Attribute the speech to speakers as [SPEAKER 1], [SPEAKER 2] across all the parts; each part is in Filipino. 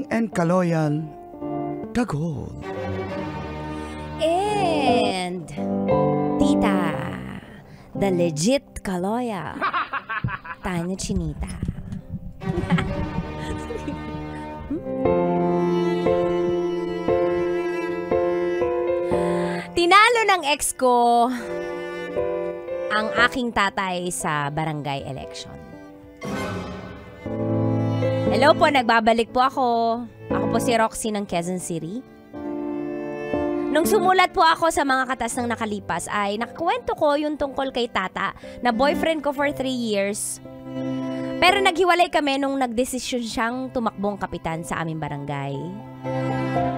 [SPEAKER 1] Bossing and Kaloyal, Tagol.
[SPEAKER 2] And Tita, the legit Kaloya, Tanya Chinita. Tinalo ng ex ko ang aking tatay sa barangay election. Hello po, nagbabalik po ako. Ako po si Roxy ng Quezon City. Nung sumulat po ako sa mga katas ng nakalipas ay nakakwento ko yung tungkol kay tata na boyfriend ko for 3 years. Pero naghiwalay kami nung nagdesisyon siyang tumakbong kapitan sa aming barangay.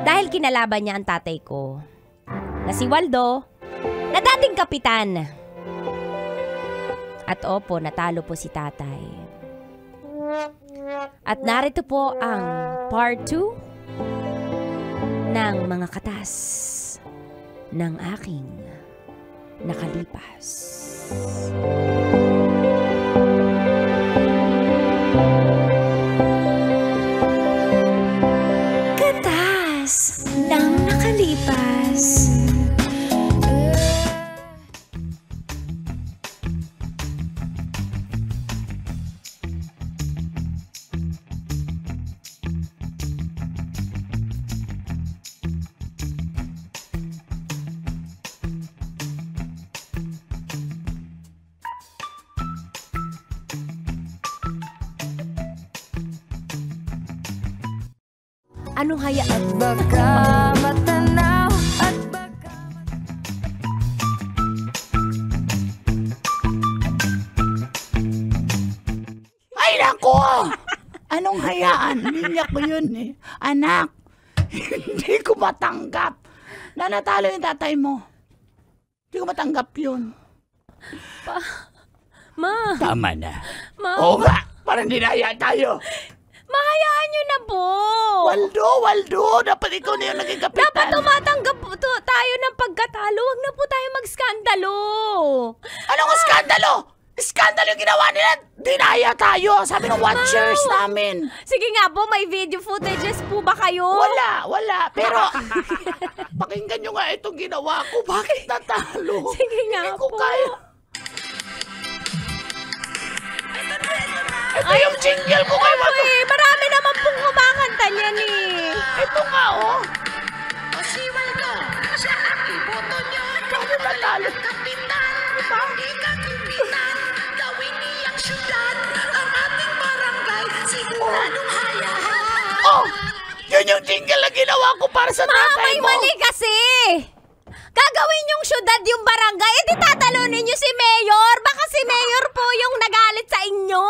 [SPEAKER 2] Dahil kinalaban niya ang tatay ko, na si Waldo, na dating kapitan. At opo, natalo po si tatay. At narito po ang part 2 ng mga katas ng aking nakalipas. Katas ng nakalipas. Anong haya at baka matanaw at baka...
[SPEAKER 3] Ay, nako! Anong hayaan? Linya ko yun eh. Anak, hindi ko matanggap na natalo yung tatay mo. Hindi ko matanggap yun.
[SPEAKER 2] Ma!
[SPEAKER 3] Tama na.
[SPEAKER 2] Ma!
[SPEAKER 3] Oo nga, parang dinaya tayo.
[SPEAKER 2] Mahayaan nyo na po!
[SPEAKER 3] Waldo! Dapat ikaw na yung naging kapitan.
[SPEAKER 2] Dapat tumatanggap po tayo ng pagkatalo. Huwag na po tayo magskandalo.
[SPEAKER 3] Anong skandalo? Skandalo yung ginawa nila. Dinaya tayo. Sabi ng watchers namin.
[SPEAKER 2] Sige nga po, may video footages po ba kayo?
[SPEAKER 3] Wala. Pero, pakinggan nyo nga itong ginawa ko. Bakit natalo?
[SPEAKER 2] Sige nga
[SPEAKER 3] Hindi ko
[SPEAKER 2] po.
[SPEAKER 3] kaya. Ito yung jingle ko kay Waldo.
[SPEAKER 2] Marami naman pong kumakanta niyan eh.
[SPEAKER 3] Ito nga, oh.
[SPEAKER 4] O si Waldo, siya ang iboto nyo.
[SPEAKER 3] Bakit natalo?
[SPEAKER 4] Kapitan, ikakupitan, gawin niyang syudad, ang ating barangay, siguradong hayahan.
[SPEAKER 3] Oh, yun yung jingle na ginawa ko para sa tatay
[SPEAKER 2] May
[SPEAKER 3] mo.
[SPEAKER 2] mali kasi. Gagawin yung syudad yung barangay, edi tatalunin nyo si Mayor. Baka si Mayor po yung nagalit sa inyo.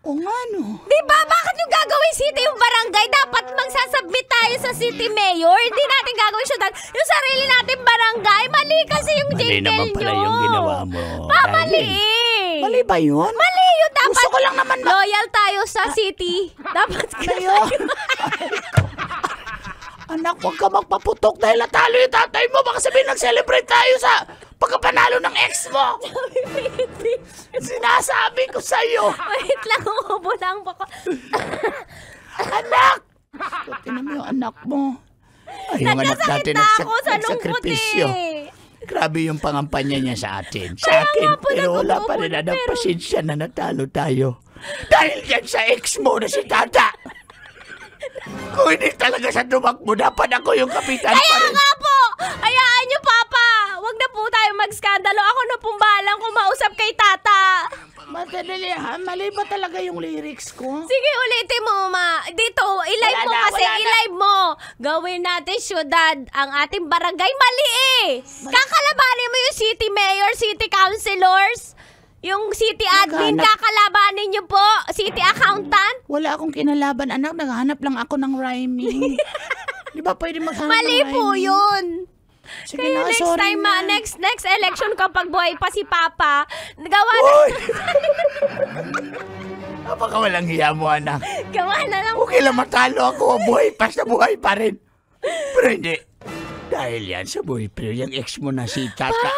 [SPEAKER 3] O nga, no.
[SPEAKER 2] Diba? Bakit yung gagawin city yung barangay? Dapat magsasubmit tayo sa city mayor. Hindi natin gagawin syudad. Yung sarili natin barangay. Mali kasi yung jingle nyo.
[SPEAKER 3] Mali naman pala yung ginawa mo.
[SPEAKER 2] Mali.
[SPEAKER 3] Mali ba yun?
[SPEAKER 2] Mali yun. Dapat
[SPEAKER 3] Gusto ko lang naman
[SPEAKER 2] loyal tayo sa city. Dapat
[SPEAKER 3] kayo. Anak, huwag ka magpaputok dahil natalo yung tatay mo. Baka sabihin nag-celebrate tayo sa pagkapanalo ng ex mo. Sinasabi ko sa'yo.
[SPEAKER 2] Wait lang, umubo lang po ko.
[SPEAKER 3] Anak! Tinan mo yung anak mo. Ay, yung anak natin
[SPEAKER 2] ako sa lungkot
[SPEAKER 3] nagsakripisyo.
[SPEAKER 2] eh.
[SPEAKER 3] Grabe yung pangampanya niya sa atin. Sa akin,
[SPEAKER 2] nga po,
[SPEAKER 3] pero wala pa rin na pasensya na natalo tayo. Dahil yan sa ex mo na si Tata. Kung hindi talaga sa dumakbo, dapat ako yung kapitan pa
[SPEAKER 2] Kaya
[SPEAKER 3] rin.
[SPEAKER 2] nga po! Hayaan niyo, Papa! Huwag na po tayo magskandalo. Ako na pong bahalang kumausap kay Tata.
[SPEAKER 3] Madali, ha? Mali ba talaga yung lyrics ko?
[SPEAKER 2] Sige, ulitin mo, Ma. Dito, i-live mo kasi, i-live mo. Gawin natin syudad ang ating barangay. Mali eh! Kakalabanin mo yung city mayor, city councilors, yung city admin, kakalabanin niyo po. City accountant.
[SPEAKER 3] Wala akong kinalaban, anak. Naghahanap lang ako ng rhyming. Di ba pwede maghanap
[SPEAKER 2] Mali
[SPEAKER 3] ng rhyming?
[SPEAKER 2] po yun.
[SPEAKER 3] Sige
[SPEAKER 2] Kaya
[SPEAKER 3] na,
[SPEAKER 2] next
[SPEAKER 3] sorry
[SPEAKER 2] time,
[SPEAKER 3] na.
[SPEAKER 2] next election kapag buhay pa si Papa, gawa na,
[SPEAKER 3] Uy! Napaka walang hiya mo, anak.
[SPEAKER 2] gawa na lang.
[SPEAKER 3] Okay lang matalo ako. Buhay pa sa buhay pa rin. Pero hindi. Dahil yan sa boyfriend, yung ex mo na si Tata.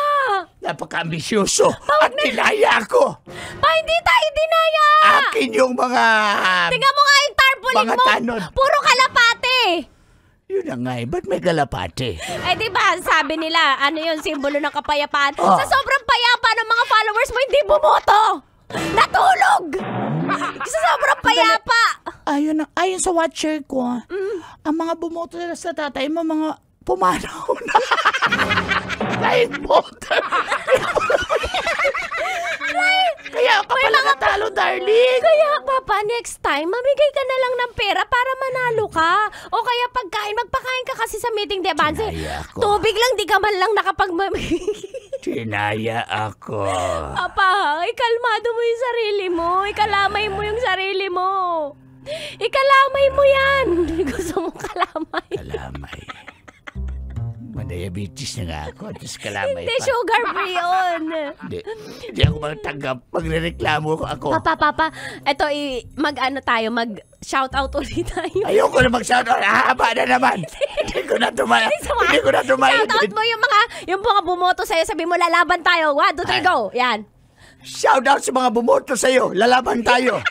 [SPEAKER 3] Napaka-ambisyoso. At dinaya ako.
[SPEAKER 2] Pa, hindi tayo dinaya.
[SPEAKER 3] Akin yung mga...
[SPEAKER 2] Tingnan mo nga yung tarpaulin
[SPEAKER 3] mga
[SPEAKER 2] mo.
[SPEAKER 3] tanod.
[SPEAKER 2] Puro kalapati.
[SPEAKER 3] Yun na nga ba't may kalapate?
[SPEAKER 2] Eh di ba, sabi nila, ano yun, simbolo ng kapayapaan. Sa sobrang payapa ng mga followers mo, hindi bumoto! Natulog! Sa sobrang payapa!
[SPEAKER 3] Ayon sa watcher ko, ang mga bumoto nila sa tatay mo, mga pumanaw na. Kahit voter. Kaya ka pala natalo, darling.
[SPEAKER 2] Kaya, Papa, next time, mamigay ka na lang ng pera para manalo ka. O kaya magpakain ka kasi sa meeting de Avance.
[SPEAKER 3] Tinaya ako.
[SPEAKER 2] Tubig lang, di ka man lang
[SPEAKER 3] Tinaya ako.
[SPEAKER 2] Papa, ikalmado mo yung sarili mo. Ikalamay mo yung sarili mo. Ikalamay mo yan. Gusto mo kalamay.
[SPEAKER 3] Kalamay. Madiabetes na nga ako. Tapos kalamay
[SPEAKER 2] Hindi,
[SPEAKER 3] pa.
[SPEAKER 2] sugar free yun.
[SPEAKER 3] Hindi ako magtanggap. Magrereklamo ako.
[SPEAKER 2] Papa, eto, mag-shoutout ulit tayo.
[SPEAKER 3] Ayoko na mag-shoutout. Haba na naman. Hindi ko na tumayo.
[SPEAKER 2] Shoutout mo yung mga bumoto sa'yo. Sabi mo, lalaban tayo. 1, 2, 3, go. Yan.
[SPEAKER 3] Shoutout sa mga bumoto sa'yo. Lalaban tayo.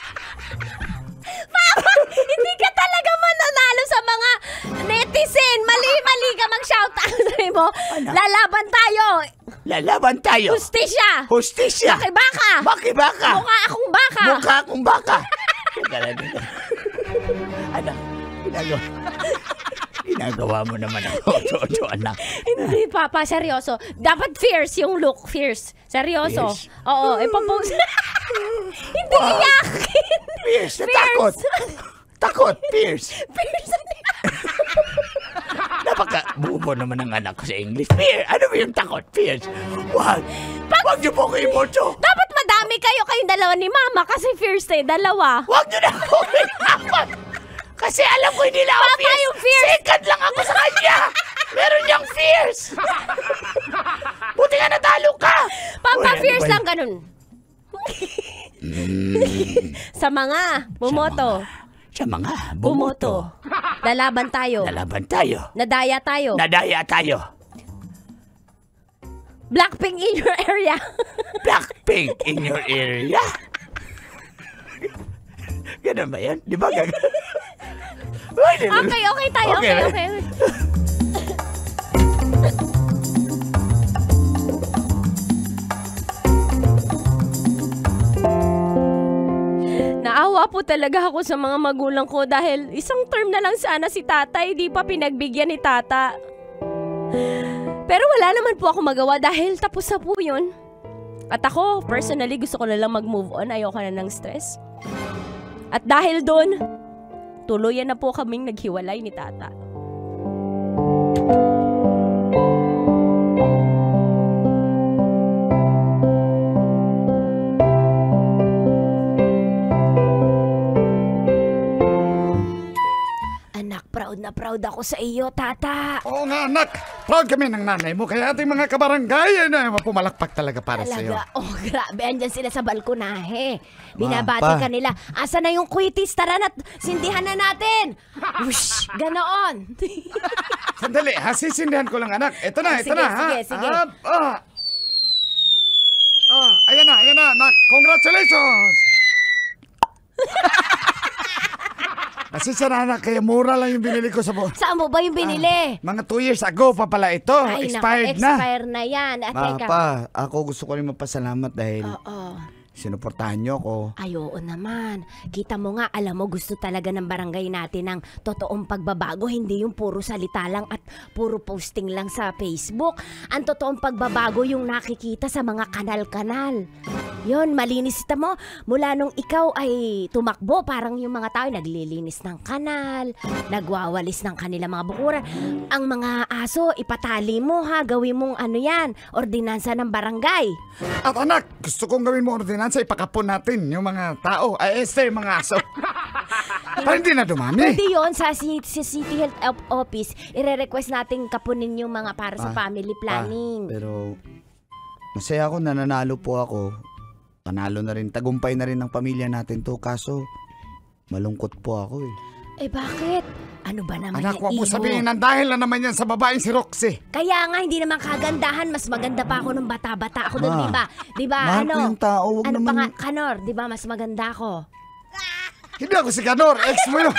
[SPEAKER 2] Hindi ka talaga mananalo sa mga netizen. Mali-mali ka mag-shoutout. Sabi mo, lalaban tayo.
[SPEAKER 3] Lalaban tayo.
[SPEAKER 2] Justisya.
[SPEAKER 3] Hustisya.
[SPEAKER 2] Makibaka.
[SPEAKER 3] Makibaka.
[SPEAKER 2] Mukha akong baka.
[SPEAKER 3] Mukha akong baka. Anak, ginagawa mo naman ako. Toto, anak.
[SPEAKER 2] Hindi, Papa, seryoso. Dapat fierce yung look. Fierce. Seryoso.
[SPEAKER 3] Fierce?
[SPEAKER 2] Oo, ipopost. Hindi iyakin.
[SPEAKER 3] Fierce, natakot. Takot, fierce.
[SPEAKER 2] Fierce.
[SPEAKER 3] Napaka-bubo naman ang anak ko sa English. Fierce. Ano ba yung takot? Fierce. Wag niyo po ko iboto.
[SPEAKER 2] Dapat madami kayong dalawa ni Mama kasi fierce eh. Dalawa.
[SPEAKER 3] Wag niyo na po kinakot. Kasi alam ko hindi lang ako
[SPEAKER 2] Papa,
[SPEAKER 3] fierce.
[SPEAKER 2] yung fierce.
[SPEAKER 3] Second lang ako sa kanya. Meron niyang fierce. Buti nga natalo ka.
[SPEAKER 2] Papa,
[SPEAKER 3] Uy, ano
[SPEAKER 2] fierce
[SPEAKER 3] ba
[SPEAKER 2] lang ganun. Sa mga bumoto.
[SPEAKER 3] Sa mga
[SPEAKER 2] Bumoto. Lalaban tayo.
[SPEAKER 3] Lalaban tayo.
[SPEAKER 2] Nadaya tayo.
[SPEAKER 3] Nadaya tayo.
[SPEAKER 2] Blackpink in your area.
[SPEAKER 3] Blackpink in your area. Ganun ba yan? Di ba gagawin?
[SPEAKER 2] Okay tayo. Okay. Naawa po talaga ako sa mga magulang ko dahil isang term na lang sana si tatay, di pa pinagbigyan ni tata. Pero wala naman po ako magawa dahil tapos na po yun. At ako, personally, gusto ko na lang mag-move on. Ayoko na ng stress. At dahil doon, tuluyan na po kaming naghiwalay ni tata. Anak, proud na proud ako sa iyo, tata.
[SPEAKER 1] Oo nga, anak. Proud kami ng nanay mo. Kaya ating mga kabarangay na pumalakpak talaga para sa iyo.
[SPEAKER 2] Talaga, grabe. Andyan sila sa balkonahe. Binabati
[SPEAKER 1] Pa.
[SPEAKER 2] ka nila. Asa na yung quitis? Tara na, sindihan na natin. Whoosh, ganoon.
[SPEAKER 1] Sandali, sisindihan ko lang, anak. Ito na, ito
[SPEAKER 2] Sige,
[SPEAKER 1] na. ha?
[SPEAKER 2] sige.
[SPEAKER 1] Ayan na, anak. Congratulations! Pasensya na, anak. Kaya mura lang yung binili ko sa
[SPEAKER 2] Saan mo ba yung binili?
[SPEAKER 1] mga 2 years ago pa pala ito.
[SPEAKER 2] Ay,
[SPEAKER 1] Expired
[SPEAKER 2] naku,
[SPEAKER 1] na.
[SPEAKER 2] expire na yan. At teka.
[SPEAKER 1] Pa, ako gusto ko rin magpasalamat dahil
[SPEAKER 2] Oo.
[SPEAKER 1] sinuportahan niyo ako.
[SPEAKER 2] Ay, oo naman. Kita mo nga, alam mo, gusto talaga ng barangay natin ng totoong pagbabago. Hindi yung puro salita lang at puro posting lang sa Facebook. Ang totoong pagbabago yung nakikita sa mga kanal-kanal. Yon, malinis ito mo. Mula nung ikaw ay tumakbo, parang yung mga tao naglilinis ng kanal, nagwawalis ng kanila mga bukuran. Ang mga aso, ipatali mo ha, gawin mong ano yan, ordinansa ng barangay.
[SPEAKER 1] At anak, gusto kong gawin mo ordinansa, ipakapon natin yung mga tao. mga aso. Para hindi na dumami.
[SPEAKER 2] Pwede yun sa City Health Office, ire-request natin kapunin yung mga para sa family planning.
[SPEAKER 1] Pero masaya ako, nananalo po ako. Panalo na rin, tagumpay na rin ng pamilya natin to. Kaso malungkot po ako eh.
[SPEAKER 2] Eh bakit? Ano ba naman
[SPEAKER 1] Anak,
[SPEAKER 2] yan,
[SPEAKER 1] huwag mo
[SPEAKER 2] Iho?
[SPEAKER 1] sabihin ng dahil na naman yan sa babaeng si Roxy.
[SPEAKER 2] Kaya nga, hindi naman kagandahan. Mas maganda pa ako nung bata-bata ako doon,
[SPEAKER 1] Ma,
[SPEAKER 2] di ba? Di ba,
[SPEAKER 1] mahal
[SPEAKER 2] ano?
[SPEAKER 1] ko yung tao, huwag
[SPEAKER 2] ano
[SPEAKER 1] naman-
[SPEAKER 2] pa nga, Kanor, di ba, mas maganda ako.
[SPEAKER 1] Hindi ako si Kanor, ex mo yun.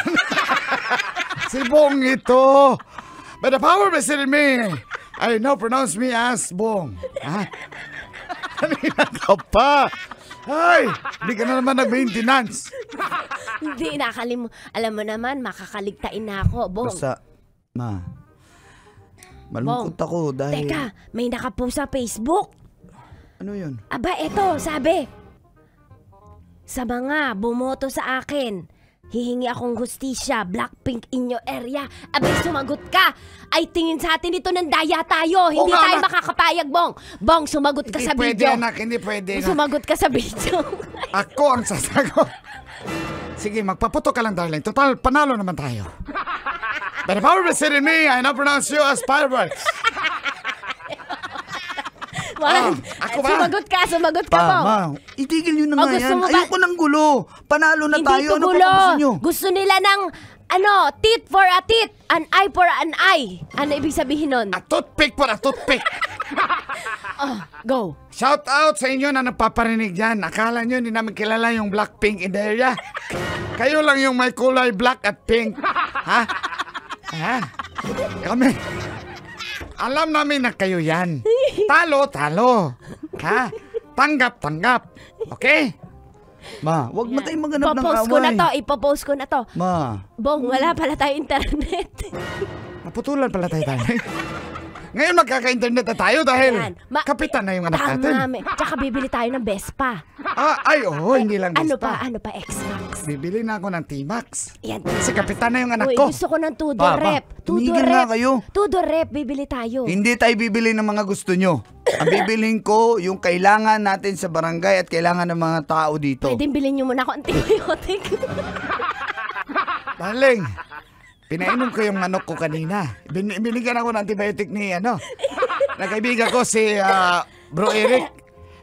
[SPEAKER 1] Si Si Bong ito. By the power vested in me, I now pronounce me as Bong. Ha? Kanina ka pa. Ay, hindi ka na naman nag-maintenance.
[SPEAKER 2] Hindi, alam mo naman, makakaligtain na ako, Bong.
[SPEAKER 1] Basta, ma, malungkot
[SPEAKER 2] Bong,
[SPEAKER 1] ako dahil...
[SPEAKER 2] Teka, may nakapost sa Facebook.
[SPEAKER 1] Ano yun?
[SPEAKER 2] Aba, eto, sabi. Sa mga bumoto sa akin, hihingi akong hustisya, Blackpink in your area. Abay, sumagot ka. Ay, tingin sa atin ito ng daya tayo. Hindi
[SPEAKER 1] nga,
[SPEAKER 2] tayo
[SPEAKER 1] anak.
[SPEAKER 2] makakapayag, Bong. Bong, sumagot ka
[SPEAKER 1] Hindi
[SPEAKER 2] sa
[SPEAKER 1] pwede,
[SPEAKER 2] video.
[SPEAKER 1] anak. Hindi pwede.
[SPEAKER 2] Sumagot ka sa video.
[SPEAKER 1] Ako ang sasagot. Sige, magpaputo ka lang, darling. Total, panalo naman tayo. By the power vested in me, I now pronounce you as fireworks. Ako ba?
[SPEAKER 2] Sumagot ka, Bong.
[SPEAKER 1] Ma, itigil nyo na nga
[SPEAKER 2] gusto
[SPEAKER 1] yan.
[SPEAKER 2] mo ba-
[SPEAKER 1] Ayoko ng gulo. Panalo na
[SPEAKER 2] Hindi
[SPEAKER 1] tayo.
[SPEAKER 2] ito
[SPEAKER 1] Ano pa
[SPEAKER 2] gulo.
[SPEAKER 1] ba gusto nyo?
[SPEAKER 2] Gusto nila ng, tit for a tit, an eye for an eye. Ano ibig sabihin nun?
[SPEAKER 1] A toothpick for a toothpick.
[SPEAKER 2] Go.
[SPEAKER 1] Shout out sa inyo na napaparinig dyan. Akala nyo hindi namin kilala yung Blackpink in the area. Kayo lang yung may kulay black at pink. Ha? Ha? Kami. Alam namin na kayo yan. Talo, talo. Ha? Tanggap, tanggap. Okay? Ma, wag mo tayong maganap ng
[SPEAKER 2] Ipopost ko na to.
[SPEAKER 1] Ma,
[SPEAKER 2] Bong, wala pala tayo internet.
[SPEAKER 1] naputulan pala tayo. Ngayon magkaka-internet na tayo dahil
[SPEAKER 2] Yan.
[SPEAKER 1] kapitan na yung anak natin.
[SPEAKER 2] Tama, tsaka bibili tayo ng Vespa.
[SPEAKER 1] Hindi lang
[SPEAKER 2] Ano
[SPEAKER 1] basta.
[SPEAKER 2] pa, X-Max.
[SPEAKER 1] Bibili na ako ng T-Max.
[SPEAKER 2] Yan.
[SPEAKER 1] Kasi kapitan na yung anak
[SPEAKER 2] Uy,
[SPEAKER 1] ko.
[SPEAKER 2] gusto ko ng Tudor
[SPEAKER 1] Pa,
[SPEAKER 2] Rep.
[SPEAKER 1] tumigil na kayo.
[SPEAKER 2] Tudor Rep, bibili tayo.
[SPEAKER 1] Hindi tayo bibili ng mga gusto nyo. Ang bibilin ko, yung kailangan natin sa barangay at kailangan ng mga tao dito.
[SPEAKER 2] Pwede bilhin nyo muna ako antibiotic.
[SPEAKER 1] Darling, pinainom ko yung manok ko kanina. Binigyan ako ng antibiotic ni kaibigan ko si Bro Eric.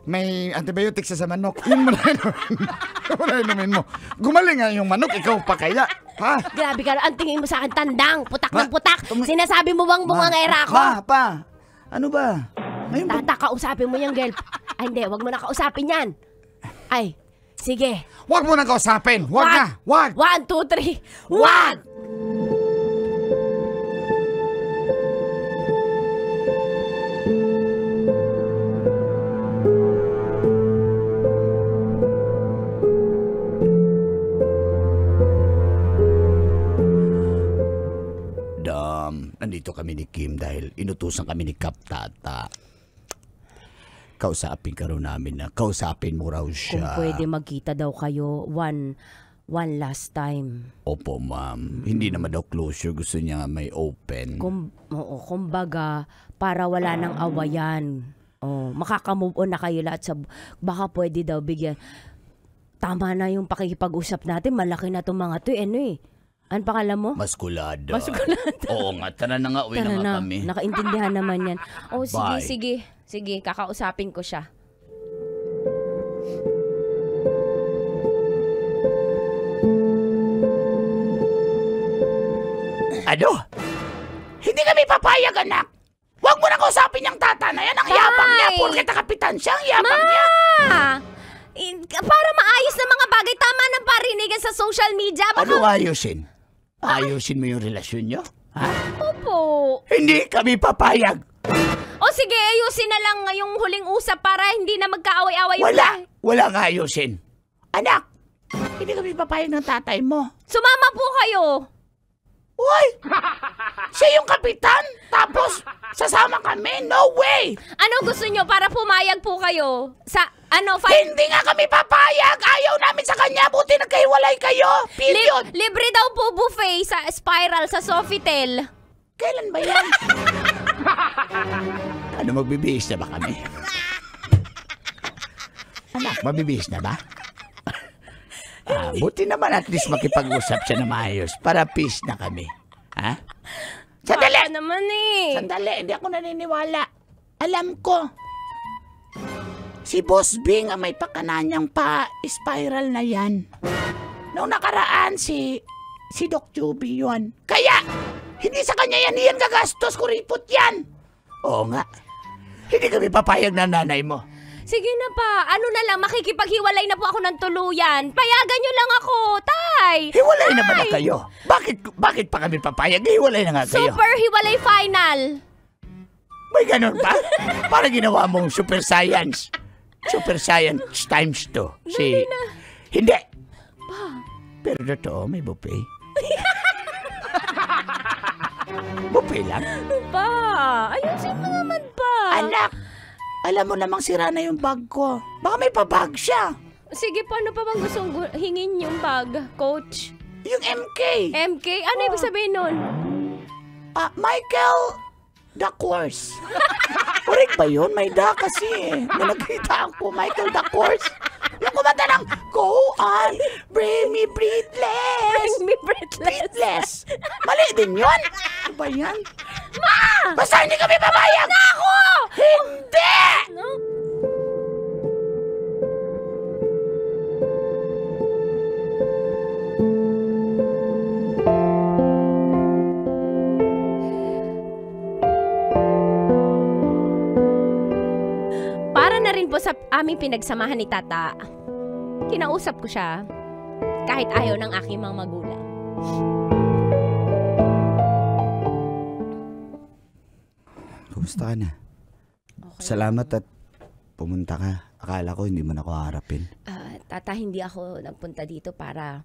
[SPEAKER 1] May antibiotic sa manok. Yun mo na inumin mo. Gumaling nga yung manok, ikaw pa kaya. Ha?
[SPEAKER 2] Grabe ka, ang tingin mo sa akin tandang, putak ng putak. Sinasabi mo bang bungangera ako?
[SPEAKER 1] Pa, ano ba? Ngayon ba?
[SPEAKER 2] Tata, kausapin mo yung girl. Ay, hindi, wag mo na kausapin yan. Ay, sige.
[SPEAKER 1] Huwag mo na kausapin. Huwag na. Huwag.
[SPEAKER 2] 1, 2, 3. Wag!
[SPEAKER 1] Nandito kami ni Kim dahil inutusan kami ni Kap Tata. Kausapin ka raw namin na kausapin mo raw
[SPEAKER 2] Kung
[SPEAKER 1] siya.
[SPEAKER 2] pwede magkita daw kayo one last time.
[SPEAKER 1] Opo, ma'am. Hindi naman daw closure. Gusto niya may open.
[SPEAKER 2] Kumbaga, para wala nang awayan. Makaka-move on na kayo lahat sa... Baka pwede daw bigyan. Tama na yung pakikipag-usap natin. Malaki na itong mga to. Ano pangalan mo?
[SPEAKER 1] Maskulada.
[SPEAKER 2] Maskulada.
[SPEAKER 1] Oo nga. Tara na nga. Uwi na nga kami.
[SPEAKER 2] Nakaintindihan naman yan.
[SPEAKER 1] Bye.
[SPEAKER 2] Sige. Kakausapin ko siya.
[SPEAKER 3] Ano? Hindi kami papayag, anak. Huwag mo na kausapin yung tata na yan. Ang yabang niya.
[SPEAKER 2] Tay!
[SPEAKER 3] Porket kapitan siya, ang yabang niya.
[SPEAKER 2] Para maayos na mga bagay, tama ng parinigan sa social media.
[SPEAKER 3] Ano ayusin? Ayusin mo yung relasyon niyo? Ha?
[SPEAKER 2] Opo.
[SPEAKER 3] Hindi kami papayag.
[SPEAKER 2] O sige, ayusin na lang yung huling usap para hindi na magkaaway-away yung
[SPEAKER 3] Walang ayusin. Anak, hindi kami papayag ng tatay mo.
[SPEAKER 2] Sumama po kayo.
[SPEAKER 3] Uy! Siya yung kapitan, tapos sasama kami? No way!
[SPEAKER 2] Ano gusto nyo para pumayag po kayo? Sa,
[SPEAKER 3] Hindi nga kami papayag! Ayaw namin sa kanya, buti nagkahiwalay kayo! Period!
[SPEAKER 2] libre daw po buffet sa Spiral sa Sofitel.
[SPEAKER 3] Kailan ba yan?
[SPEAKER 1] Ano, magbibihis na ba kami?
[SPEAKER 3] Anak, mabibihis na ba?
[SPEAKER 1] Buti naman at least makipag-usap siya na maayos para peace na kami. Ha?
[SPEAKER 3] Sandali!
[SPEAKER 2] Baka naman
[SPEAKER 3] Sandali, hindi ako naniniwala. Alam ko. Si Boss Bing ang may pakananyang pa-spiral na yan. Noong nakaraan, si Doc Juby yun. Kaya, hindi sa kanya yan gagastos, kuripot yan.
[SPEAKER 1] Oo nga. Hindi kami papayag na nanay mo.
[SPEAKER 2] Sige na pa. Ano na lang, makikipaghiwalay na po ako ng tuluyan. Payagan nyo lang ako, tay.
[SPEAKER 3] Hiwalay na ba na kayo? Bakit pa kami papayag? Hiwalay na nga kayo.
[SPEAKER 2] Super hiwalay final.
[SPEAKER 3] May ganun ba? Para ginawa mong super science. Super science times 2. Hindi. Pero totoo, may buffet. Buffet lang.
[SPEAKER 2] Pa, ayusin mo naman pa.
[SPEAKER 3] Anak, alam mo namang sira na yung bag ko. Baka may pabag siya.
[SPEAKER 2] Sige, paano pa bang gustong hingin yung bag, coach?
[SPEAKER 3] Yung MK.
[SPEAKER 2] MK? Ano ibig sabihin nun?
[SPEAKER 3] Michael Duckworth. Correct ba yun? May da kasi eh. May nakita ako, Michael Duckworth. Yung kumanta ng Go on, bring me breathless.
[SPEAKER 2] Bring me breathless.
[SPEAKER 3] Mali din yun. Ano ba yan?
[SPEAKER 2] Ma!
[SPEAKER 3] Basta hindi kami papayag.
[SPEAKER 2] Ako!
[SPEAKER 3] Hindi!
[SPEAKER 2] No? Para na rin po sa aming pinagsamahan ni Tata, kinausap ko siya kahit ayaw ng aking mga magulang.
[SPEAKER 1] Kumusta ka na? Salamat at pumunta ka. Akala ko hindi mo na ako harapin.
[SPEAKER 2] Tata, hindi ako nagpunta dito para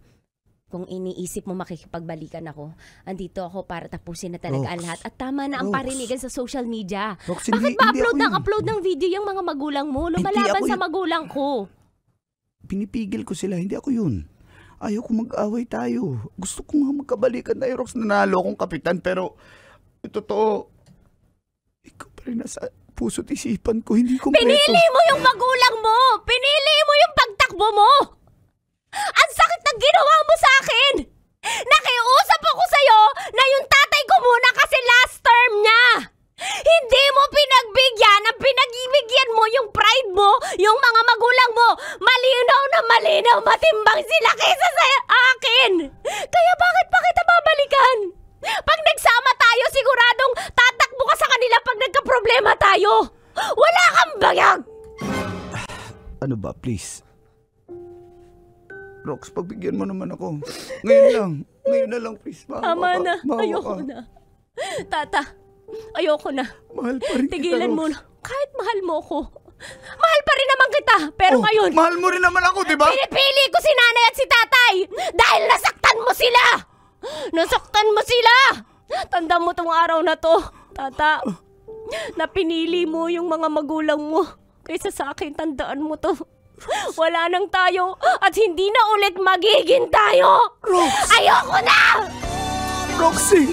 [SPEAKER 2] kung iniisip mo makikipagbalikan ako. Andito ako para tapusin na talaga ang lahat. At tama na ang parinigan sa social media.
[SPEAKER 1] Rox,
[SPEAKER 2] Bakit
[SPEAKER 1] hindi
[SPEAKER 2] upload ng video yung mga magulang mo? Lumalaban sa magulang ko.
[SPEAKER 1] Pinipigil ko sila, hindi ako yun. Ayaw ko mag-away tayo. Gusto ko nga magkabalikan tayo, Rox. Nanalo akong kapitan, pero totoo, ikaw pa rin nasa puso't isipan ko. Hindi kompleto.
[SPEAKER 2] Pinili mo yung magulang mo! Pinili mo yung pagtakbo mo! Ang sakit ng ginawa mo sa akin! Nakiusap ako sa'yo na yung tatay ko muna kasi last term niya! Hindi mo pinagbigyan, ang pinag-ibigyan mo yung pride mo, yung mga magulang mo. Malinaw na malinaw, matimbang sila kaysa sa akin. Kaya bakit pa kita babalikan? Pag nagsama tayo, siguradong tatakbo ka sa kanila pag nagka-problema tayo. Wala kang bayag!
[SPEAKER 1] Ano ba, please? Rox, pagbigyan mo naman ako. Ngayon na lang, please.
[SPEAKER 2] Tama na, ayoko na. Tata, ayoko na.
[SPEAKER 1] Mahal pa rin
[SPEAKER 2] Tigilan
[SPEAKER 1] kita,
[SPEAKER 2] mo
[SPEAKER 1] Rox.
[SPEAKER 2] na. Kahit mahal mo ko. Mahal pa rin naman kita. Pero ngayon,
[SPEAKER 1] Mahal mo rin naman ako, di ba?
[SPEAKER 2] pinipili ko si nanay at si tatay dahil nasaktan mo sila. Nasaktan mo sila. Tanda mo tong araw na to, Tata. Na pinili mo yung mga magulang mo. Kaysa sa akin, tandaan mo to. Wala nang tayo at hindi na ulit magiging tayo.
[SPEAKER 1] Rox!
[SPEAKER 2] Ayoko na!
[SPEAKER 1] Roxy!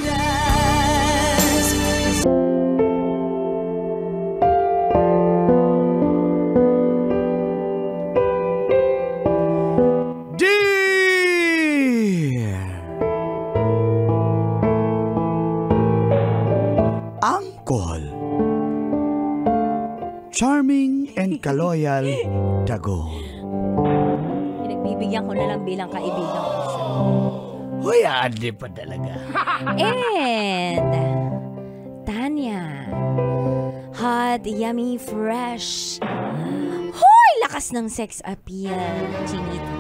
[SPEAKER 1] Uncle, charming and kaloyal Dagol.
[SPEAKER 2] Pinagbibigyan ko na lang bilang kaibigan ko siya.
[SPEAKER 3] Hoy, adi pa talaga.
[SPEAKER 2] And Tanya, hot, yummy, fresh. Hoy, lakas ng sex appeal, Chinita.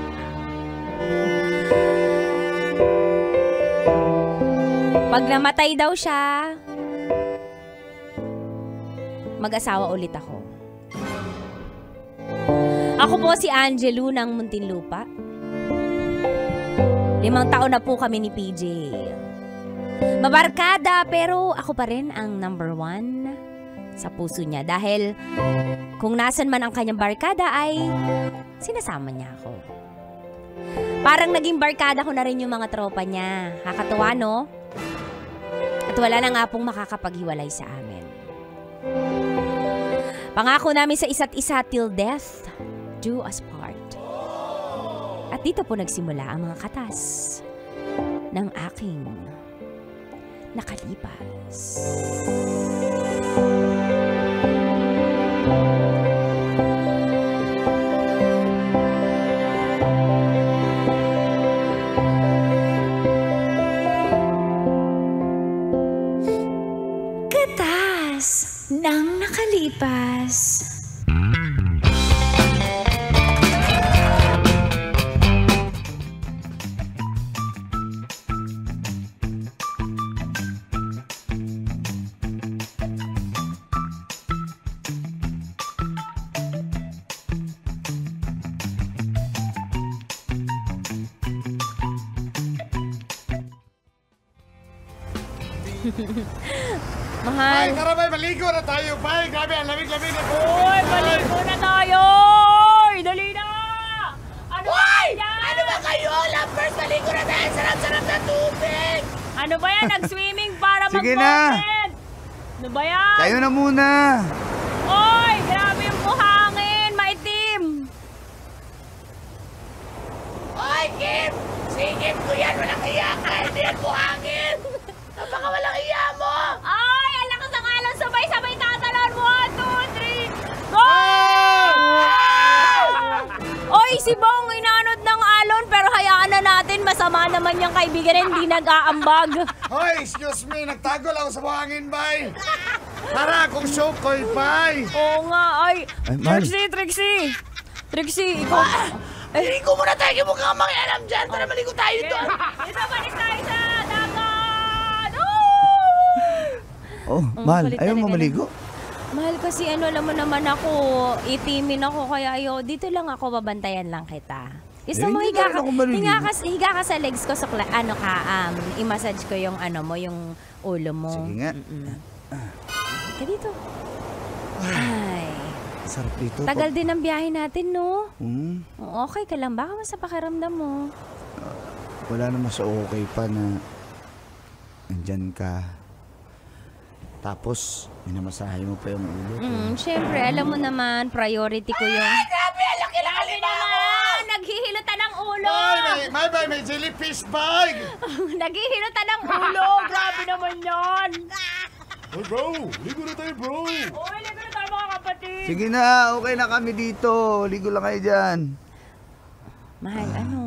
[SPEAKER 2] Pag namatay daw siya, mag-asawa ulit ako. Ako po si Angelo ng Muntinlupa. 5 taon na po kami ni PJ. Mabarkada pero ako pa rin ang number 1 sa puso niya. Dahil kung nasan man ang kanyang barkada ay sinasama niya ako. Parang naging barkada ko na rin yung mga tropa niya. Kakatuwa, no? At wala na nga pong makakapaghiwalay sa amin. Pangako namin sa isa't isa till death do us part. At dito po nagsimula ang mga katas ng aking nakalipas.
[SPEAKER 5] Katas ng nakalipas.
[SPEAKER 2] Mahal.
[SPEAKER 1] Bay, tara bay, maligo na tayo, bay. Grabe, ang lamig-lamig na po.
[SPEAKER 2] Uy, maligo na tayo! Dali na! Ano
[SPEAKER 3] Uy!
[SPEAKER 2] ba yan?
[SPEAKER 3] Ano ba kayo? Lovers, maligo na tayo. Sarap-sarap na tubig.
[SPEAKER 2] Ano ba yan? Nag-swimming para
[SPEAKER 1] Sige na.
[SPEAKER 2] mag-moment! Ano ba yan?
[SPEAKER 1] Tayo na muna.
[SPEAKER 2] Oy! Grabe yung buhangin! Maitim!
[SPEAKER 3] Oy, Kim! Singit ko yan. Walang hiya ka. Hindi yan buhangin. Napaka walang hiya mo.
[SPEAKER 2] Ay! Ang lakas ng alon! Sabay-sabay tatalon! 1, 2, 3! Go! Oy! Si Bong inanod ng alon pero hayaan na natin. Masama naman yung kaibigan hindi nag-aambag.
[SPEAKER 1] Hoy, excuse me, nagtago lang ako sa buhangin, bay. Para akong shokoy, bay.
[SPEAKER 2] Oo nga. Ay!
[SPEAKER 1] mahal.
[SPEAKER 2] Trixie, ikaw.
[SPEAKER 3] Maligo muna tayo. Huwag kang mangialam dyan. Tara, maligo tayo doon.
[SPEAKER 2] Ito, balik tayo sa dagat!
[SPEAKER 1] Oh,
[SPEAKER 2] mahal, ayaw mo
[SPEAKER 1] maligo?
[SPEAKER 2] Mahal kasi alam mo naman ako, itimin ako kaya dito lang ako, babantayan lang kita. Gusto mo
[SPEAKER 1] hindi
[SPEAKER 2] higa
[SPEAKER 1] na
[SPEAKER 2] ka,
[SPEAKER 1] ako maliligo.
[SPEAKER 2] higa ka sa legs ko sa i-massage ko yung yung ulo mo.
[SPEAKER 1] Sige nga.
[SPEAKER 2] Ka dito. Ay,
[SPEAKER 1] Sarap dito.
[SPEAKER 2] tagal din ang biyahe natin, no?
[SPEAKER 1] Oh,
[SPEAKER 2] Okay ka lang, baka mas sa pakiramdam mo.
[SPEAKER 1] wala naman sa okay pa na nandyan ka. Tapos, minamasahe mo pa yung ulo ko.
[SPEAKER 2] Siyempre, alam mo naman, priority ko yung...
[SPEAKER 3] Grabe, ang laki ng alimango.
[SPEAKER 2] Naghihilutan ng ulo!
[SPEAKER 1] May jellyfish bag!
[SPEAKER 2] Naghihilutan ng ulo! Grabe naman yan!
[SPEAKER 1] Hey bro, ligo na tayo bro!
[SPEAKER 2] Uy, ligo na tayo mga kapatid!
[SPEAKER 1] Sige na, okay na kami dito. Ligo lang kayo dyan.
[SPEAKER 2] Mahal, ano?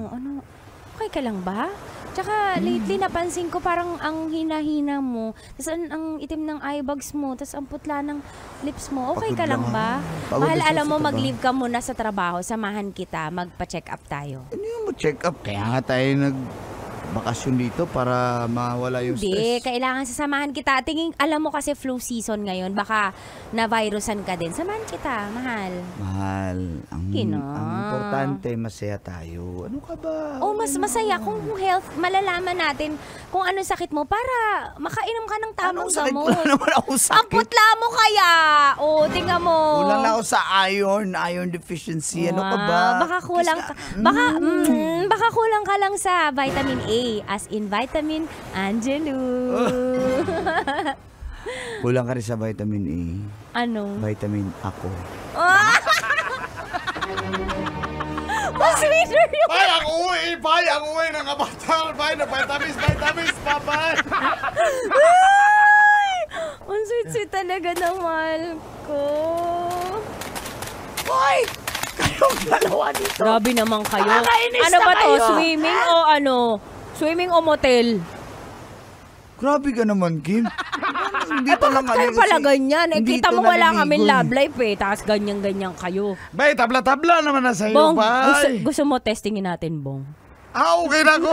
[SPEAKER 2] Okay ka lang ba? Tsaka lately napansin ko parang ang hina-hina mo. Tapos ang itim ng eye bags mo. Tapos ang putla ng lips mo. Okay ka
[SPEAKER 1] Pagod
[SPEAKER 2] lang
[SPEAKER 1] lang
[SPEAKER 2] ba?
[SPEAKER 1] Pagod
[SPEAKER 2] Mahal,
[SPEAKER 1] na siya
[SPEAKER 2] alam
[SPEAKER 1] sa
[SPEAKER 2] mo,
[SPEAKER 1] trabaho.
[SPEAKER 2] mag-leave ka muna sa trabaho. Samahan kita. Magpa-check up tayo.
[SPEAKER 1] Ano yung check up? Kaya nga tayo nagbakasyon dito para mawala yung
[SPEAKER 2] Hindi,
[SPEAKER 1] stress.
[SPEAKER 2] kailangan sasamahan kita. Tingin, alam mo kasi flu season ngayon. Baka na-virusan ka din. Samahan kita, mahal.
[SPEAKER 1] Mahal, ang
[SPEAKER 2] Kino.
[SPEAKER 1] importante, masaya tayo. Ano ka ba?
[SPEAKER 2] Oh, mas masaya kung health, malalaman natin kung ano sakit mo para makainom ka ng tamang
[SPEAKER 1] Anong sakit?
[SPEAKER 2] gamot.
[SPEAKER 1] Wala naman akong
[SPEAKER 2] Ang
[SPEAKER 1] sakit.
[SPEAKER 2] putla mo kaya. Oh, tingnan mo.
[SPEAKER 1] Kulang na ako sa iron deficiency. Ano ka ba?
[SPEAKER 2] Baka kulang ka. Baka kulang ka lang sa vitamin A, as in vitamin Angelo.
[SPEAKER 1] Kulang ka rin sa vitamin A.
[SPEAKER 2] Ano?
[SPEAKER 1] Vitamin ako.
[SPEAKER 2] Mas sweeter yung...
[SPEAKER 1] Bay, ang uwi ng abatal. Bay, na vitamins, babay.
[SPEAKER 2] Ang sweet-sweet talaga ng mahal ko.
[SPEAKER 3] Hoy! Kayong dalawa dito.
[SPEAKER 2] Grabe naman kayo.
[SPEAKER 3] Nakakainis
[SPEAKER 2] Ano
[SPEAKER 3] na
[SPEAKER 2] ba to?
[SPEAKER 3] kayo.
[SPEAKER 2] Swimming o ano? Swimming o motel?
[SPEAKER 1] Grabe ka naman, Kim. Dito lang
[SPEAKER 2] Kayo pala ganyan. Eh, kita mo wala kaming love life eh. Tapos ganyan-ganyan kayo.
[SPEAKER 1] Bay, tabla-tabla naman na sa'yo,
[SPEAKER 2] Bong,
[SPEAKER 1] bay.
[SPEAKER 2] gusto mo testingin natin, Bong?
[SPEAKER 1] Okay na ako.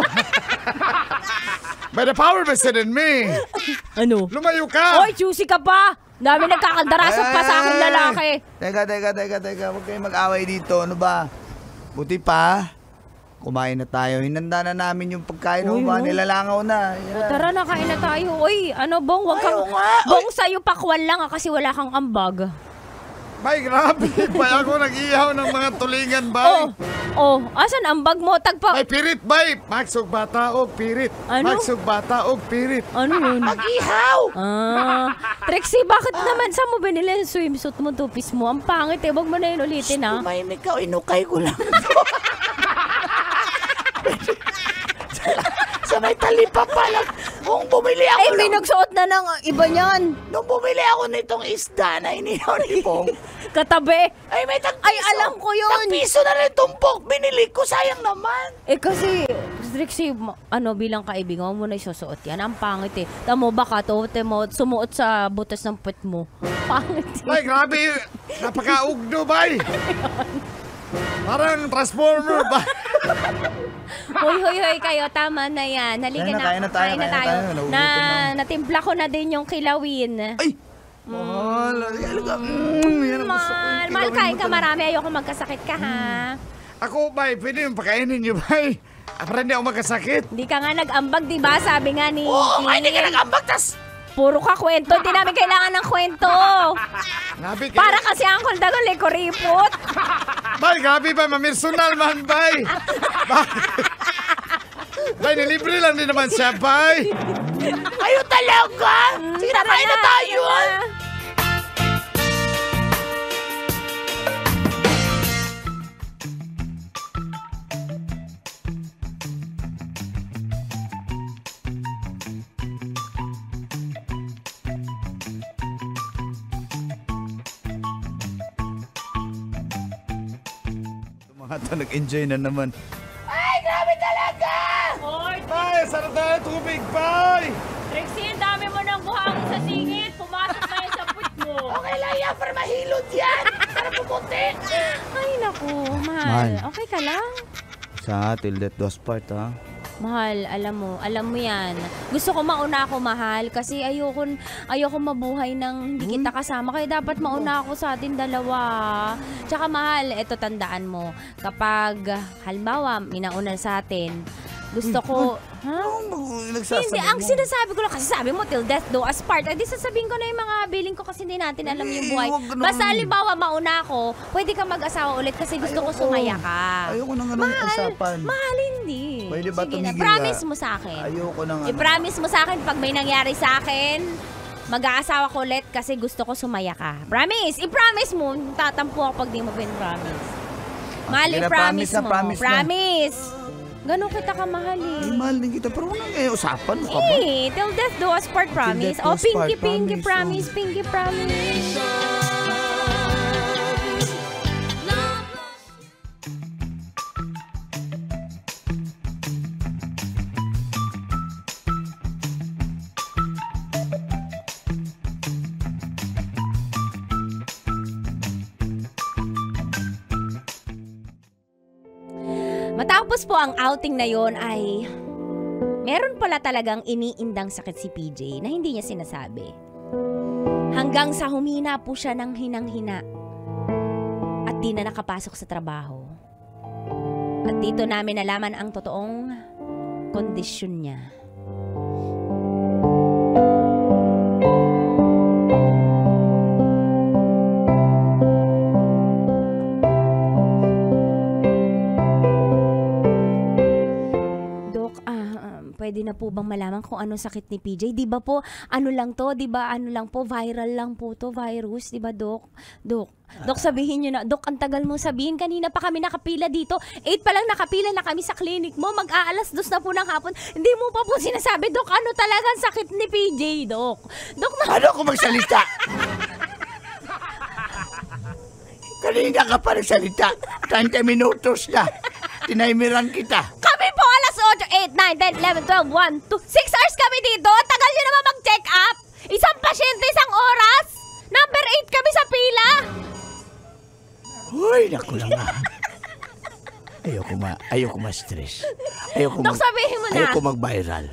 [SPEAKER 1] By the power vested in me.
[SPEAKER 2] Ano?
[SPEAKER 1] Lumayo ka.
[SPEAKER 2] Oy, juicy ka pa! Dami nagkakandarasot pa sa aking lalaki.
[SPEAKER 1] Teka. Huwag kayong mag-away dito. Ano ba? Buti pa. Kumain na tayo. Hinanda na namin yung pagkain.
[SPEAKER 2] Uy,
[SPEAKER 1] Ano ba?
[SPEAKER 2] no?
[SPEAKER 1] Nilalangaw na.
[SPEAKER 2] O, tara na, kain na tayo. Oy, ano, Bong, wag kang...
[SPEAKER 3] Ayaw nga.
[SPEAKER 2] Bong, sa'yo pakwal lang kasi wala kang ambag.
[SPEAKER 1] Bay, grabe. Bay, ako nag-ihaw ng mga tulingan, bay.
[SPEAKER 2] Asan ambag mo? Tagpa...
[SPEAKER 1] Bay, pirit, bay. Magsug bata og pirit.
[SPEAKER 2] Ano?
[SPEAKER 1] Magsug bata og pirit.
[SPEAKER 2] Ano yun?
[SPEAKER 3] Mag-ihaw!
[SPEAKER 2] Trixie, bakit naman sa mo binili yung swimsuit mo, tupis mo? Ang pangit eh. Wag mo na yun ulitin, ha?
[SPEAKER 3] Tumahimik ka. Inukay ko lang. Sa may talipa pa lang. Kung bumili ako
[SPEAKER 2] Ay, may nagsuot na ng iba niyan.
[SPEAKER 3] Nung bumili ako nitong isda na inihaw ni Pong,
[SPEAKER 2] Katabi.
[SPEAKER 3] ay may tagpiso.
[SPEAKER 2] Ay, alam ko yun.
[SPEAKER 3] Tagpiso na rin tumpok. Binili ko. Sayang naman.
[SPEAKER 2] Eh kasi, Trixie, bilang kaibigan mo na isusuot yan. Ang pangit eh. Tamo baka mo sumuot sa butas ng puwet mo. Pangit eh.
[SPEAKER 1] Bay, grabe. Napaka-ugdo, bay. Parang transformer, bay.
[SPEAKER 2] Hoy kayo, tama na yan. Halika
[SPEAKER 1] Kain na tayo. Nagugutom na.
[SPEAKER 2] Natimpla ko na din yung kilawin.
[SPEAKER 1] Ay! Mahal. Yan ang gusto ko. Yung
[SPEAKER 2] Mahal,
[SPEAKER 1] kilawin
[SPEAKER 2] kain
[SPEAKER 1] mo
[SPEAKER 2] ka
[SPEAKER 1] talaga.
[SPEAKER 2] marami. Ayoko magkasakit ka, ha?
[SPEAKER 1] Ako, bay, pwede yung pakainin niyo, bay. Para hindi ako magkasakit.
[SPEAKER 2] Hindi ka nga nag-ambag, di ba? Sabi nga ni...
[SPEAKER 3] Oo, hindi ka nag-ambag. Tas
[SPEAKER 2] Puro ka kwento. Hindi namin kailangan ng kwento.
[SPEAKER 1] Grabe kayo.
[SPEAKER 2] Para kasi Uncle Dagol, kuripot.
[SPEAKER 1] Bay, grabe ba? Mamirsunal man, bay. Bay, nilibre lang din naman siya, bay.
[SPEAKER 3] Kayo talaga! Sige na, kain na tayo!
[SPEAKER 1] Mga to, nag-enjoy na naman.
[SPEAKER 3] Ay, grabe talaga!
[SPEAKER 1] Bay, sarap tayo tubig, bay.
[SPEAKER 2] Trixie, ang dami mo ng buhangin sa singit. Pumasok na yan sa put mo.
[SPEAKER 3] Okay lang yan, para mahilot yan! Para pumuti!
[SPEAKER 2] Ay, naku, mahal.
[SPEAKER 1] Mahal.
[SPEAKER 2] Okay ka lang?
[SPEAKER 1] Sa till death do us part, ha?
[SPEAKER 2] Mahal, alam mo yan. Gusto ko mauna ako, mahal, kasi ayoko mabuhay ng hindi kita kasama. Kaya dapat mauna ako sa atin dalawa. Tsaka mahal, eto tandaan mo, kapag halimbawa, minauna sa atin, gusto ko, ha? Hindi, ang sinasabi ko lang, kasi sabi mo, till death do us part. Di sasabihin ko na yung mga billing ko kasi hindi natin alam yung buhay. Basta halimbawa, mauna ako, pwede ka mag-asawa ulit kasi gusto ko sumaya ka.
[SPEAKER 1] Ayoko na nga ng usapan.
[SPEAKER 2] Mahal, hindi.
[SPEAKER 1] Pwede ba
[SPEAKER 2] Sige na,
[SPEAKER 1] tumigil
[SPEAKER 2] promise
[SPEAKER 1] ka?
[SPEAKER 2] mo sa akin.
[SPEAKER 1] Ayoko na nga.
[SPEAKER 2] I-promise mo sa akin pag may nangyari sa akin, mag-aasawa ko ulit kasi gusto ko sumaya ka. Promise! I-promise mo. Tatampo ako pag di mo promise. Mahal,
[SPEAKER 1] Sige na,
[SPEAKER 2] i-promise mo.
[SPEAKER 1] promise na.
[SPEAKER 2] Promise! Ganun kita kamahal
[SPEAKER 1] Ay,
[SPEAKER 2] eh.
[SPEAKER 1] mahal din kita. Pero wala nga usapan mo ka ba?
[SPEAKER 2] Eh, till death do us part, promise.
[SPEAKER 1] death do
[SPEAKER 2] Oh,
[SPEAKER 1] us part,
[SPEAKER 2] pinky
[SPEAKER 1] promise.
[SPEAKER 2] promise, pinky promise. Matapos po ang outing na yon ay meron pala talagang iniindang sakit si PJ na hindi niya sinasabi. Hanggang sa humina po siya ng hinang-hina at di na nakapasok sa trabaho. At dito namin nalaman ang totoong kondisyon niya. Pwede na po bang malaman kung anong sakit ni PJ? Di ba po, ano lang to? Di ba ano lang po? Viral lang po to, virus. Di ba, Dok? Dok, sabihin nyo na. Dok, ang tagal mong sabihin. Kanina pa kami nakapila dito. 8 pa lang nakapila na kami sa clinic mo. Mag-aalas 2 na po ng hapon. Hindi mo pa po sinasabi, Dok, ano talagang sakit ni PJ, Dok? Dok,
[SPEAKER 3] Ano kung magsalita? Kanina ka pa nagsalita. 30 minutos na. Tinaymiran kita.
[SPEAKER 2] Kami po alas 8, 9, 10, 11, 12, 1, 2, 6 hours kami dito. Tagal nyo naman mag-check up. Isang pasyente, isang oras. Number 8 kami sa pila.
[SPEAKER 3] Uy, naku lang nga. Ayoko ma-stress.
[SPEAKER 2] Dok, sabihin mo na.
[SPEAKER 3] Ayoko mag-viral.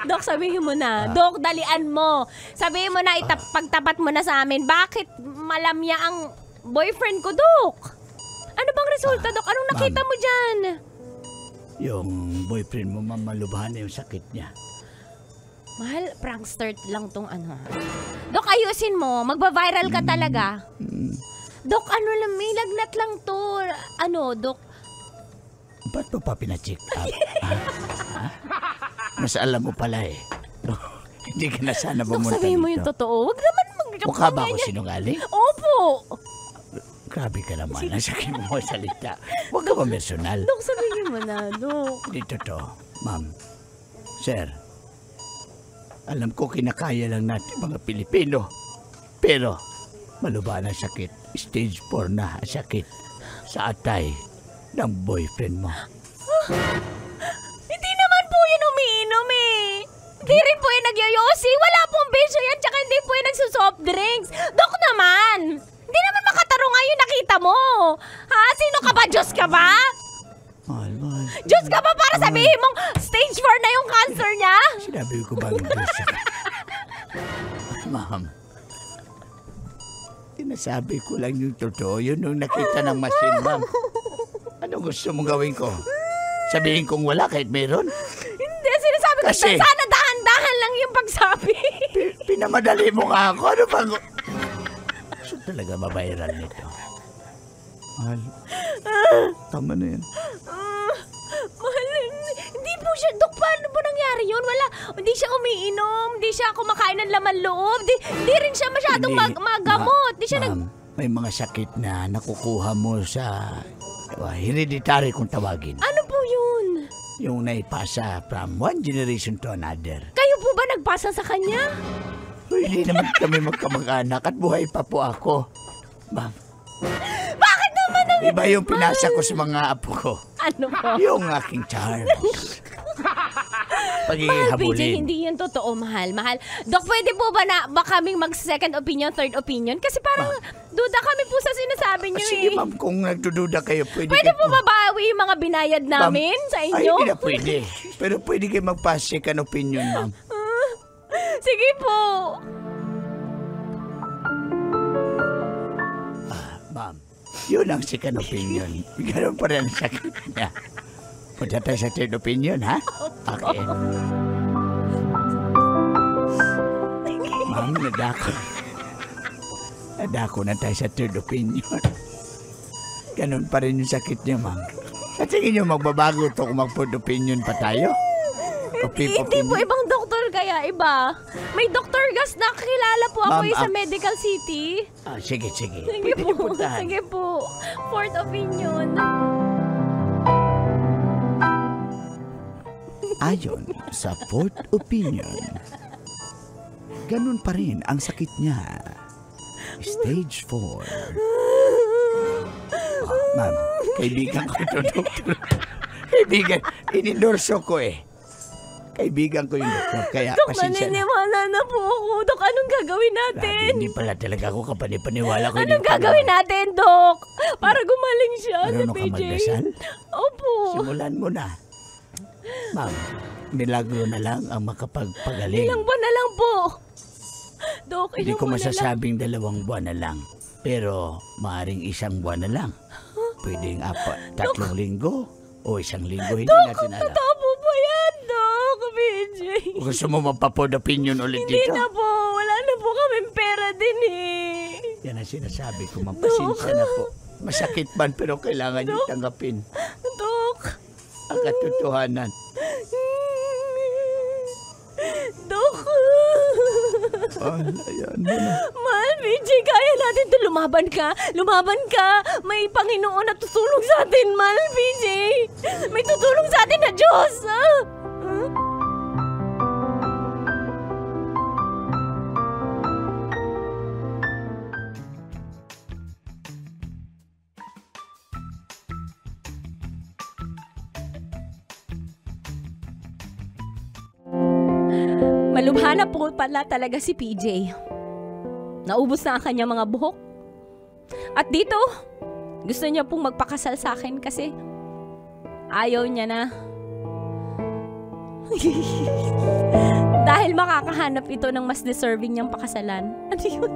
[SPEAKER 2] Dok, sabihin mo na. Dok, dalian mo. Sabihin mo na, pagtapat mo na sa amin. Bakit malamya ang boyfriend ko, Dok? Ano bang resulta, Dok? Anong nakita mo dyan?
[SPEAKER 3] Yung boyfriend mo, mamalubhan na yung sakit niya.
[SPEAKER 2] Mahal, prankster lang tong ano. Dok, ayusin mo. Magba-viral ka talaga. Dok, ano lang, may lagnat lang to. Ano, Dok?
[SPEAKER 3] Ba't mo pa pina-check up? Ha? Mas alam mo pala eh. Hindi ka na sana
[SPEAKER 2] Dok,
[SPEAKER 3] pumunta
[SPEAKER 2] sabihin mo
[SPEAKER 3] dito.
[SPEAKER 2] yung totoo. Huwag naman mag-joke.
[SPEAKER 3] Mukha ba ako sinungaling?
[SPEAKER 2] Opo.
[SPEAKER 3] Grabe ka naman. Nasakit mo ang salita. Huwag ka ba personal?
[SPEAKER 2] Dok, sabihin mo na, Dok.
[SPEAKER 3] Dito to, ma'am. Sir, alam ko kinakaya lang natin mga Pilipino. Pero, malubha na sakit. Stage 4 na ang sakit sa atay ng boyfriend mo.
[SPEAKER 2] Hindi naman po yun umiinom eh. Hindi rin po yung nagyoyosi. Wala pong bisyo yan, tsaka hindi po yung nagsusoft drinks. Dok naman! Hindi naman makatarungan yung nakita mo. Ha? Sino ka ba? Diyos ka ba?
[SPEAKER 3] Mahal.
[SPEAKER 2] Diyos ka ba para sabihin mong stage 4 na yung cancer niya?
[SPEAKER 3] Sinabi ko ba ng Diyos? Ma'am, tinasabi ko lang yung totoo. Yun nung nakita ng machine, ma'am. Ano gusto mong gawin ko? Sabihin kong wala kahit meron?
[SPEAKER 2] Hindi, sinasabi ko
[SPEAKER 3] Kasi-
[SPEAKER 2] sana dahan-dahan lang yung pagsabi.
[SPEAKER 3] Minamadali mo nga ako. Ano bang... So talaga mabiral nito. Mahal. Tama na yan.
[SPEAKER 2] Mahal, hindi po siya, Dok, paano po nangyari yun? Wala, hindi siya umiinom, hindi siya kumakain ng laman loob, di rin siya masyadong magamot. Di siya
[SPEAKER 3] Ma'am, may mga sakit na nakukuha mo sa hereditary kung tawagin.
[SPEAKER 2] Ano po yun?
[SPEAKER 3] Yung naipasa from one generation to another.
[SPEAKER 2] Kayo po ba nagpasa sa kanya?
[SPEAKER 3] Hindi naman kami magkamag-anak at buhay pa po ako. Ma'am,
[SPEAKER 2] Bakit naman ang...
[SPEAKER 3] iba yung pinasa ko sa mga apo ko.
[SPEAKER 2] Ano po?
[SPEAKER 3] Yung aking Charles. Pagiging
[SPEAKER 2] Mahal, PJ,
[SPEAKER 3] habulin.
[SPEAKER 2] hindi yun totoo, mahal. Dok, pwede po ba na kaming mag-second opinion, third opinion? Kasi parang duda kami po sa sinasabi niyo
[SPEAKER 3] Sige
[SPEAKER 2] eh.
[SPEAKER 3] ma'am, kung nagdududa kayo,
[SPEAKER 2] Pwede
[SPEAKER 3] kayo
[SPEAKER 2] po babawi yung mga binayad namin sa
[SPEAKER 3] Ay,
[SPEAKER 2] inyo?
[SPEAKER 3] hindi na pwede. Pero pwede kayo magpa-second opinion, ma'am.
[SPEAKER 2] Sige po.
[SPEAKER 3] Ma'am, yun ang second opinion. Ganun pa rin ang sakit niya. Punta tayo sa third opinion, ha? Okay. Ma'am, nadako na tayo sa third opinion. Ganun pa rin yung sakit niya, ma'am. Sa tingin niyo magbabago to kung mag-fourth opinion pa tayo?
[SPEAKER 2] Hindi po, ibang doktor kaya iba. May Dr. Gas na kilala po ako
[SPEAKER 3] Ma'am,
[SPEAKER 2] sa Medical City.
[SPEAKER 3] Sige.
[SPEAKER 2] Sige
[SPEAKER 3] Pwede niyo
[SPEAKER 2] po,
[SPEAKER 3] puntahan.
[SPEAKER 2] sige po. Fourth opinion.
[SPEAKER 3] Ayon sa fourth opinion, ganun pa rin ang sakit niya. Stage 4. Ma'am, kaibigan ko ito, doktor. Kaibigan, inendorso ko eh. Kaibigan ko yung doktor, kaya
[SPEAKER 2] Dok,
[SPEAKER 3] pasensya na.
[SPEAKER 2] maniniwala na po ako. Dok, anong gagawin
[SPEAKER 3] Grabe,
[SPEAKER 2] natin?
[SPEAKER 3] hindi pala talaga ako kapanipaniwala ko.
[SPEAKER 2] Anong gagawin natin, Dok? Para gumaling siya sa
[SPEAKER 3] Marunong ka
[SPEAKER 2] PJ.
[SPEAKER 3] magdasal?
[SPEAKER 2] Opo.
[SPEAKER 3] Simulan mo na. Ma'am, milagro na lang ang makapagpagaling.
[SPEAKER 2] Ilang buwan na lang po. Dok,
[SPEAKER 3] Hindi
[SPEAKER 2] ilang
[SPEAKER 3] ko
[SPEAKER 2] buwan na lang.
[SPEAKER 3] masasabing 2 buwan na lang. Pero maaring 1 buwan na lang. Pwedeng 3 linggo o 1 linggo. Hindi natin alam.
[SPEAKER 2] Totoo po ba yan, Dok? PJ.
[SPEAKER 3] Kung gusto mo magpa-fourth opinion ulit
[SPEAKER 2] Hindi
[SPEAKER 3] dito,
[SPEAKER 2] na po. Wala na po kaming pera din eh.
[SPEAKER 3] yan ang sinasabi ko. Mapasensya na po. Masakit man pero kailangan niyo tanggapin
[SPEAKER 2] Dok.
[SPEAKER 3] ang katotohanan.
[SPEAKER 2] Dok.
[SPEAKER 3] Ayan mo na.
[SPEAKER 2] Mahal, PJ, kaya natin to. Lumaban ka. Lumaban ka. May Panginoon na tutulong sa atin, mahal, PJ. May tutulong sa atin na Diyos. Malubha na po pala talaga si PJ. Naubos na ang kanyang mga buhok. At dito, gusto niya pong magpakasal sa akin kasi ayaw niya na. Dahil makakahanap ito ng mas deserving niyang pakasalan. Ano yun?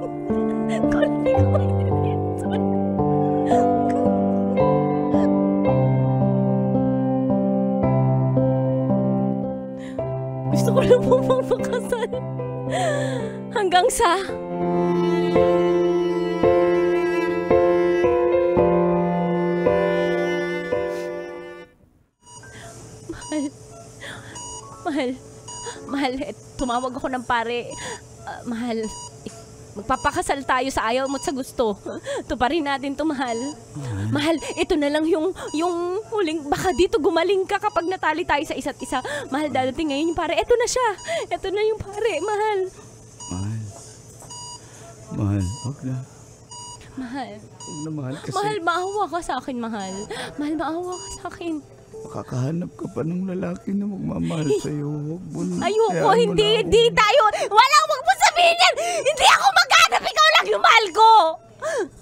[SPEAKER 2] Gusto ko lang pong magpakasal. Hanggang sa... Mahal, tumawag ako ng pare. Mahal, magpapakasal tayo sa ayaw mo at sa gusto. Tuparin natin to, mahal. Mahal, ito na lang yung huling, baka dito gumaling ka kapag natali tayo sa isa't isa. Mahal, dadating ngayon yung pare. Ito na siya. Ito na yung pare, mahal.
[SPEAKER 3] Mahal, wag na.
[SPEAKER 2] Mahal.
[SPEAKER 3] Wag na, mahal, kasi
[SPEAKER 2] Mahal, maawa ka sa akin, mahal. Mahal, maawa ka sa akin.
[SPEAKER 3] makakahanap ka pa ng lalaki na magmamahal sa'yo. Wag mo na.
[SPEAKER 2] Ayoko,
[SPEAKER 3] Hayaan mo
[SPEAKER 2] hindi,
[SPEAKER 3] na ako.
[SPEAKER 2] hindi tayo. Wag mo sabihin yan. Hindi ako maghanap, ikaw lang yung mahal ko.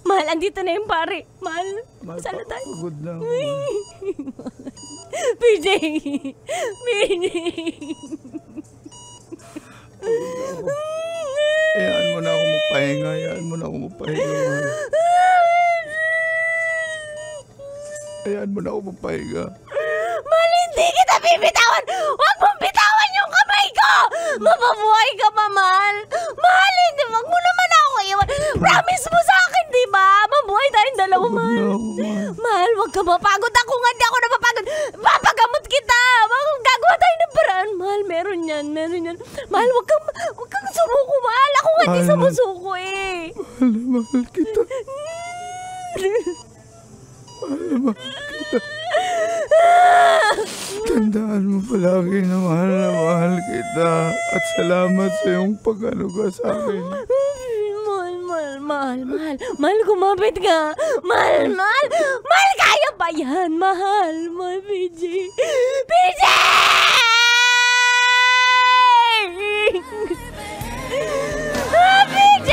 [SPEAKER 2] Mahal, andito na yung pare. Mahal,
[SPEAKER 3] Mahal,
[SPEAKER 2] saan na tayo?
[SPEAKER 3] pagod na ako.
[SPEAKER 2] PJ!
[SPEAKER 3] Hayaan mo na ako magpahinga. Hayaan mo na ako magpahinga. Mahal. Hayaan mo na ako magpahinga.
[SPEAKER 2] Mahal, hindi kita bibitawan! Huwag mong bitawan yung kamay ko! Mapabuhay ka pa, mahal! Mahal! Mapagod ako nga, di ako napapagod. Papagamot kita. Gagawa tayo ng paraan. Mahal, meron yan. Mahal, wag kang sumuko, mahal. Ako nga di sumusuko eh.
[SPEAKER 1] Mahal kita. Tandaan mo palagi na mahal kita. At salamat sa iyong pag-aluga sa akin.
[SPEAKER 2] Mahal, kumapit ka. Mahal, kaya ba yan? Mahal, PJ. PJ! PJ!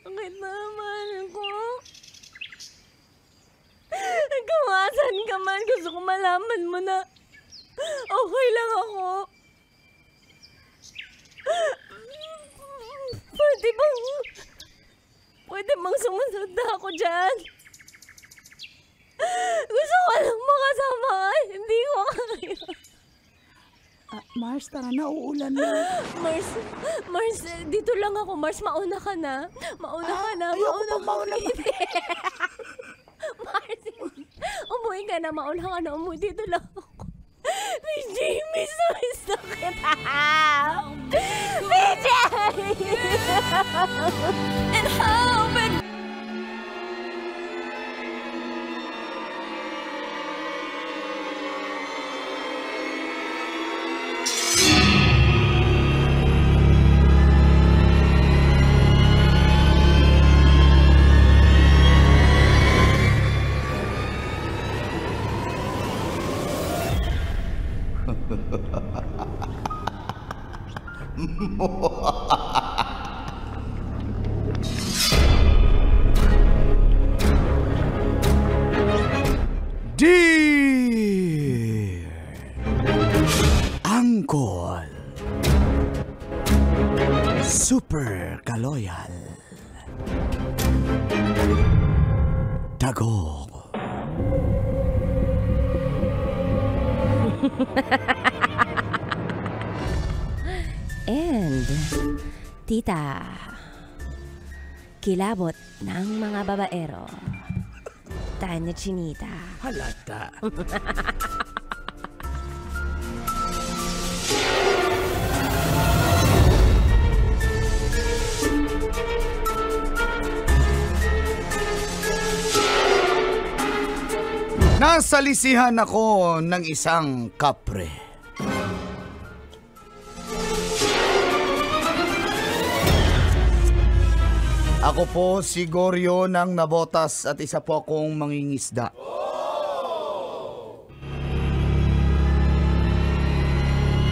[SPEAKER 2] Sakit na, mahal ko. Kawasan ka man. Gusto ko malaman mo na okay lang ako. Pwede bang sumunod na ako dyan? Gusto ko lang makasama ka. Hindi ko kaya.
[SPEAKER 3] Mars, tara na, uulan na.
[SPEAKER 2] Mars, dito lang ako. Mars, mauna ka na.
[SPEAKER 3] Ayoko pa mauna.
[SPEAKER 2] Mars, umuwi ka na. Mauna ka na. Umuwi dito lang ako. PJ, miss na kita. PJ! And hope it...
[SPEAKER 1] Dear Uncle Super Kaloyal Tagog
[SPEAKER 2] And Tita Kilabot ng mga babaero Tanya Chinita.
[SPEAKER 1] Halata. Nasalisihan ako ng isang kapre. Ako po si Goryo ng Nabotas at isa po akong mangingisda.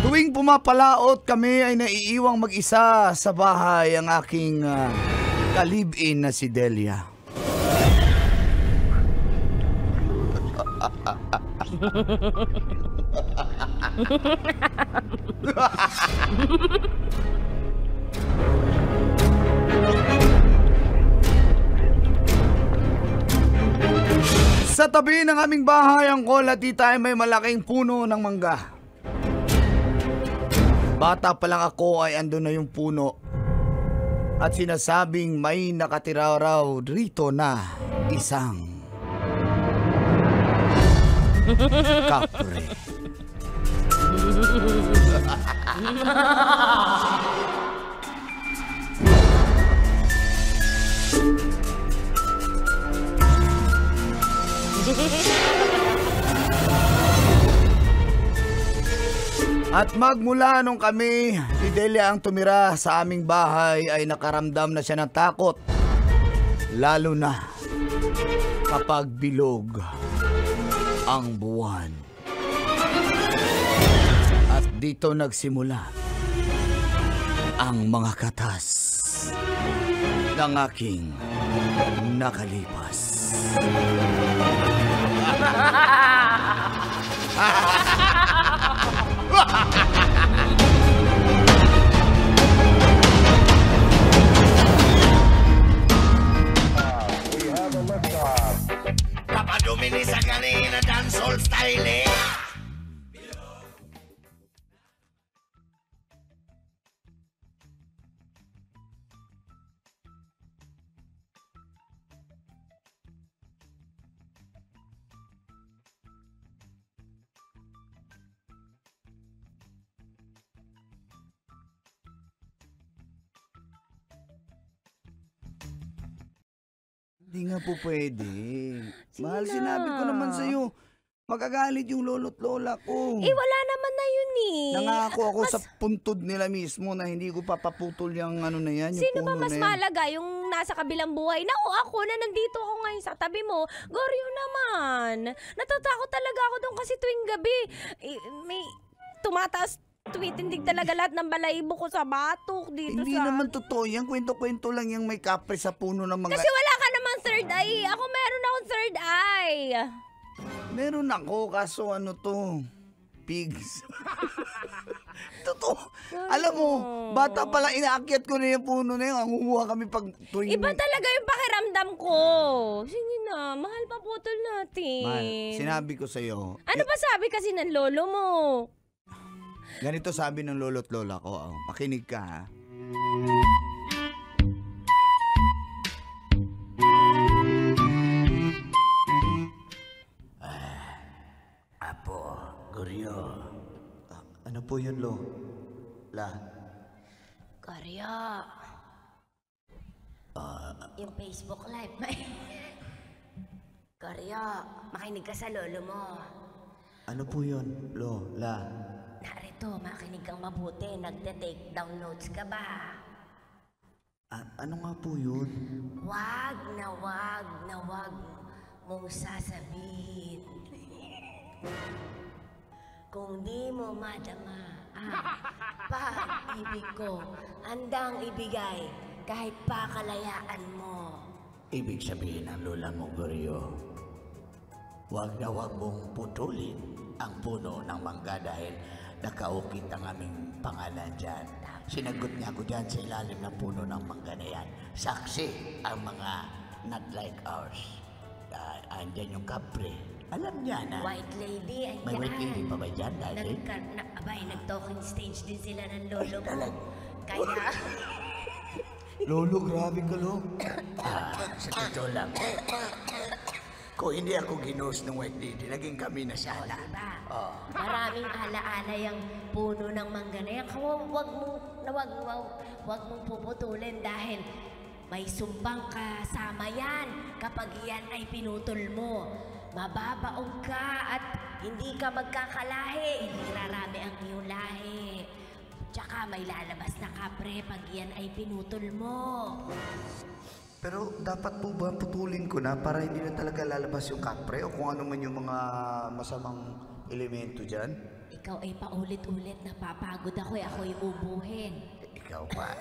[SPEAKER 1] Tuwing pumapalaot kami ay naiiwang mag-isa sa bahay ang aking kalib-in na si Delia. Sa tabi ng aming bahay, ang kola tita ay may malaking puno ng mangga. Bata pa lang ako ay andun na yung puno at sinasabing may nakatira raw rito na isang kapre. At magmula nung kami, si Delia ang tumira sa aming bahay ay nakaramdam na siya ng takot. Lalo na kapag bilog ang buwan. At dito nagsimula ang mga katas ng aking nakalipas.
[SPEAKER 5] sa kanina dancehall style eh.
[SPEAKER 3] Hindi nga po pwede. Mahal,
[SPEAKER 2] na.
[SPEAKER 3] sinabi ko naman sa'yo. Magagalit yung lolo't lola ko.
[SPEAKER 2] Wala naman na yun eh.
[SPEAKER 3] Nangako ako sa puntod nila mismo na hindi ko papaputol yung ano na yan, yung
[SPEAKER 2] Sino ba
[SPEAKER 3] puno
[SPEAKER 2] mas
[SPEAKER 3] na yan.
[SPEAKER 2] mahalaga? Yung nasa kabilang buhay na o ako na nandito ako ngayon sa tabi mo? Goryo naman. Natatakot talaga ako doon kasi tuwing gabi. May tumataas tumitindig talaga lahat ng balahibo ko sa batok dito
[SPEAKER 3] Hindi
[SPEAKER 2] sa...
[SPEAKER 3] naman totoo yan. Kwento-kwento lang yung may kapre sa puno ng mga...
[SPEAKER 2] Kasi wala ka namang third eye. Ako meron akong third eye.
[SPEAKER 3] Meron ako, kaso ano to? Pigs. Totoo. Alam mo, bata pa lang inaakyat ko na yung puno na yun. Ang umuha kami pag tuwing...
[SPEAKER 2] Iba talaga yung pakiramdam ko. Sige na, mahal pa putol natin.
[SPEAKER 3] Man, sinabi ko sa'yo.
[SPEAKER 2] Ano ba sabi kasi ng lolo mo?
[SPEAKER 3] Ganito sabi ng lolo't lola ko. Oh, makinig ka ha.
[SPEAKER 5] Apo, Goryo.
[SPEAKER 3] Ano po yun, Lo? La?
[SPEAKER 2] Karya. Yung Facebook Live, Karya, makinig ka sa lolo mo.
[SPEAKER 3] Ano po yun, Lo? La?
[SPEAKER 2] Narito, makinig kang mabuti. Nagte-take down notes ka ba?
[SPEAKER 3] Ano nga po yun?
[SPEAKER 2] Wag na wag mong sasabihin. Kung di mo madama ang pag-ibig ko, handang ibigay kahit pakalayaan mo.
[SPEAKER 5] Ibig sabihin ng lola mo, Goryo, huwag na huwag mong putulin ang puno ng mangga dahil nakaukit ang aming pangalan dyan. Sinagot niya ako dyan sa ilalim ng puno ng mangga na yan. Saksi ang mga not like ours. Andyan yung kapre. Alam niya na.
[SPEAKER 2] White lady, ayan.
[SPEAKER 5] May white lady pa ba dyan, dati?
[SPEAKER 2] Nag-talking stage din sila ng lolo mo.
[SPEAKER 5] Talag.
[SPEAKER 2] Kaya,
[SPEAKER 3] Lolo, grabe ka, Lo.
[SPEAKER 5] Sa totoo lang. Kung hindi ako ginos ng white lady, naging kami na sana.
[SPEAKER 2] diba? Maraming alaala yung puno ng mangga na yan. Wag mong puputulin dahil may sumpang kasama yan kapag yan ay pinutol mo. Mababaog ka at hindi ka magkakalahi. Hindi rarami ang iyong lahi. Tsaka may lalabas na kapre pag yan ay pinutol mo.
[SPEAKER 3] Pero dapat po ba putulin ko na para hindi na talaga lalabas yung kapre o kung ano man yung mga masamang elemento dyan?
[SPEAKER 2] Ikaw ay paulit-ulit napapagod ako ako'y ubuhin.
[SPEAKER 5] Ikaw pa,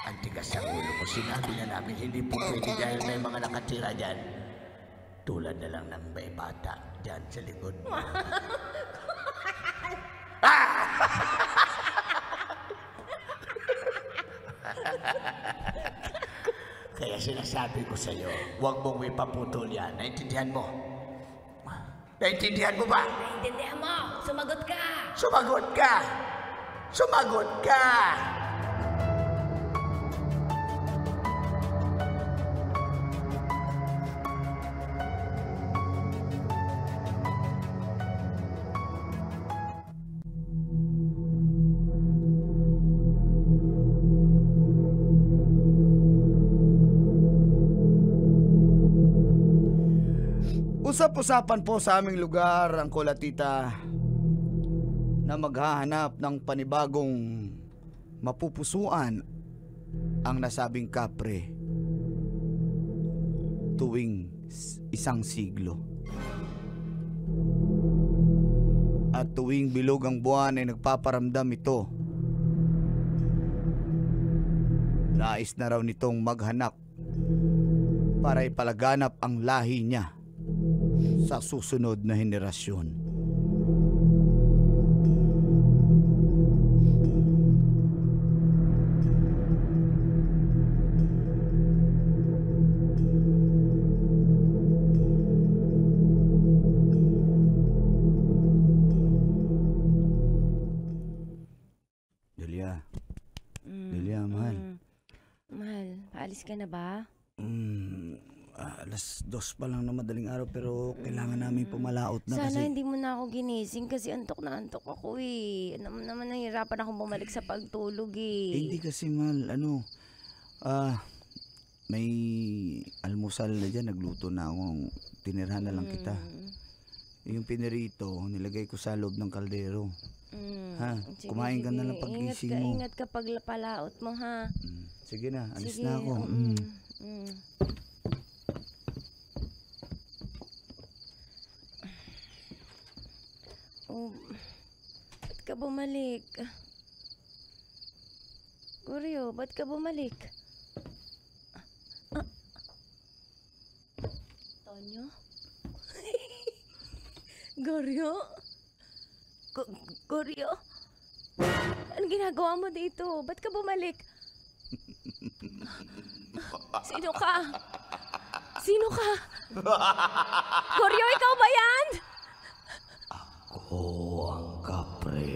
[SPEAKER 5] ang tigas sa ulo ko. Sinabi na namin hindi po pwede dahil may mga nakatira dyan. Tulad na lang ng may bata dyan sa likod mo. Kaya sinasabi ko sa'yo, huwag mong ipaputol yan. Naintindihan mo? Naintindihan mo ba?
[SPEAKER 2] Naintindihan mo? Sumagot ka!
[SPEAKER 5] Sumagot ka! Sumagot ka!
[SPEAKER 3] Usap-usapan po sa aming lugar ang kulatita na maghahanap ng panibagong mapupusuan ang nasabing kapre tuwing isang siglo. At tuwing bilog ang buwan ay nagpaparamdam ito. Nais na raw nitong maghanap para ipalaganap ang lahi niya sa susunod na henerasyon.
[SPEAKER 2] Aalis ka na ba?
[SPEAKER 3] Alas 2 pa lang na madaling araw pero kailangan namin pumalaot na
[SPEAKER 2] Sana
[SPEAKER 3] kasi...
[SPEAKER 2] hindi mo na ako ginising kasi antok na antok ako eh. Alam mo naman nahihirapan akong bumalik sa pagtulog eh.
[SPEAKER 3] Hindi kasi mahal, may almusal na dyan, nagluto na ako. Tinirhan na lang kita. Yung pinirito, nilagay ko sa loob ng kaldero. Ha?
[SPEAKER 2] Sige,
[SPEAKER 3] Kumain ka na
[SPEAKER 2] sige.
[SPEAKER 3] lang paggising mo.
[SPEAKER 2] Ingat ka pag palaot mo ha.
[SPEAKER 3] Sige na, alis
[SPEAKER 2] Sige,
[SPEAKER 3] na ako.
[SPEAKER 2] Oh, ba't ka bumalik? Goryo, ba't ka bumalik? Tonyo? Goryo? Goryo? Anong ginagawa mo dito? Ba't ka bumalik? Sino ka? Sino ka? Goryo, ikaw ba yan?
[SPEAKER 5] Ako ang kapre.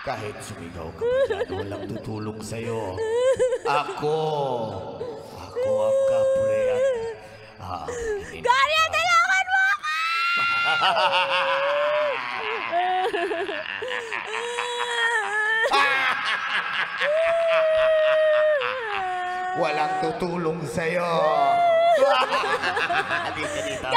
[SPEAKER 5] Kahit sumigaw ka pa dyan, walang tutulong sa'yo. Ako ang kapre at
[SPEAKER 2] Goryo, tulungan mo ako!
[SPEAKER 5] walang tutulong sa'yo. Dito.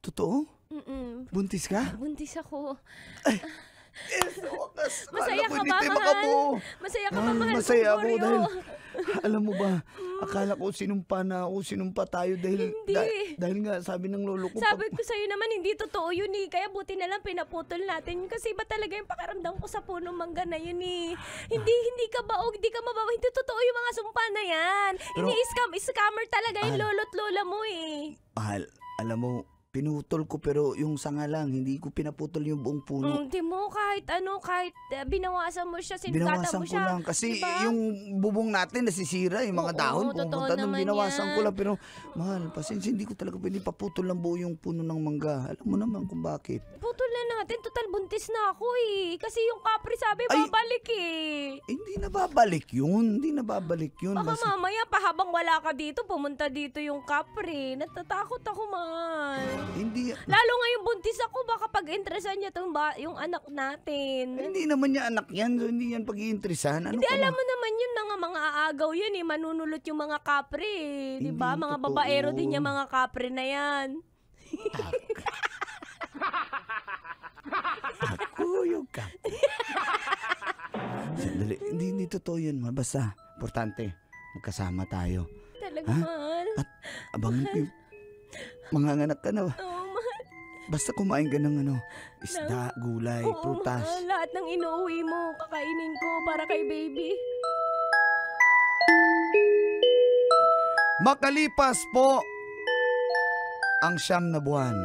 [SPEAKER 3] Totoo? Buntis ka?
[SPEAKER 2] Buntis ako.
[SPEAKER 3] Wakas,
[SPEAKER 2] Masaya ka ba,
[SPEAKER 3] Mo.
[SPEAKER 2] mahal? Masaya ka ba, mahal?
[SPEAKER 3] Masaya
[SPEAKER 2] kong
[SPEAKER 3] ako
[SPEAKER 2] Goryo?
[SPEAKER 3] dahil, alam mo ba, akala ko sinumpa na ako, sinumpa tayo dahil,
[SPEAKER 2] Hindi.
[SPEAKER 3] dahil nga sabi ng lolo ko,
[SPEAKER 2] Sabi ko sa'yo naman, hindi totoo yun eh. Kaya buti na lang pinaputol natin yun. Kasi iba talaga yung pakiramdam ko sa punong mangga na yun eh. Hindi ka ba, hindi ka mabawa. Hindi totoo yung mga sumpa na yan.
[SPEAKER 3] Pero-
[SPEAKER 2] Scammer talaga yung lolo't lola mo eh.
[SPEAKER 3] alam mo, pinutol ko pero yung sanga lang, hindi ko pinaputol yung buong puno.
[SPEAKER 2] Hindi mo kahit binawasan mo siya, sinugatan
[SPEAKER 3] Binawasan
[SPEAKER 2] mo
[SPEAKER 3] ko
[SPEAKER 2] siya.
[SPEAKER 3] lang kasi
[SPEAKER 2] diba?
[SPEAKER 3] yung bubong natin nasisira, yung mga
[SPEAKER 2] Oo,
[SPEAKER 3] dahon
[SPEAKER 2] totoo
[SPEAKER 3] pumunta doon,
[SPEAKER 2] naman
[SPEAKER 3] binawasan
[SPEAKER 2] yan.
[SPEAKER 3] ko lang pero mahal, pasensya, hindi ko talaga pwede paputol lang buo yung puno ng mangga. Alam mo naman kung bakit.
[SPEAKER 2] Putol na natin, total buntis na ako eh. Kasi yung kapre sabi,
[SPEAKER 3] Ay!
[SPEAKER 2] babalik eh.
[SPEAKER 3] Hindi na babalik yun.
[SPEAKER 2] Baka mamaya pa habang wala ka dito, pumunta dito yung kapre. Natatakot ako, man.
[SPEAKER 3] Hindi,
[SPEAKER 2] Lalo ngayong buntis ako, baka pag-interesan niya yung anak natin.
[SPEAKER 3] hindi naman niya anak yan, so hindi yan pag-iinteresan. Ano
[SPEAKER 2] Hindi,
[SPEAKER 3] ka
[SPEAKER 2] alam
[SPEAKER 3] ba?
[SPEAKER 2] mo naman yun na nga mga aagaw yan eh. Manunulot yung mga kapre eh. Di ba?
[SPEAKER 3] Hindi
[SPEAKER 2] Mga
[SPEAKER 3] totoo.
[SPEAKER 2] babaero din yung mga kapre na yan.
[SPEAKER 3] Ako yung kapre. Sandali, hindi totoo yun. Basta, importante, magkasama tayo.
[SPEAKER 2] Talaga,
[SPEAKER 3] Ha?
[SPEAKER 2] mahal.
[SPEAKER 3] At abangan ko yung manganganak ka na.
[SPEAKER 2] Oo, mahal.
[SPEAKER 3] Basta kumain ka ng isda, gulay,
[SPEAKER 2] Oo,
[SPEAKER 3] prutas.
[SPEAKER 2] mahal. Lahat ng inuuwi mo, kakainin ko para kay baby.
[SPEAKER 3] Makalipas po ang 9 na buwan.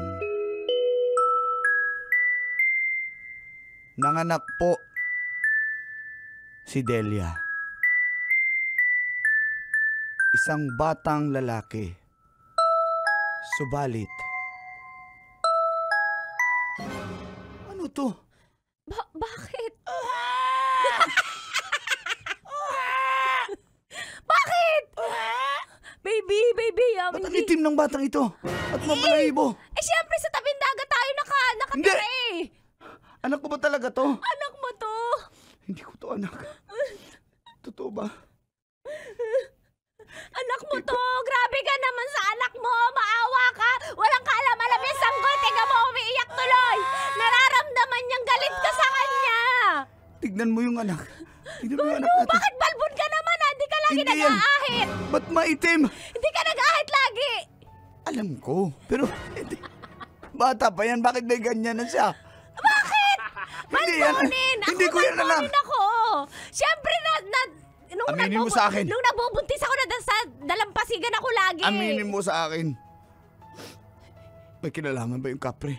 [SPEAKER 3] Nanganak po si Delia. Isang batang lalaki. Subalit. Ano to?
[SPEAKER 2] Bakit? Bakit? Baby,
[SPEAKER 3] Ba't ang itim ng batang ito? At mabalahibo?
[SPEAKER 2] Eh, syempre sa tabing dagat tayo nakatira eh.
[SPEAKER 3] Anak ko ba talaga to?
[SPEAKER 2] Anak mo to.
[SPEAKER 3] Hindi ko to anak. Totoo ba?
[SPEAKER 2] Anak mo to. Grabe ka naman sa anak mo. Maawa ka. Walang kaalam-alam yung sanggol. Tiga mo, umiiyak tuloy. Nararamdaman niyang galit ka sa kanya.
[SPEAKER 3] Tignan mo yung anak. Tignan mo yung anak natin.
[SPEAKER 2] Bakit balbon ka naman ha? Hindi ka lagi
[SPEAKER 3] Hindi yan.
[SPEAKER 2] nag-aahit.
[SPEAKER 3] Ba't maitim?
[SPEAKER 2] Hindi ka nag-aahit lagi.
[SPEAKER 3] Alam ko, pero hindi. Bata pa yan, bakit may ganyan na siya?
[SPEAKER 2] Bakit?
[SPEAKER 1] Hindi yan.
[SPEAKER 2] kunin.
[SPEAKER 1] Hindi ko yan alam.
[SPEAKER 2] Kunin ako. Siyempre
[SPEAKER 1] Aminin mo sa akin.
[SPEAKER 2] Nung nagbubuntis ako dalampasigan ako lagi.
[SPEAKER 1] Aminin mo sa akin. May kinalaman ba yung kapre?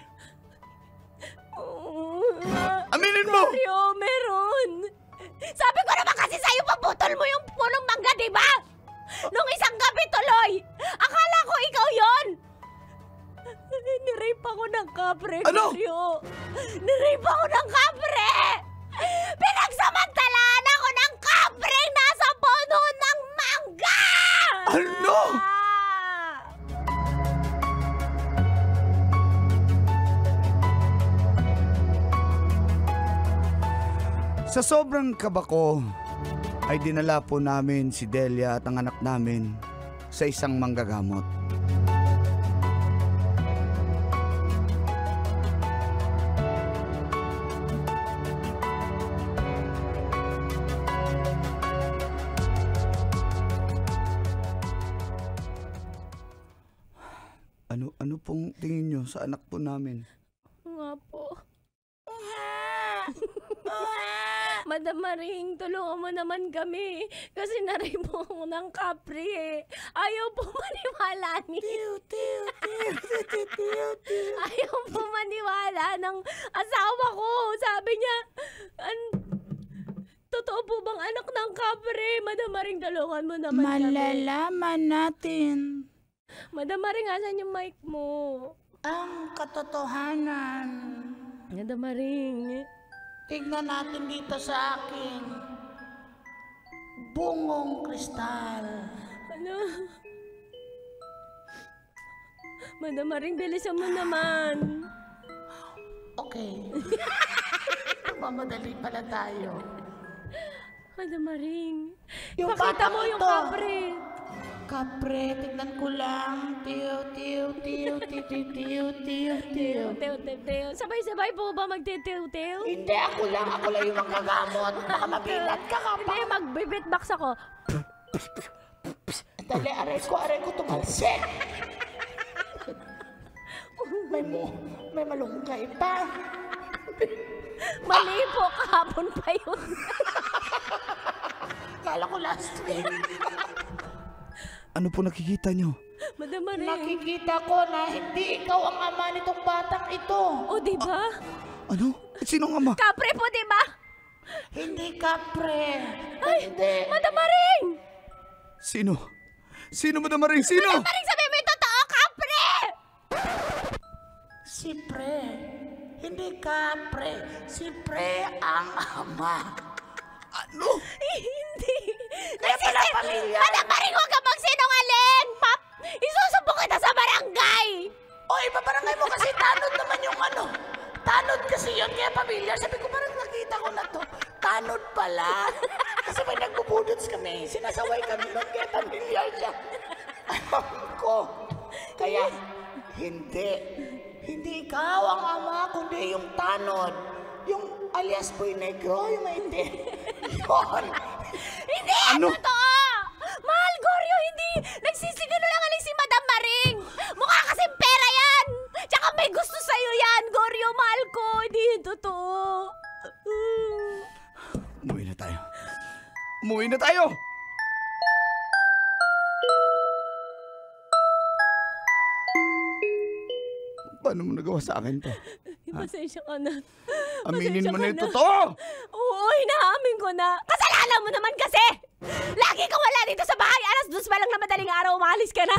[SPEAKER 1] Aminin mo!
[SPEAKER 2] Goryo, meron. Sabi ko naman kasi sa'yo, paputol mo yung punong mangga, di ba? Nung isang gabi tuloy. Akala ko ikaw yon. Nirape ako ng kapre,
[SPEAKER 1] Ano?
[SPEAKER 2] Goryo. Nirape ako ng kapre. Pinagsamantalaan ako ng kapre nasa puno ng mangga!
[SPEAKER 1] Ano? Sa sobrang kaba ko, ay dinala po namin si Delia at ang anak namin sa isang manggagamot. Ano pong tingin nyo sa anak po namin?
[SPEAKER 2] Nga po. Madam Maring, tulungan mo naman kami. Kasi naray mo ako ng kapre eh. Ayaw po maniwala ni... Ayaw po maniwala ng asawa ko. Sabi niya, totoo po bang anak ng kapre? Madam Maring, tulungan mo naman kami.
[SPEAKER 3] Malalaman natin
[SPEAKER 2] Madam Maring, asan yung mic mo?
[SPEAKER 3] ang katotohanan.
[SPEAKER 2] Madam Maring.
[SPEAKER 3] Tignan natin dito sa akin. Bungong kristal.
[SPEAKER 2] Ano? Madam Maring, bilisan mo naman.
[SPEAKER 3] Okay. Mamadali pala tayo.
[SPEAKER 2] Madam Maring.
[SPEAKER 3] Yung
[SPEAKER 2] Pakita
[SPEAKER 3] batang
[SPEAKER 2] mo yung
[SPEAKER 3] ito.
[SPEAKER 2] kapre.
[SPEAKER 3] Kapre, tignan ko lang. Tiyo.
[SPEAKER 2] Teo. Sabay-sabay po ba magtitew-tew?
[SPEAKER 3] Hindi, ako lang yung manggagamot. Baka mabinat ka ka pa.
[SPEAKER 2] Hindi, mag-beatbox ako.
[SPEAKER 3] Dali, aray ko tumalsik. May malunggay pa.
[SPEAKER 2] Mali po, kahapon pa yun.
[SPEAKER 3] Kala ko last week.
[SPEAKER 1] Ano po nakikita nyo?
[SPEAKER 2] Madam Maring.
[SPEAKER 3] Nakikita ko na hindi ikaw ang ama nitong batang ito.
[SPEAKER 2] O, diba?
[SPEAKER 1] Ano? Sinong ama?
[SPEAKER 2] Kapre po, diba?
[SPEAKER 3] Hindi kapre.
[SPEAKER 2] Ay,
[SPEAKER 3] Hindi.
[SPEAKER 2] Madam Maring!
[SPEAKER 1] Sino? Sino, Madam Maring? Sino?
[SPEAKER 2] Madam Maring, sabi mo yung totoo, kapre!
[SPEAKER 3] Si Pre. Hindi kapre. Si Pre ang ama.
[SPEAKER 1] Ano?
[SPEAKER 2] Hindi.
[SPEAKER 3] Kaya pala pamilya.
[SPEAKER 2] Madam Maring, huwag ka magsinungaling! Pap, isusumbong kita sa barangay!
[SPEAKER 3] O, ipabarangay mo kasi tanod naman yung ano. Tanod kasi yun, kaya pamilya. Sabi ko, parang nakita ko na to. Tanod pala. Kasi may nagbubudots kami. Sinasaway kami nun, kaya pamilya siya. Alam ko. Kaya, hindi. Hindi ikaw ang ama, kundi yung tanod. Yung alias Boy Negro, yung maitim. Yun.
[SPEAKER 2] Hindi!
[SPEAKER 1] Ano?
[SPEAKER 2] Totoo! Mahal, Goryo, hindi! Nagsisinungaling si Madam Maring! Mukha kasing pera yan! Tsaka may gusto sa'yo yan, Goryo, mahal ko! Hindi yun totoo!
[SPEAKER 1] Umuwi na tayo. Umuwi na tayo! Paano mo nagawa sa akin to?
[SPEAKER 2] Pasensya ka na.
[SPEAKER 1] Aminin mo na yung
[SPEAKER 2] Pasensya ka
[SPEAKER 1] totoo!
[SPEAKER 2] Oo, inaamin ko na. Kasalanan mo naman kasi! Lagi ka wala dito sa bahay. Alas 2 pa lang na madaling araw, umalis ka na.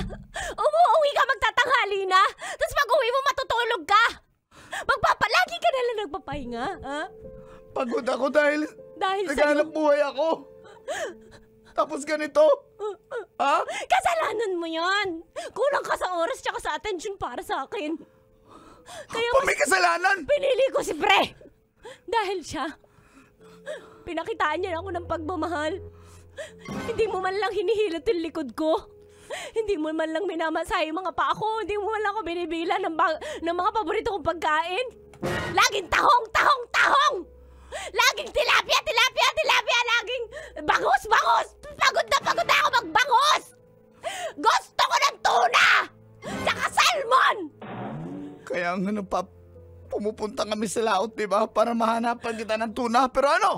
[SPEAKER 2] Umuuwi ka magtatanghali na. Tapos pag uwi mo, matutulog ka. Lagi ka na lang nagpapahinga, ha?
[SPEAKER 1] Pagod ako dahil naghanap buhay ako. Tapos ganito? Ha?
[SPEAKER 2] Kasalanan mo yan. Kulang ka sa oras tsaka sa attention para sa akin. Kaya
[SPEAKER 1] May kasalanan!
[SPEAKER 2] pinili ko si Pre. Dahil siya, pinakitaan niya ako ng pagmamahal. Hindi mo man lang hinihilot yung likod ko. Hindi mo man lang minamasahe yung mga paa ko. Hindi mo man lang ako binibila ng mga paborito kong pagkain. Laging tahong! Laging tilapia! Laging bangus! Pagod na ako magbangus! Gusto ko ng tuna! Tsaka salmon!
[SPEAKER 1] Kaya nga pumupunta kami sa laot, di ba? Para mahanapan kita ng tuna. Pero ano?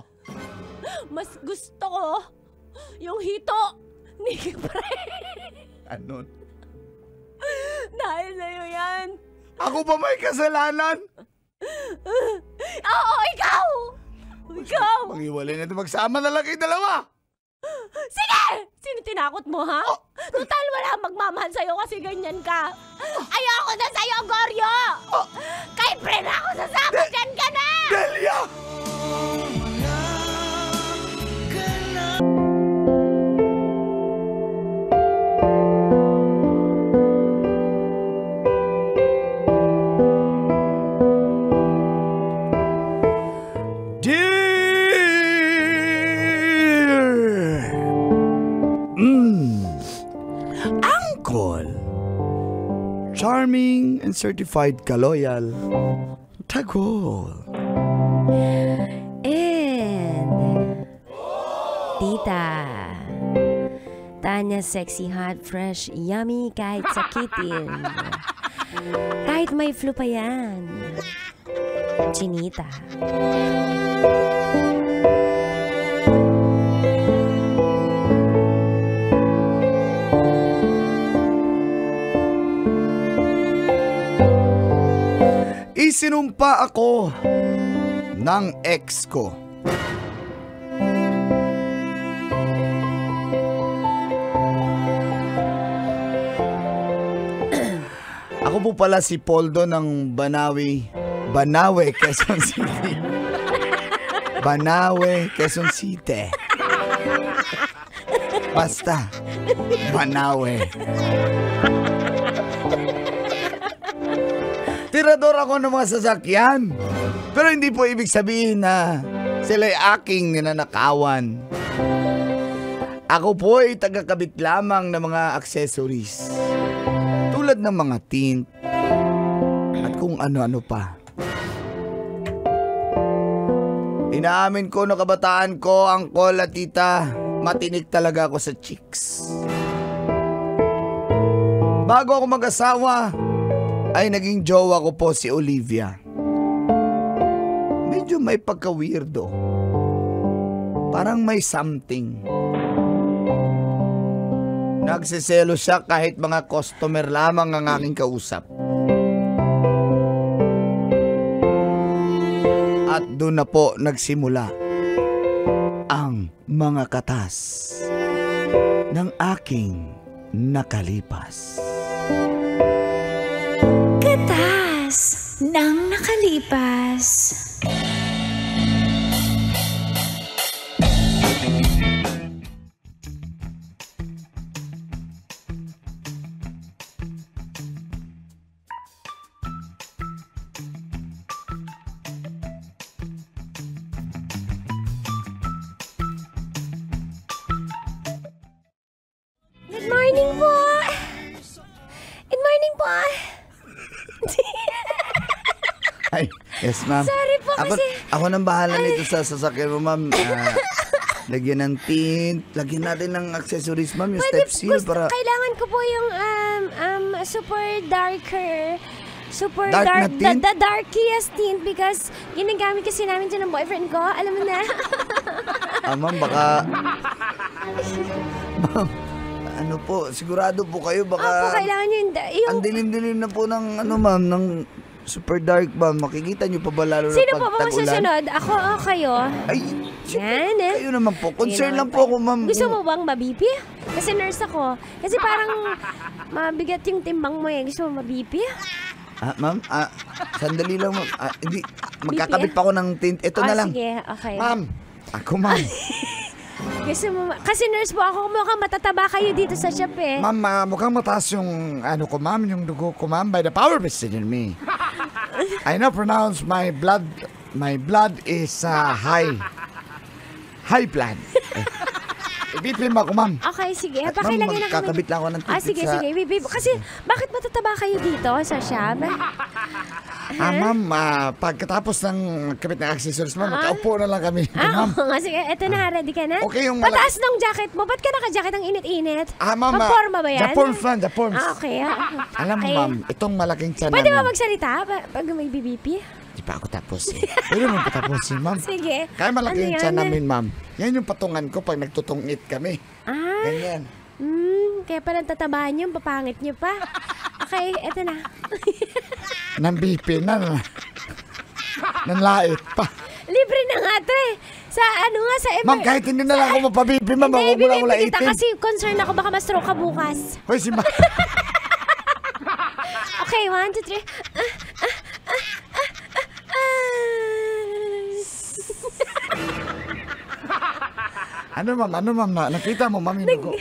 [SPEAKER 2] Mas gusto ko yung hito ni Pre.
[SPEAKER 1] Ano?
[SPEAKER 2] Dahil sa'yo yan.
[SPEAKER 1] Ako ba may kasalanan?
[SPEAKER 2] Oo, ikaw! Ikaw!
[SPEAKER 1] Mag-iwalay na ito. Magsama na lang kayo dalawa.
[SPEAKER 2] Sige! Sino tinakot mo, ha? Total, wala magmamahal sa'yo kasi ganyan ka. Ayoko na sa'yo, Goryo! Kay Pre na ako sasama, dyan ka na!
[SPEAKER 1] Delia! Charming and certified ka-loyal. Tagol.
[SPEAKER 2] And Tita Tanya, sexy, hot, fresh, yummy, kahit sakitin. Kahit may flu pa yan. Chinita.
[SPEAKER 1] Isinumpa ako ng ex ko. Ako po pala si Poldo ng Banawe, Quezon City. Banawe, Quezon City. Basta, Banawe. Tirador ako ng mga sasakyan. Pero hindi po ibig sabihin na sila'y aking ninanakawan. Ako po ay tagakabit lamang ng mga accessories. Tulad ng mga tint at kung ano-ano pa. Inaamin ko no kabataan ko, angkol at tita, matinik talaga ako sa chicks. Bago ako mag-asawa, ay naging jowa ko po si Olivia. Medyo may pagka-weirdo. Parang may something. Nagsiselo siya kahit mga customer lamang ang aking kausap. At doon na po nagsimula ang mga katas ng aking nakalipas.
[SPEAKER 6] Katas ng nakalipas.
[SPEAKER 2] Good morning po! Good morning po!
[SPEAKER 1] Ay, yes ma'am.
[SPEAKER 2] Sorry po kasi...
[SPEAKER 1] Ako nang bahala nito sa sasakyan mo ma'am. Lagyan ng tint, lagyan natin ng accessories ma'am, yung step seal para...
[SPEAKER 2] Kailangan ko po yung super darker... Super
[SPEAKER 1] Dark
[SPEAKER 2] dark,
[SPEAKER 1] na tint?
[SPEAKER 2] the darkiest tint because ginagamit kasi namin dyan ng boyfriend ko. Alam mo na.
[SPEAKER 1] Ma'am, baka... Ma'am, ano po, sigurado po kayo baka...
[SPEAKER 2] Opo, kailangan nyo yung...
[SPEAKER 1] Ang dilim-dilim na po ng ano ma'am, ng super dark ma'am. Makikita nyo pa ba lalo na
[SPEAKER 2] Sino
[SPEAKER 1] pag
[SPEAKER 2] po ba
[SPEAKER 1] tag-ulan?
[SPEAKER 2] masusunod? Ako o kayo?
[SPEAKER 1] Ay,
[SPEAKER 2] Yan eh.
[SPEAKER 1] kayo naman po. Concern
[SPEAKER 2] Ayun
[SPEAKER 1] lang
[SPEAKER 2] naman
[SPEAKER 1] po ako ma'am.
[SPEAKER 2] Gusto mo bang mabipi? Kasi nurse ako. Kasi parang mabigat yung timbang mo eh. Gusto mo mabipi?
[SPEAKER 1] Ma'am, sandali lang ma'am. Hindi, magkakabit pa ako ng tint. Ito na lang.
[SPEAKER 2] Sige, okay.
[SPEAKER 1] Ma'am, ako ma'am.
[SPEAKER 2] Gusto mo kasi nurse po ako. Mukhang matataba kayo dito sa shop eh.
[SPEAKER 1] Ma'am, mukhang mataas yung ano ko ma'am, yung dugo ko ma'am by the power vested in me. I now pronounce my blood is high blood. Ibipim ako ma'am.
[SPEAKER 2] Okay, sige.
[SPEAKER 1] At
[SPEAKER 2] Pakilagay
[SPEAKER 1] ma'am,
[SPEAKER 2] na kami.
[SPEAKER 1] magkakabit lang ako ng tint
[SPEAKER 2] Sige,
[SPEAKER 1] sa...
[SPEAKER 2] sige. Kasi, bakit matataba kayo dito sa shop?
[SPEAKER 1] Ma'am, pagkatapos ng kabit ng accessories ma'am, makaupo na lang kami dito ma'am.
[SPEAKER 2] Oo nga, sige. Eto na, ready ka na?
[SPEAKER 1] Okay, yung
[SPEAKER 2] Pataas ng jacket mo. Ba't ka naka-jacket ang init-init?
[SPEAKER 1] Ma'am,
[SPEAKER 2] Pamporma ba yan?
[SPEAKER 1] the forms.
[SPEAKER 2] Okay.
[SPEAKER 1] Alam mo
[SPEAKER 2] Okay.
[SPEAKER 1] ma'am, itong malaking tiyan
[SPEAKER 2] Pwede ba
[SPEAKER 1] namin.
[SPEAKER 2] magsalita pag may BBP?
[SPEAKER 1] Di pa ako tapos eh. Pwede mo patapusin, ma'am.
[SPEAKER 2] Sige.
[SPEAKER 1] Kaya malaki
[SPEAKER 2] Ano
[SPEAKER 1] yung
[SPEAKER 2] yan?
[SPEAKER 1] tiyan namin, ma'am. Yan yung patungan ko pag nagtutungit kami.
[SPEAKER 2] Ah,
[SPEAKER 1] Ganyan.
[SPEAKER 2] kaya pala tatabahan niyo, papangit niyo pa. Okay, eto na.
[SPEAKER 1] Nang BP na. Nanlait pa.
[SPEAKER 2] Libre na nga to eh. Sa ano nga, sa
[SPEAKER 1] Ma'am, kahit hindi na lang ako mapabibi, ma'am. Huwag mo lang
[SPEAKER 2] bibili kita
[SPEAKER 1] ulaitin.
[SPEAKER 2] kasi concern ako baka ma-stroke ka bukas.
[SPEAKER 1] Hoy, si ma'am.
[SPEAKER 2] Okay, 1, 2, 3.
[SPEAKER 1] Ano, ma'am? Nakita mo, ma'am, yung dugo.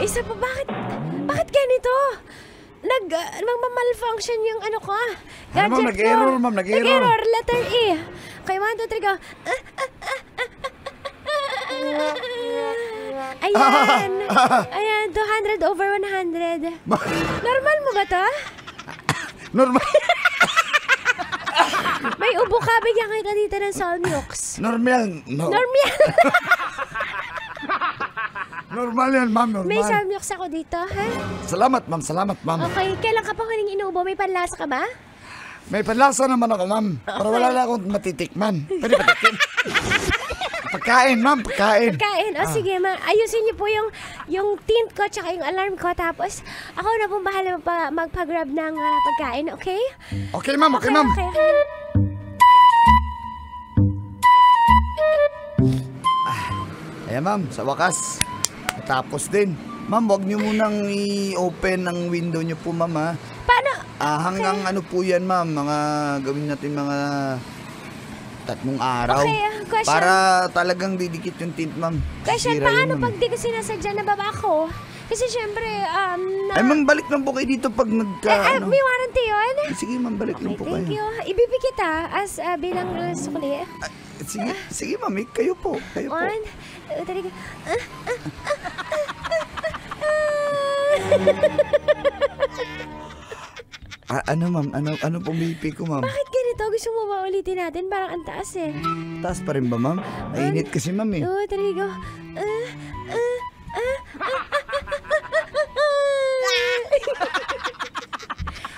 [SPEAKER 2] Isa pa, bakit ganito? Malfunction yung ano ko ah.
[SPEAKER 1] Ano, ma'am,
[SPEAKER 2] Gadget
[SPEAKER 1] nag-error,
[SPEAKER 2] ko.
[SPEAKER 1] ma'am, nag-error.
[SPEAKER 2] Nag-error, letter E. Okay, 1, 2, 3, go. Ayan. Ayan, 200 over 100. Normal mo ba to?
[SPEAKER 1] Normal.
[SPEAKER 2] May ubo ka, bigyan kita dito ng Solmux.
[SPEAKER 1] Normal. No.
[SPEAKER 2] Normal.
[SPEAKER 1] Normal yan, ma'am. Normal.
[SPEAKER 2] May Solmux ako dito, ha?
[SPEAKER 1] Salamat, ma'am.
[SPEAKER 2] Okay, kailan ka pa huling inuubo? May panlasa ka ba?
[SPEAKER 1] May panlasa naman ako, ma'am. Para wala na akong matitikman. Pwede patikin. Pagkain, ma'am. Pagkain.
[SPEAKER 2] Kain. O sige, ayusin niyo po yung tint ko tsaka yung alarm ko. Tapos ako na po bahala magpa-grab ng pagkain, okay?
[SPEAKER 1] Okay, ma'am. Okay, ma'am.
[SPEAKER 2] Okay.
[SPEAKER 1] Ayan, ma'am. Sa wakas. Tapos din. Ma'am, wag niyo munang i-open ang window niyo po, ma'am, ha?
[SPEAKER 2] Paano?
[SPEAKER 1] Hanggang ano po yan, ma'am. Gawin natin mga 3 araw.
[SPEAKER 2] Okay, question.
[SPEAKER 1] Para talagang didikit yung tint, ma'am.
[SPEAKER 2] Question,
[SPEAKER 1] Sisira
[SPEAKER 2] paano
[SPEAKER 1] yun, ma'am.
[SPEAKER 2] pag di ko sinasadya na baba ko? Kasi syempre,
[SPEAKER 1] Ay, ma'am, balik lang po kayo dito pag ano.
[SPEAKER 2] may warranty yun?
[SPEAKER 1] Sige, ma'am, balik lang po
[SPEAKER 2] Thank
[SPEAKER 1] kayo.
[SPEAKER 2] you. Ibibig kita as bilang sukli.
[SPEAKER 1] Sige, ma'am, kayo po.
[SPEAKER 2] 1, 2, 3, go.
[SPEAKER 1] Ano, ma'am? Ano pong BP ko, ma'am?
[SPEAKER 2] Bakit ganito? Gusto mo ba ulitin natin? Parang ang taas eh.
[SPEAKER 1] Taas pa rin ba, ma'am? Mainit kasi, ma'am, eh.
[SPEAKER 2] 2, 3, go.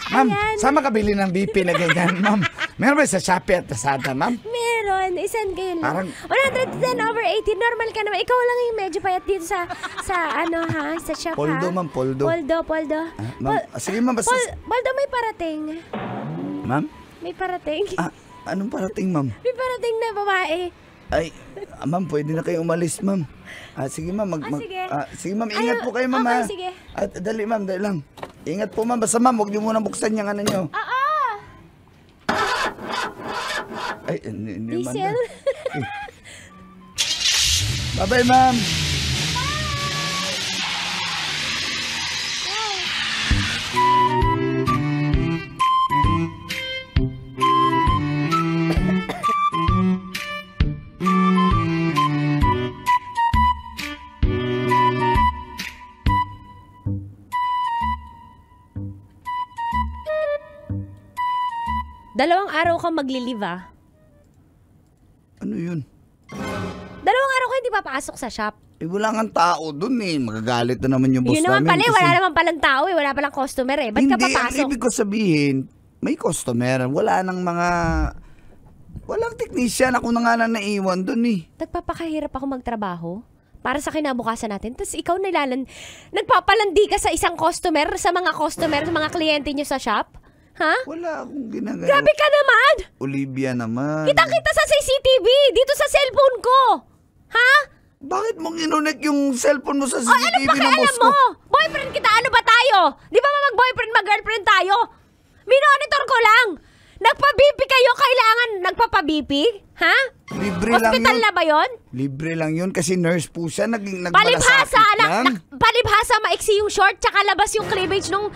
[SPEAKER 1] Ma'am,
[SPEAKER 2] Ayan.
[SPEAKER 1] saan makabili ng BP na ganyan, ma'am? Meron ba sa Shopee at Lazada, ma'am?
[SPEAKER 2] Meron. Isan kayo lang.
[SPEAKER 1] Parang-
[SPEAKER 2] 110 over 80. Normal ka naman. Ikaw lang yung medyo payat dito sa ano ha? Sa shop
[SPEAKER 1] Poldo,
[SPEAKER 2] ha?
[SPEAKER 1] ma'am, poldo.
[SPEAKER 2] Poldo.
[SPEAKER 1] Ma'am, sige, ma'am, basta...
[SPEAKER 2] Poldo may parating.
[SPEAKER 1] Ma'am?
[SPEAKER 2] May parating.
[SPEAKER 1] Anong parating, ma'am?
[SPEAKER 2] May parating na babae.
[SPEAKER 1] Ay, ma'am, pwede na kayo umalis, ma'am. Sige, ma'am.
[SPEAKER 2] sige.
[SPEAKER 1] Sige, ma'am, ingat po kayo, ma'am.
[SPEAKER 2] Okay,
[SPEAKER 1] ha?
[SPEAKER 2] sige.
[SPEAKER 1] Dali, ma'am, dali lang. Ingat po, ma'am. Basta, ma'am, huwag niyo muna buksan yung ano niyo.
[SPEAKER 2] Oo.
[SPEAKER 1] Ay, hindi man
[SPEAKER 2] Diesel.
[SPEAKER 1] na. Bye-bye, ma'am.
[SPEAKER 2] Dalawang araw kang magli-leave ah.
[SPEAKER 1] Ano yun?
[SPEAKER 2] Dalawang araw ka hindi papasok sa shop.
[SPEAKER 1] Wala nga tao dun eh. Magagalit na naman yung boss
[SPEAKER 2] Yun naman
[SPEAKER 1] namin.
[SPEAKER 2] pala, wala naman palang tao eh. Wala palang customer eh. Ba't ka
[SPEAKER 1] Hindi, ang
[SPEAKER 2] papasok?
[SPEAKER 1] ibig ko sabihin, may customer. Wala nang mga... Walang technician. Ako na nga lang naiwan dun eh.
[SPEAKER 2] Nagpapakahirap ako magtrabaho para sa kinabukasan natin. Tapos ikaw nagpapalandi ka sa isang customer, sa mga kliyente nyo sa shop? Ha?
[SPEAKER 1] Wala akong ginagawa.
[SPEAKER 2] Grabe ka naman!
[SPEAKER 1] Olivia naman.
[SPEAKER 2] Kita-kita sa CCTV! Dito sa cellphone ko! Ha?
[SPEAKER 1] Bakit mo ginunik yung cellphone mo sa
[SPEAKER 2] O,
[SPEAKER 1] CCTV
[SPEAKER 2] ano
[SPEAKER 1] ng boss
[SPEAKER 2] pakialam
[SPEAKER 1] ko?
[SPEAKER 2] mo? Boyfriend kita, ano ba tayo? Di ba mag-boyfriend, mag-girlfriend tayo? Minonitor ko lang! Nagpa-BP kayo, kailangan nagpapa-BP? Ha?
[SPEAKER 1] Libre lang
[SPEAKER 2] Hospital
[SPEAKER 1] yun.
[SPEAKER 2] na ba yon?
[SPEAKER 1] Libre lang yun kasi nurse po siya. Nagmalasakit
[SPEAKER 2] Palibhasa,
[SPEAKER 1] lang.
[SPEAKER 2] palibhasa, maiksi yung short, tsaka labas yung cleavage nung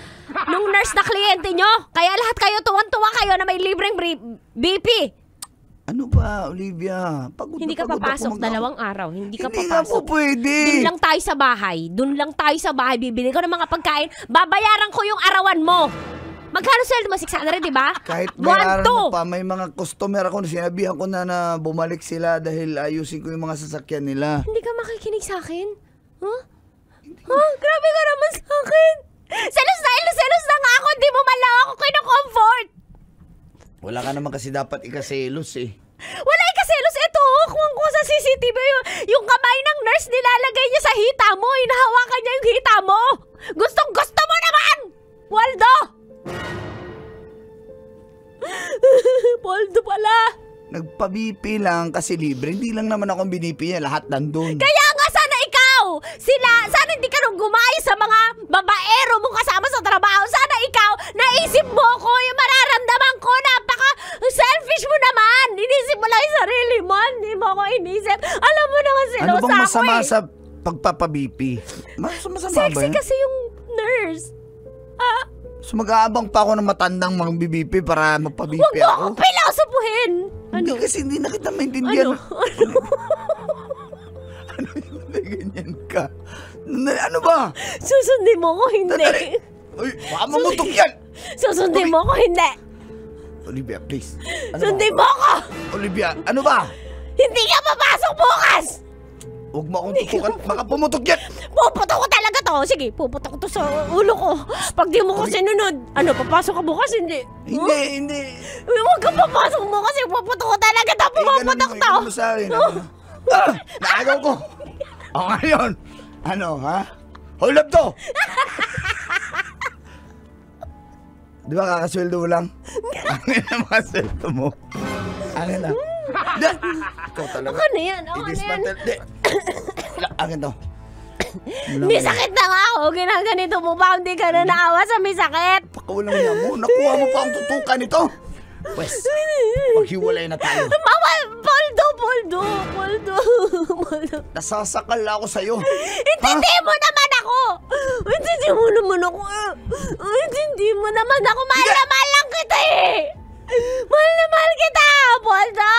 [SPEAKER 2] nurse na kliyente nyo. Kaya lahat kayo, tuwan-tuwa kayo na may libreng BP.
[SPEAKER 1] Ano ba, Olivia? Pagod
[SPEAKER 2] Hindi
[SPEAKER 1] na
[SPEAKER 2] ka
[SPEAKER 1] pagod
[SPEAKER 2] papasok
[SPEAKER 1] ako
[SPEAKER 2] dalawang araw. Hindi ka
[SPEAKER 1] Hindi nga po
[SPEAKER 2] papasok.
[SPEAKER 1] pwede.
[SPEAKER 2] Doon lang tayo sa bahay. Doon lang tayo sa bahay. Bibili ko ng mga pagkain. Babayaran ko yung arawan mo. Magkano sweldo mo? 600, di ba?
[SPEAKER 1] Kahit may araw
[SPEAKER 2] 1, 2.
[SPEAKER 1] na pa, may mga customer ako na sinabihan ko na bumalik sila dahil ayusin ko yung mga sasakyan nila.
[SPEAKER 2] Hindi ka makikinig sa akin? Huh? Huh? Grabe ka naman sa akin. Selos na nga ako. Hindi mo man lang ako kinocomfort.
[SPEAKER 1] Wala Wala ka naman kasi dapat ikaselos eh.
[SPEAKER 2] Wala ikaselos. Ito, kung sa CCTV, yung kamay ng nurse nilalagay niya sa hita mo. Hinahawakan niya yung hita mo. Gustong gusto mo naman! Waldo! Waldo pala.
[SPEAKER 1] Nagpa-BP lang kasi libre. Hindi lang naman akong binipi niya. Lahat nandun.
[SPEAKER 2] Kaya nga sana ikaw! Sana hindi ka nung gumayo sa mga babaero mong kasama sa trabaho. Sana ikaw, naisip mo ko yung mararamdaman ko. Napaka-selfish mo naman. Inisip mo lang yung sarili mo. Hindi mo ako inisip. Alam mo naman
[SPEAKER 1] Ano
[SPEAKER 2] sinusa
[SPEAKER 1] bang masama
[SPEAKER 2] ko eh.
[SPEAKER 1] sa pagpapa-BP? Masama ba
[SPEAKER 2] Sexy
[SPEAKER 1] yan?
[SPEAKER 2] kasi yung nurse.
[SPEAKER 1] So mag-aabang pa ako ng matandang mga BP para magpa-BP
[SPEAKER 2] Huwag mo
[SPEAKER 1] ako?
[SPEAKER 2] akong pilosopuhin.
[SPEAKER 1] Hindi kasi hindi na kita maintindihan.
[SPEAKER 2] Ano?
[SPEAKER 1] Ano yung ganyan ka? Ano ba?
[SPEAKER 2] Susundin mo ko, hindi.
[SPEAKER 1] Uy, baka mamutok yan!
[SPEAKER 2] Susundin mo ko, hindi.
[SPEAKER 1] Olivia, please. Ano
[SPEAKER 2] Sundin
[SPEAKER 1] ba?
[SPEAKER 2] mo ko!
[SPEAKER 1] Olivia, ano ba?
[SPEAKER 2] Hindi ka papasok bukas!
[SPEAKER 1] Huwag mo akong tutukan. Baka pumutok yan!
[SPEAKER 2] Puputok ko talaga to. Sige, puputok ko to sa ulo ko. Pag di mo ko sinunod, ano, papasok ka bukas, hindi?
[SPEAKER 1] Hindi.
[SPEAKER 2] Huwag ka papasok mo kasi puputok ko talaga to. Puputok to.
[SPEAKER 1] Ganun mo sa akin. Naagaw ko. O ngayon, ano, ha? Hold up to! Di ba kakasweldo mo lang? Angin na mga sweldo mo. Angin na. Di! Ikaw talaga.
[SPEAKER 2] Ano yan? Ano yan?
[SPEAKER 1] I-dismantle. Di! Angin to.
[SPEAKER 2] May sakit na nga ako. Ginaganito mo pa. Hindi ka na naawa sa may sakit.
[SPEAKER 1] Pakawalang niya mo. Nakuha mo pa ang tutukan ito. Pwes, maghiwalay na tayo.
[SPEAKER 2] Mawal! Poldo!
[SPEAKER 1] Nasasakal ako sa'yo.
[SPEAKER 2] Intindi mo naman ako! Intindi mo naman ako. Intindi mo naman ako. Mahal na mahal lang kita eh! Mahal na mahal kita, Poldo!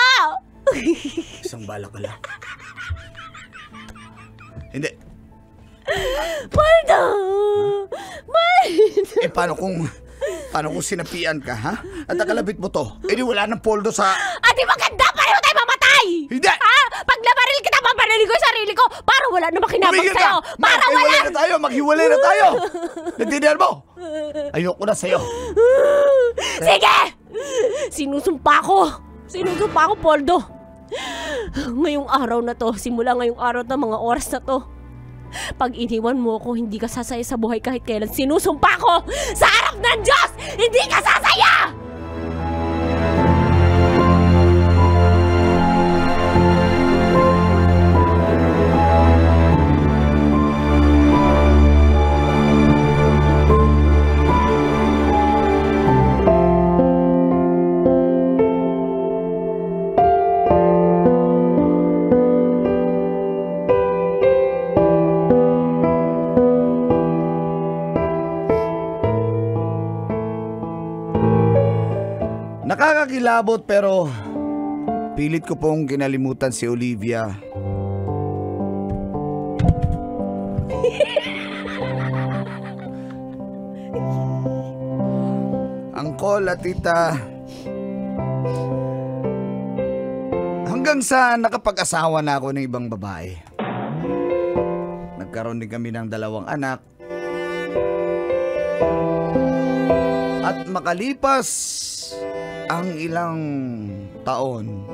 [SPEAKER 1] Isang bala ka lang. Hindi.
[SPEAKER 2] Poldo!
[SPEAKER 1] Paano kung sinapian ka, ha? At nakalabit mo to, di wala nang poldo sa...
[SPEAKER 2] Ate maganda! Pareho tayo mamatay!
[SPEAKER 1] Hindi!
[SPEAKER 2] Ha? Pag nabaril kita, papanalin ko yung sarili ko para wala na makinabang
[SPEAKER 1] Tumigil
[SPEAKER 2] sa'yo!
[SPEAKER 1] ka!
[SPEAKER 2] Para wala!
[SPEAKER 1] Maghiwalay na tayo! Natindihan mo? Ayoko na sa'yo.
[SPEAKER 2] Sige! Sinusumpa ko, Poldo. Ngayong araw na to, simula ngayong araw na mga oras na to, pag iniwan mo ako, hindi ka sasaya sa buhay kahit kailan. Sinusumpa ko sa harap ng Diyos, hindi ka sasaya!
[SPEAKER 1] Nakakakilabot pero pilit ko pong kinalimutan si Olivia. Angkol at tita. Hanggang sa nakapag-asawa na ako ng ibang babae. Nagkaroon din kami ng 2 anak. At makalipas ang ilang taon,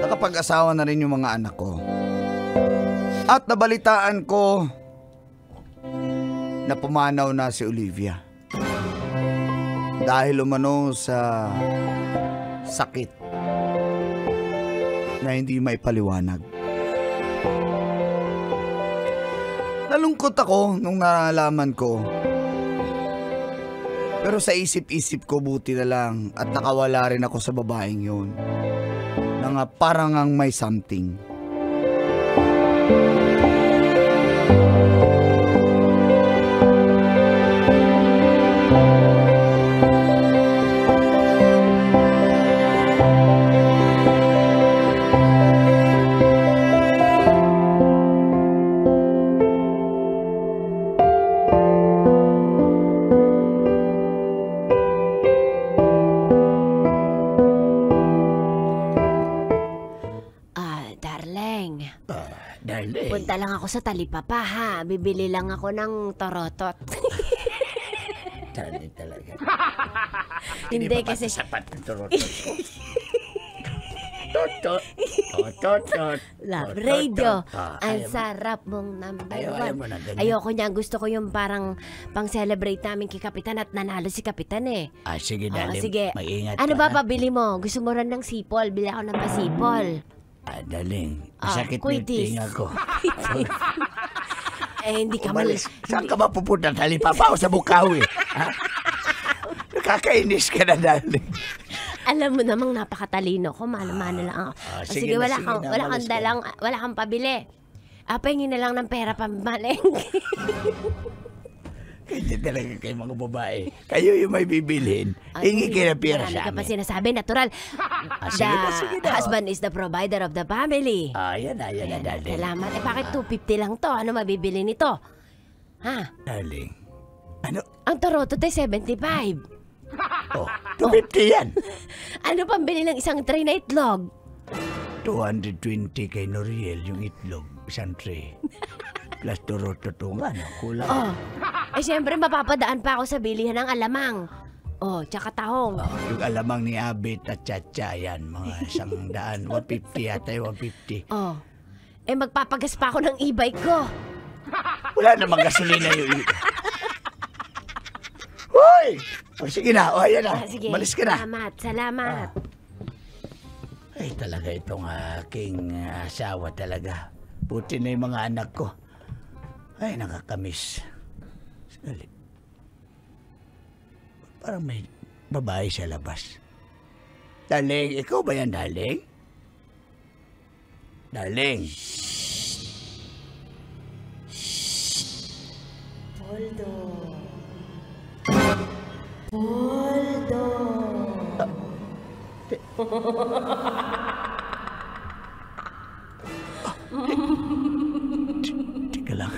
[SPEAKER 1] nakapag-asawa na rin yung mga anak ko. At nabalitaan ko na pumanaw na si Olivia. Dahil umano sa sakit na hindi maipaliwanag. Nalungkot ako nung nalaman ko. Pero sa isip-isip ko buti na lang at nakawala rin ako sa babaeng yun. Na nga parang ang may something.
[SPEAKER 7] darling.
[SPEAKER 5] Darling.
[SPEAKER 7] Punta lang ako sa Talipapa, ha? Bibili lang ako ng torotot.
[SPEAKER 5] Darling talaga.
[SPEAKER 7] Hindi kasi...
[SPEAKER 5] sapat ng turot. Totot.
[SPEAKER 7] Love radio.
[SPEAKER 5] Ah,
[SPEAKER 7] Ang
[SPEAKER 5] ayaw mo.
[SPEAKER 7] sarap mong number
[SPEAKER 5] Ayaw
[SPEAKER 7] one.
[SPEAKER 5] mo na ganyan.
[SPEAKER 7] Ayoko niya. Gusto ko yung parang pang-celebrate namin kay Kapitan at nanalo si Kapitan eh.
[SPEAKER 5] Sige,
[SPEAKER 7] Oo,
[SPEAKER 5] darling.
[SPEAKER 7] sige.
[SPEAKER 5] Maingat
[SPEAKER 7] Ano
[SPEAKER 5] ka,
[SPEAKER 7] ba
[SPEAKER 5] ha?
[SPEAKER 7] pabili mo? Gusto mo rin ng sipol? Bili ako ng pasipol.
[SPEAKER 5] Darling. Masakit na yung
[SPEAKER 7] Quitis.
[SPEAKER 5] tinga ko.
[SPEAKER 7] Hindi ka
[SPEAKER 5] Umalis. Saan ka ba pupunta? Talipapa o sa Bukawi? Ha? Nakakainis ka na, darling.
[SPEAKER 7] Alam mo namang napakatalino ko. Mana-mana lang ako.
[SPEAKER 5] sige
[SPEAKER 7] Sige,
[SPEAKER 5] na,
[SPEAKER 7] wala
[SPEAKER 5] sige
[SPEAKER 7] kang,
[SPEAKER 5] na,
[SPEAKER 7] wala
[SPEAKER 5] umalis
[SPEAKER 7] kang
[SPEAKER 5] ka
[SPEAKER 7] dalang, wala kang pabili. Pahingin na lang ng pera pambalengke.
[SPEAKER 5] Hindi talaga kayo mga babae. Kayo yung may bibilhin. Hingi kayo ng pera
[SPEAKER 7] Marami
[SPEAKER 5] sa
[SPEAKER 7] ka pa
[SPEAKER 5] amin.
[SPEAKER 7] sinasabi, natural.
[SPEAKER 5] Sige na.
[SPEAKER 7] Husband is the provider of the family.
[SPEAKER 5] Yan na, darling.
[SPEAKER 7] Salamat. Bakit 250 lang to? Ano mabibili nito? Ha?
[SPEAKER 5] Darling. Ano?
[SPEAKER 7] Ang Toronto ay 75.
[SPEAKER 5] 250 yan.
[SPEAKER 7] Ano pambili ng isang tray na itlog?
[SPEAKER 5] 220 kay Noriel yung itlog. Isang tray. Plus turot-tutungan. Kulang.
[SPEAKER 7] Siyempre mapapadaan pa ako sa bilihan ng alamang. Tsaka tahong.
[SPEAKER 5] Yung alamang ni Abit at Chacha, yan. Mga 100. 150 yata yung 150.
[SPEAKER 7] Magpapagas pa ako ng e-bike ko.
[SPEAKER 5] Wala namang gasolina yung Hoy! Sige na. Ayan na.
[SPEAKER 7] Sige.
[SPEAKER 5] Malis ka na.
[SPEAKER 7] Salamat.
[SPEAKER 5] Ay, talaga itong aking asawa talaga. Puti na yung mga anak ko. Ay, nakakamiss. Sali. Parang may babae sa labas. Darling, ikaw ba yan, darling? Darling. Teka lang.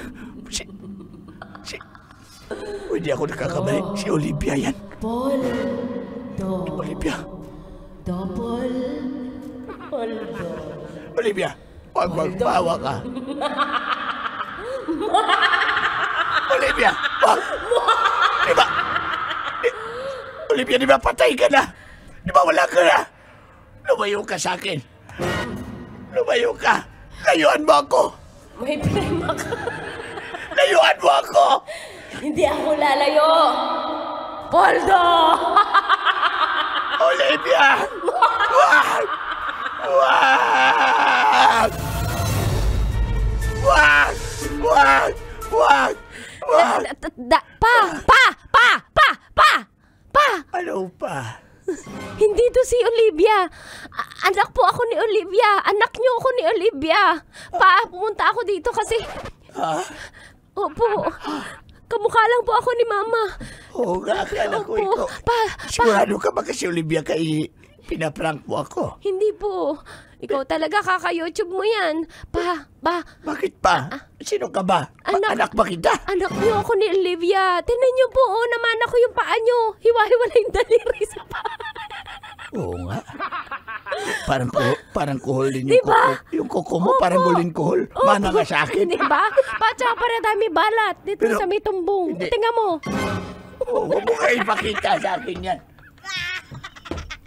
[SPEAKER 5] Hindi ako nakakamali. Si Olivia yan. Olivia. Olivia, huwag magpawa ka. Olivia, wag. Olivia, di ba patay ka na? Di ba wala ka na? Lumayo ka sa akin. Lumayo ka. Layuan mo ako.
[SPEAKER 7] May prema ka.
[SPEAKER 5] Layuan mo ako.
[SPEAKER 7] Hindi ako lalayo. Poldo!
[SPEAKER 5] Olivia! Wag! Wag! Wag! Wag! Wag! Wag!
[SPEAKER 7] Pa!
[SPEAKER 5] Ano pa?
[SPEAKER 7] Hindi to si Olivia. Anak po ako ni Olivia. Anak niyo ako ni Olivia. Pa, pumunta ako dito kasi... Opo. Kamukha lang po ako ni Mama.
[SPEAKER 5] Oo nga, akala ko
[SPEAKER 7] Opo.
[SPEAKER 5] ikaw.
[SPEAKER 7] Pa!
[SPEAKER 5] Sigurado ka ba kasi Olivia kay pinaprank mo ako?
[SPEAKER 7] Hindi po. Ikaw talaga kaka-YouTube mo yan. Pa!
[SPEAKER 5] Bakit pa? Sino ka ba? Anak ba kita?
[SPEAKER 7] Anak niyo ako ni Olivia. Tingnan niyo po, naman ako yung paa niyo. Hiwa-hiwala yung daliri sa paa.
[SPEAKER 5] Oo nga. Parang kuhol din yung
[SPEAKER 7] Diba?
[SPEAKER 5] kuko. Yung kuko mo parang gulin kuhol. Mana nga sa akin.
[SPEAKER 7] Diba? Pa, tsaka para dami balat. Dito
[SPEAKER 5] Pero,
[SPEAKER 7] sa may tumbong.
[SPEAKER 5] hindi.
[SPEAKER 7] Tingnan mo.
[SPEAKER 5] Huwag mo kayo ipakita sa akin yan.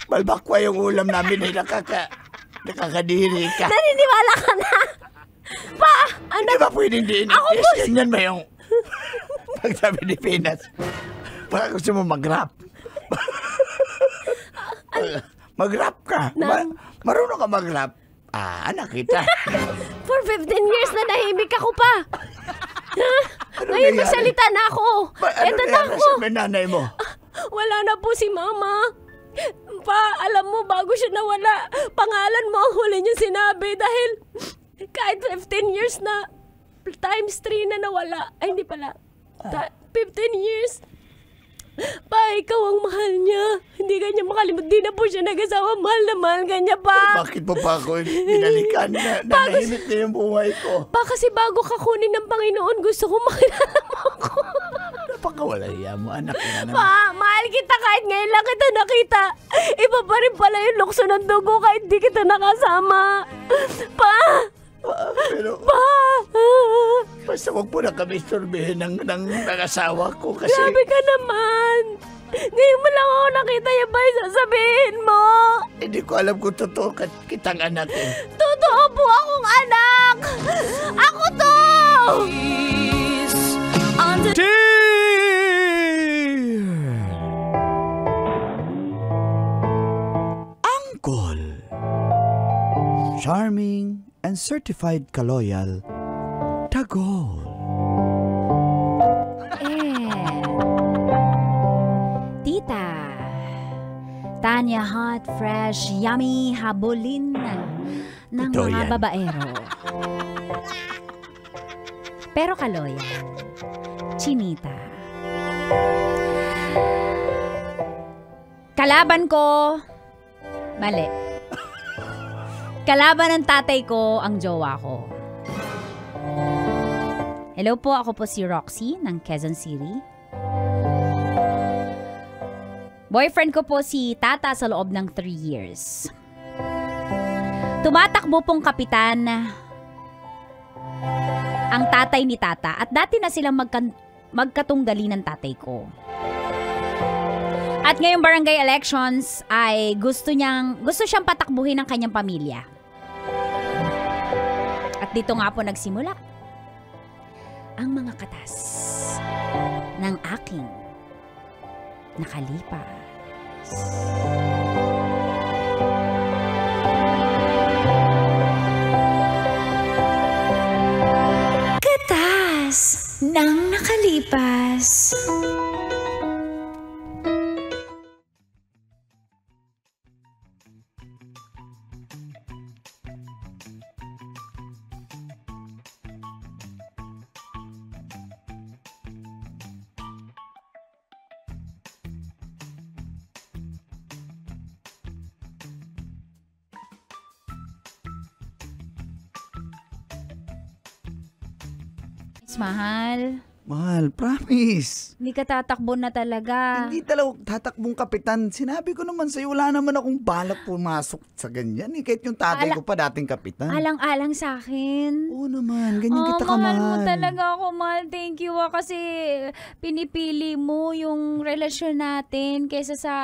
[SPEAKER 5] Balbakwa yung ulam namin ay nakakadiri ka.
[SPEAKER 7] Naniniwala ka na. Pa!
[SPEAKER 5] Hindi ba pwedeng diin?
[SPEAKER 7] Ako
[SPEAKER 5] Yes,
[SPEAKER 7] po
[SPEAKER 5] ganyan ba yung pagsabi ni Pinas? Baka gusto mo mag-rap. Mag-rap ka. Marunong ka mag-rap. Anak kita.
[SPEAKER 7] For 15 years na nahimik ako pa. Ngayon
[SPEAKER 5] nangyari?
[SPEAKER 7] magsalita na ako. Eto na
[SPEAKER 5] nangyari
[SPEAKER 7] ako.
[SPEAKER 5] sa nanay mo?
[SPEAKER 7] Wala na po si Mama. Pa, alam mo, bago siya nawala, pangalan mo ang huli niya sinabi dahil kahit 15 years na, times 3 na nawala. Ay, hindi pala. 15 years. Pa, ikaw ang mahal niya. Hindi kanya makalimut. Di na po siya nag-asawa. Mahal na mahal kanya, pa.
[SPEAKER 5] Bakit mo pa ako binalikan na nahimik na yung buhay ko?
[SPEAKER 7] Pa, kasi bago ka kunin ng Panginoon, gusto ko makilala mo ako.
[SPEAKER 5] Napakawala hiya mo, anak na naman.
[SPEAKER 7] Pa, mahal kita kahit ngayon lang kita nakita. Iba pa rin pala yung lukso ng dugo kahit di kita nakasama. Pa!
[SPEAKER 5] Pero, basta wag po na kami istorbihin ng asawa ko kasi...
[SPEAKER 7] Grabe ka naman. Ngayon mo lang ako nakita yung ba sasabihin mo.
[SPEAKER 5] Hindi ko alam kung totoo kitang anak eh.
[SPEAKER 7] Totoo po akong anak. Ako to.
[SPEAKER 1] Angkol. Charming and certified kaloyal. Tagol.
[SPEAKER 2] Tita. Tanya hot, fresh, yummy, habulin ng
[SPEAKER 5] Ito
[SPEAKER 2] mga
[SPEAKER 5] yan.
[SPEAKER 2] babaero. Pero kaloyal. Chinita. Kalaban ko. Mali. Kalaban ng tatay ko ang jowa ko. Hello po, ako po si Roxy ng Quezon City. Boyfriend ko po si Tata sa loob ng 3 years. Tumatakbo pong kapitan ang tatay ni Tata at dati na silang magkatunggali ng tatay ko. At ngayong barangay elections ay gusto siyang patakbuhin ng kanyang pamilya. At dito nga po nagsimula ang mga katas ng aking nakalipas.
[SPEAKER 6] Katas ng nakalipas.
[SPEAKER 2] Mahal,
[SPEAKER 1] Mahal, promise.
[SPEAKER 2] hindi ka tatakbo na talaga.
[SPEAKER 1] Hindi talaga tatakbong kapitan. Sinabi ko naman sa'yo, wala naman akong balak pumasok sa ganyan. Kahit yung tatay ko pa dating kapitan.
[SPEAKER 2] Alang-alang sa akin.
[SPEAKER 1] Oo naman, ganyan kita
[SPEAKER 2] mahal
[SPEAKER 1] kamahal.
[SPEAKER 2] mo talaga ako, mahal. Thank you kasi pinipili mo yung relasyon natin kaysa sa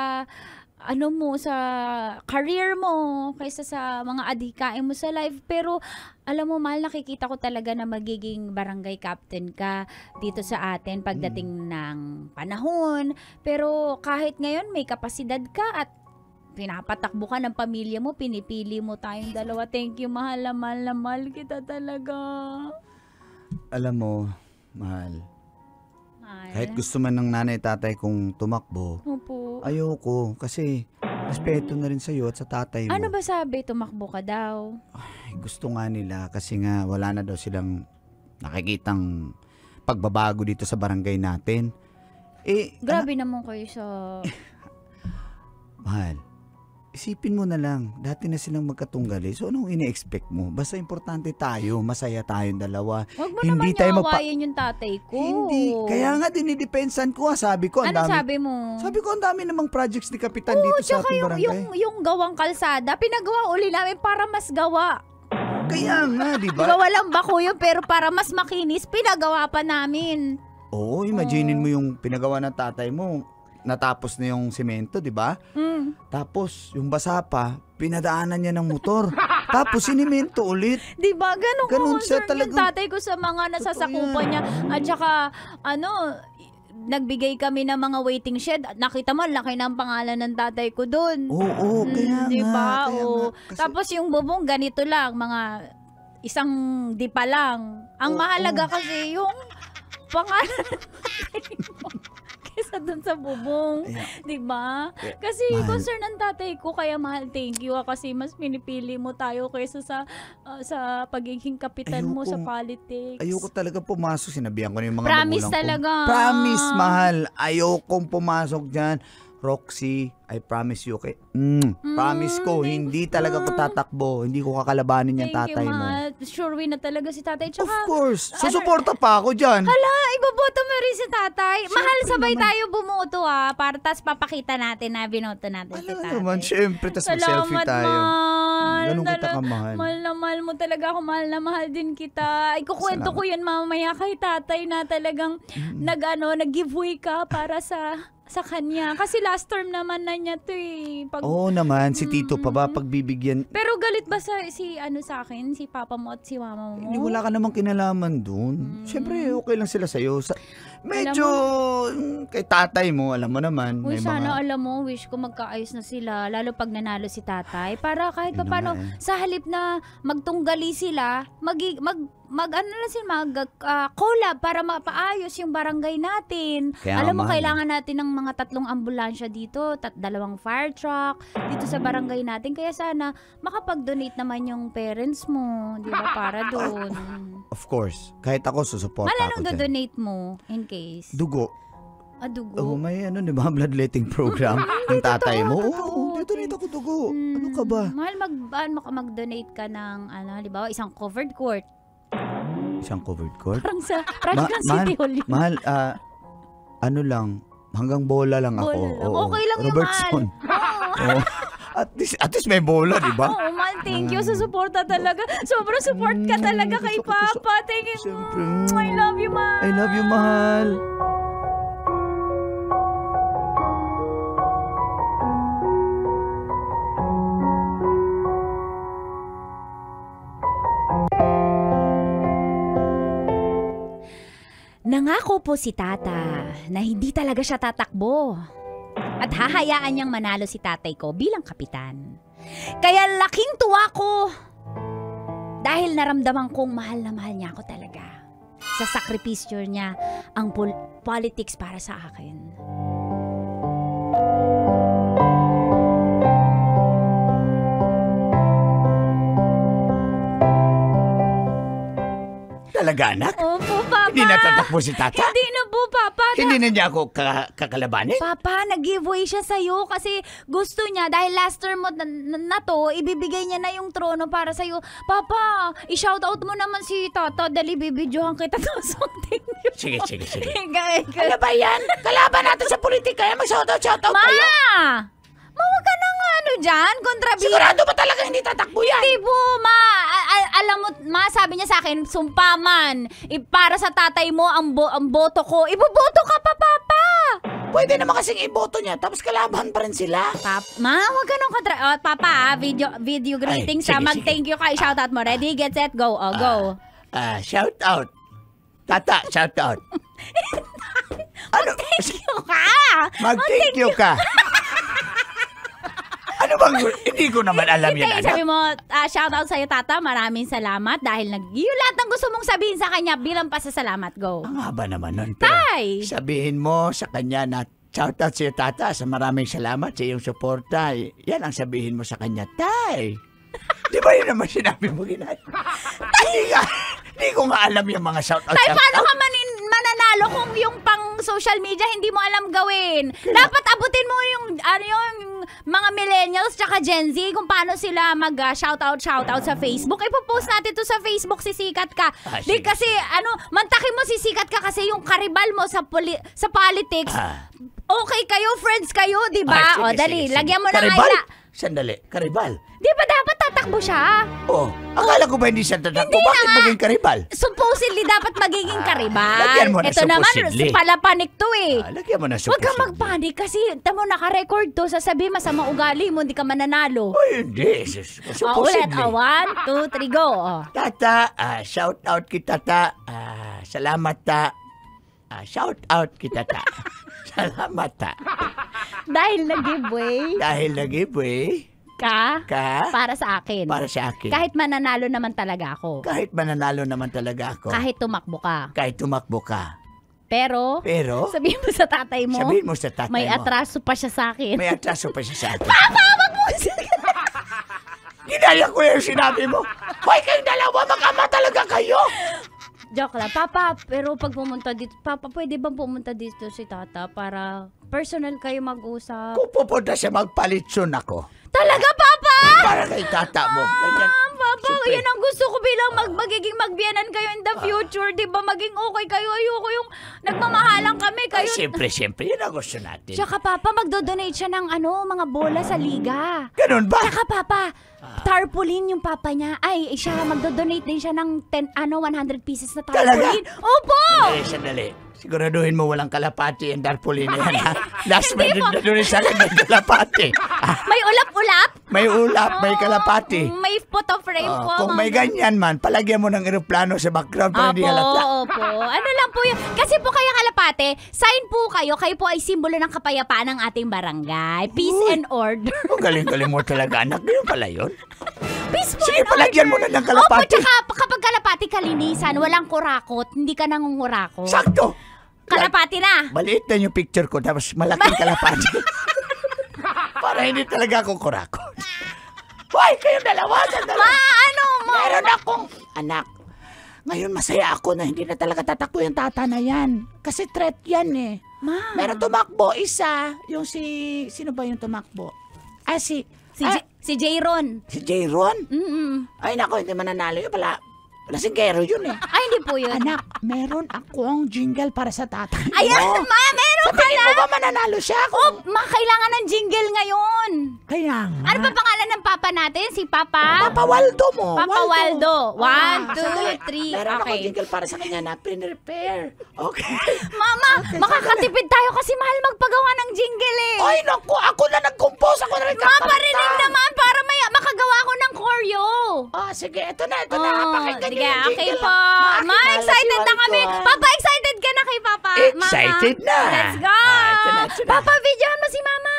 [SPEAKER 2] sa career mo, kaysa sa mga adhikain mo sa life. Pero alam mo, mahal, nakikita ko talaga na magiging barangay captain ka dito sa atin pagdating ng panahon. Pero kahit ngayon may kapasidad ka at pinapatakbo ka ng pamilya mo, pinipili mo tayong dalawa. Thank you, mahal na mahal kita talaga.
[SPEAKER 1] Alam mo, mahal,
[SPEAKER 2] Mahal.
[SPEAKER 1] kahit gusto man ng nanay tatay kong tumakbo,
[SPEAKER 2] Opo.
[SPEAKER 1] ayoko kasi respeto na rin sa'yo at sa tatay mo.
[SPEAKER 2] Ano ba sabi? Tumakbo ka daw.
[SPEAKER 1] Ay, gusto nga nila kasi nga wala na daw silang nakikitang pagbabago dito sa barangay natin.
[SPEAKER 2] Grabe naman kayo sa...
[SPEAKER 1] Mahal, isipin mo na lang, dati na silang magkatunggali. So anong ine-expect mo? Basta importante tayo, masaya tayong dalawa.
[SPEAKER 2] Huwag mo
[SPEAKER 1] Hindi
[SPEAKER 2] naman
[SPEAKER 1] tayo
[SPEAKER 2] awayin yung tatay ko.
[SPEAKER 1] Hindi. Kaya nga dinidepensan ko. Sabi ko, ang
[SPEAKER 2] Ano
[SPEAKER 1] dami.
[SPEAKER 2] sabi mo?
[SPEAKER 1] Sabi ko, ang dami namang projects ni Kapitan dito sa
[SPEAKER 2] Tsaka
[SPEAKER 1] ating barangay.
[SPEAKER 2] yung gawang kalsada, pinagawa uli namin para mas gawa.
[SPEAKER 1] Kaya nga, di
[SPEAKER 2] Diba
[SPEAKER 1] ba?
[SPEAKER 2] walang bako yun, pero para mas makinis, pinagawa pa namin.
[SPEAKER 1] Oo, imaginein mo yung pinagawa ng tatay mo. Natapos na yung semento, di ba? Tapos, yung basa pa, pinadaanan niya ng motor. Tapos, sinimento ulit.
[SPEAKER 2] Diba? Ganun
[SPEAKER 1] siya
[SPEAKER 2] concern
[SPEAKER 1] talagang-
[SPEAKER 2] yung tatay ko sa mga nasasakupan niya. At saka, nagbigay kami ng mga waiting shed. Nakita mo, laki ng pangalan ng tatay ko dun.
[SPEAKER 1] Oo, kaya
[SPEAKER 2] diba?
[SPEAKER 1] nga. Kaya
[SPEAKER 2] Oo.
[SPEAKER 1] nga. Kasi-
[SPEAKER 2] Tapos yung bubong, ganito lang, mga isang dipa lang. Ang mahalaga kasi yung pangalan ng tatay mo kaysa dun sa bubong.
[SPEAKER 1] Yeah.
[SPEAKER 2] Diba? Kasi
[SPEAKER 1] Mahal.
[SPEAKER 2] concern ng tatay ko, kaya mahal, thank you kasi mas pinipili mo tayo kaysa sa pagiging kapitan mo sa
[SPEAKER 1] Ayoko-
[SPEAKER 2] politics.
[SPEAKER 1] Ayoko talaga pumasok. Sinabihan ko na yung mga
[SPEAKER 2] Promise
[SPEAKER 1] magulang ko.
[SPEAKER 2] talaga.
[SPEAKER 1] Promise, mahal. Ayokong pumasok dyan.
[SPEAKER 3] Roxy, I promise you, promise ko, hindi talaga ko tatakbo, hindi ko kakalabanin yung
[SPEAKER 8] Thank you,
[SPEAKER 3] tatay mo.
[SPEAKER 8] mahal. Sure win na talaga si tatay.
[SPEAKER 3] Of
[SPEAKER 8] Tsaka,
[SPEAKER 3] course, susuporta pa ako dyan.
[SPEAKER 8] hala, iboboto mo rin si tatay. Mahal, sabay tayo bumuto para tas papakita natin na binoto natin si
[SPEAKER 3] Alam
[SPEAKER 8] tatay.
[SPEAKER 3] naman, syempre, tas mag-selfie tayo.
[SPEAKER 8] mahal.
[SPEAKER 3] Ganun kita kamahal.
[SPEAKER 8] Mahal na mahal mo talaga ako. Mahal na mahal din kita. Ikukwento ko yun mamaya kay tatay na talagang nag-giveaway ka para sa kanya. Kasi last term naman na niya to eh.
[SPEAKER 3] Oo naman, si Tito pa ba pagbibigyan?
[SPEAKER 8] Pero galit ba sa akin, si papa mo at si mama mo?
[SPEAKER 3] Hindi, wala ka namang kinalaman dun. Siyempre, okay lang sila sa'yo. Medyo, kay tatay mo, alam mo naman.
[SPEAKER 8] Uy,
[SPEAKER 3] may
[SPEAKER 8] sana
[SPEAKER 3] mga...
[SPEAKER 8] alam mo, wish ko magkaayos na sila. Lalo pag nanalo si tatay. Para kahit
[SPEAKER 3] Yun na
[SPEAKER 8] paano,
[SPEAKER 3] nga eh.
[SPEAKER 8] sa halip na magtunggali sila, collab para mapaayos yung barangay natin.
[SPEAKER 3] Kaya
[SPEAKER 8] Alam mo,
[SPEAKER 3] mahal.
[SPEAKER 8] kailangan natin ng mga 3 ambulansya dito, 2 fire truck, dito sa barangay natin. Kaya sana, makapag-donate naman yung parents mo, di ba, para doon.
[SPEAKER 3] Of course, kahit ako susuporta
[SPEAKER 8] Mal,
[SPEAKER 3] ako
[SPEAKER 8] anong
[SPEAKER 3] dyan.
[SPEAKER 8] do-donate mo, in case?
[SPEAKER 3] Dugo.
[SPEAKER 8] Dugo?
[SPEAKER 3] Oh, may di ba, bloodletting program ng tatay mo?
[SPEAKER 8] totoo.
[SPEAKER 3] Oo, donate ako dugo. Ano ka ba?
[SPEAKER 8] Mahal, mag-donate ka ng, halimbawa, isang covered court.
[SPEAKER 3] Isang covered court?
[SPEAKER 8] Parang sa project ng City Hall yun.
[SPEAKER 3] Mahal, ano lang, hanggang bola lang ako.
[SPEAKER 8] Bola lang.
[SPEAKER 3] Oo.
[SPEAKER 8] Okay lang yun,
[SPEAKER 3] Robertson.
[SPEAKER 8] mahal.
[SPEAKER 3] Oo. At least may bola, di ba?
[SPEAKER 8] Oo, mahal, thank you sa suporta talaga. Sobrang support ka talaga kay
[SPEAKER 3] gusto ko to
[SPEAKER 8] Papa. Thank you.
[SPEAKER 3] Siyempre.
[SPEAKER 8] I love you, mahal.
[SPEAKER 3] I love you, mahal.
[SPEAKER 8] Nangako po si Tata na hindi talaga siya tatakbo. At hahayaan niyang manalo si tatay ko bilang kapitan. Kaya laking tuwa ko dahil naramdaman kong mahal na mahal niya ako talaga. Sa sakripisyo niya ang politics para sa akin.
[SPEAKER 3] Talaga, anak?
[SPEAKER 8] Opo, Papa.
[SPEAKER 3] Hindi natatakbo si tata?
[SPEAKER 8] Hindi na po, Papa.
[SPEAKER 3] Hindi na niya ako kakalabanin?
[SPEAKER 8] Papa, nag-giveaway siya sa'yo kasi gusto niya, dahil last term mo na to, ibibigay niya na yung trono para sa'yo. Papa, i-shoutout mo naman si Tata dahil ibibidyohan kita to something.
[SPEAKER 3] Sige.
[SPEAKER 8] Ano
[SPEAKER 3] ba yan? Kalaban natin sa politika. Mag-shoutout
[SPEAKER 8] Ma!
[SPEAKER 3] kayo.
[SPEAKER 8] Mawag ka nang dyan, kontrabida.
[SPEAKER 3] Sigurado ba talaga hindi tatakbo yan?
[SPEAKER 8] Hindi po, Ma. Alam mo, Ma, sabi niya sa akin, sumpaman. Para sa tatay mo, ang boto ko. Iboboto ka pa, Papa.
[SPEAKER 3] Pwede naman kasing iboto niya, tapos kalaban pa rin sila.
[SPEAKER 8] Ma, wag ka nang Papa, video greetings.
[SPEAKER 3] sige,
[SPEAKER 8] Mag-thank you ka. Shoutout mo. Ready, get, set, go. Go.
[SPEAKER 3] Shout out. Tata, shout out. Ano?
[SPEAKER 8] Thank you ka.
[SPEAKER 3] Mag-thank you ka. Ano bang, hindi ko naman alam yan,
[SPEAKER 8] Sabi
[SPEAKER 3] anak.
[SPEAKER 8] mo, shoutout sa'yo, Tata. Maraming salamat dahil yung lahat ng gusto mong sabihin sa kanya bilang pasasalamat. Go.
[SPEAKER 3] Ang haba naman nun. Pero
[SPEAKER 8] Tay!
[SPEAKER 3] sabihin mo sa kanya na shout out sa'yo, tata, sa maraming salamat sa iyong suporta. Yan ang sabihin mo sa kanya, Tay. Di ba yun naman sinabi mo, Ginay? Hindi ko nga alam yung mga shout out.
[SPEAKER 8] Tay, paano ka mananalo kung yung pang social media hindi mo alam gawin? Dapat abutin mo yung mga millennials tsaka Gen Z kung paano sila mag-shoutout sa Facebook. Ipopost natin to sa Facebook, sisikat ka. Di
[SPEAKER 3] Sige.
[SPEAKER 8] kasi, mantakin mo sisikat ka kasi yung karibal mo sa politics. Okay kayo, friends kayo, di ba? O, dali, lagyan mo ng
[SPEAKER 3] Karibal?
[SPEAKER 8] ayla.
[SPEAKER 3] Sandali, karibal.
[SPEAKER 8] Di ba dapat tatakbo siya?
[SPEAKER 3] Oh, akala ko ba hindi siya tatakbo?
[SPEAKER 8] Hindi
[SPEAKER 3] Bakit
[SPEAKER 8] na nga.
[SPEAKER 3] maging karibal?
[SPEAKER 8] Supposedly dapat magiging karibal.
[SPEAKER 3] lagyan mo na
[SPEAKER 8] Ito naman,
[SPEAKER 3] supposedly.
[SPEAKER 8] palapanik to eh.
[SPEAKER 3] Lagyan mo na
[SPEAKER 8] Huwag kang magpanik kasi tamo naka-record to. Sasabihin masama ugali mo, hindi ka mananalo.
[SPEAKER 3] Ay, hindi.
[SPEAKER 8] Ulit.
[SPEAKER 3] Supposedly.
[SPEAKER 8] 1, 2, 3, go.
[SPEAKER 3] Tata, shout out kita, ta. Salamat, ta. Shout out kita, ta. Salamat, ta.
[SPEAKER 8] Dahil nag-giveaway
[SPEAKER 3] Dahil nag-giveaway
[SPEAKER 8] ka
[SPEAKER 3] ka
[SPEAKER 8] para sa akin.
[SPEAKER 3] para sa akin.
[SPEAKER 8] Kahit mananalo naman talaga ako.
[SPEAKER 3] Kahit mananalo naman talaga ako.
[SPEAKER 8] Kahit tumakbo ka.
[SPEAKER 3] Kahit tumakbo ka.
[SPEAKER 8] Pero,
[SPEAKER 3] Pero,
[SPEAKER 8] sabihin mo sa tatay mo,
[SPEAKER 3] sabihin mo sa tatay
[SPEAKER 8] may
[SPEAKER 3] mo.
[SPEAKER 8] atraso pa siya sa akin.
[SPEAKER 3] May atraso pa siya sa akin.
[SPEAKER 8] Papa, wag mo
[SPEAKER 3] Ginaya ko yung sinabi mo. Hoy, kayong dalawa, mag-ama talaga kayo.
[SPEAKER 8] Joke lang. Papa, pero pag pumunta dito, Papa, pwede bang pumunta dito si Tata para personal kayo mag-usap.
[SPEAKER 5] Kung pupunta siya, magpalitson ako.
[SPEAKER 8] Talaga, Papa?
[SPEAKER 5] Para kay tata mo. Ganyan.
[SPEAKER 8] Papa,
[SPEAKER 5] Siyempre.
[SPEAKER 8] yan ang gusto ko bilang magiging magbiyanan kayo in the future. Di ba? Maging okay kayo. Ayoko yung nagmamahalan kami.
[SPEAKER 5] Ay,
[SPEAKER 8] Kayo.
[SPEAKER 5] siyempre, yun ang gusto natin.
[SPEAKER 8] Tsaka, Papa, magdodonate siya ng mga bola sa liga.
[SPEAKER 5] Ganun ba?
[SPEAKER 8] Tsaka, Papa, tarpaulin yung papa niya. Ay, siya, magdodonate din siya ng 100 pieces na tarpaulin. Opo!
[SPEAKER 5] Sandali. Siguraduhin mo walang kalapati ang tarpaulin na yan, ha? Last minute na doon sa akin may kalapati.
[SPEAKER 8] May ulap-ulap?
[SPEAKER 5] May ulap, may kalapati.
[SPEAKER 8] May photo frame po.
[SPEAKER 5] Kung may ganyan man, palagyan mo ng eroplano sa background para di halata.
[SPEAKER 8] Opo. Ano lang po yun. Kasi po kayo kalapate, sign po kayo. Kayo po ay simbolo ng kapayapaan ng ating barangay. Peace and order.
[SPEAKER 5] Oh, galing-galing mo talaga, anak. Yun pala yun.
[SPEAKER 8] Peace po
[SPEAKER 5] Sige,
[SPEAKER 8] and
[SPEAKER 5] palagyan mo
[SPEAKER 8] order.
[SPEAKER 5] na ng kalapati.
[SPEAKER 8] Opo, tsaka kapag kalapati kalinisan, walang kurakot, hindi ka nangungurakot.
[SPEAKER 5] Sakto.
[SPEAKER 8] Kalapati na.
[SPEAKER 5] Maliit na yung picture ko, tapos malaking kalapati. Para hindi talaga ako kurakot. Hoy, kayong dalawa, sandali.
[SPEAKER 3] Meron akong anak. Ngayon masaya ako na hindi na talaga tatakbo yung tata na yan. Kasi threat yan eh.
[SPEAKER 8] Ma.
[SPEAKER 3] Meron tumakbo, isa. Yung sino ba yung tumakbo? Si
[SPEAKER 8] Jayron.
[SPEAKER 3] Si Jayron?
[SPEAKER 8] Mm-mm.
[SPEAKER 3] Ay nako, hindi mananalo yun pala. Lasingkero yun eh.
[SPEAKER 8] Ay, hindi po yun.
[SPEAKER 3] Anak, meron akong jingle para sa tata.
[SPEAKER 8] Ayan, Ma, meron ka
[SPEAKER 3] Tingin
[SPEAKER 8] na.
[SPEAKER 3] mo ba mananalo siya?
[SPEAKER 8] Oh, kailangan ng jingle ngayon.
[SPEAKER 3] Kaya nga.
[SPEAKER 8] Ano pa pangalan ng papa natin? Si Papa?
[SPEAKER 3] Papa Waldo mo.
[SPEAKER 8] Papa Waldo. 1,
[SPEAKER 3] Sandali.
[SPEAKER 8] 2, 3.
[SPEAKER 3] Meron akong
[SPEAKER 8] Okay.
[SPEAKER 3] jingle para sa kanya na prepare. Okay.
[SPEAKER 8] Mama, makakatipid tayo kasi mahal magpagawa ng jingle eh.
[SPEAKER 3] Ay, naku, ako na nag-compose. Ako na rin kakanta.
[SPEAKER 8] Maparinig naman para may makagawa ko ng choreo.
[SPEAKER 3] Sige, ito na. Pakinggan
[SPEAKER 8] sige,
[SPEAKER 3] niyo yung
[SPEAKER 8] okay
[SPEAKER 3] jingle.
[SPEAKER 8] po. Ma,
[SPEAKER 3] Makikilala
[SPEAKER 8] excited
[SPEAKER 3] si
[SPEAKER 8] na kami.
[SPEAKER 3] Waldo.
[SPEAKER 8] Papa, excited ka na kay Papa.
[SPEAKER 5] Excited
[SPEAKER 8] Mama.
[SPEAKER 5] na.
[SPEAKER 8] Let's go.
[SPEAKER 5] Ito na.
[SPEAKER 8] Papa, videohan mo si Mama.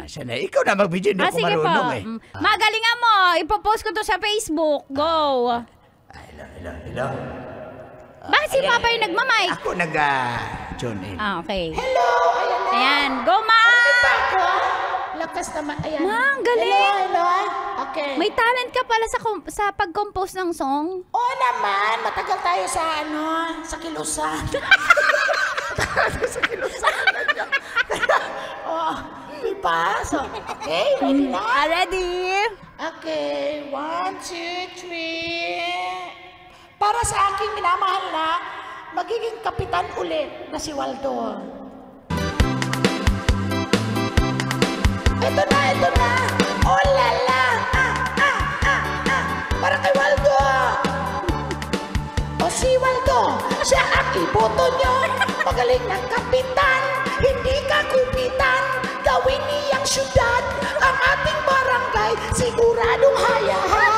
[SPEAKER 5] Sana ikaw na mag-video, hindi ako
[SPEAKER 8] Sige po.
[SPEAKER 5] marunong eh.
[SPEAKER 8] Magalingan mo. Ipopost ko to sa Facebook. Go.
[SPEAKER 5] Hello.
[SPEAKER 8] Bakit si Papa yung nagmamay?
[SPEAKER 5] Ako nag-tune in.
[SPEAKER 8] Okay.
[SPEAKER 3] Hello, ayan na.
[SPEAKER 8] Ayan. Go, Ma.
[SPEAKER 3] Pa ako. Lakas naman. Ayan.
[SPEAKER 8] Ma, ang galing.
[SPEAKER 3] Hello. Okay.
[SPEAKER 8] May talent ka pala sa pag-compose ng song.
[SPEAKER 3] Oo naman. Matagal tayo sa kilusan. sa kilusan. Diba? So, okay. Ready na?
[SPEAKER 8] Ready?
[SPEAKER 3] Okay, 1, 2, 3. Para sa aking minamahal na magiging kapitan ulit na si Waldo. Ito na. Oh la la. Para kay Waldo. O si Waldo, siya ang iboto nyo. Magaling ng kapitan, hindi ka kupitan. Gawin niyang syudad ang ating barangay, siguradong hayahay.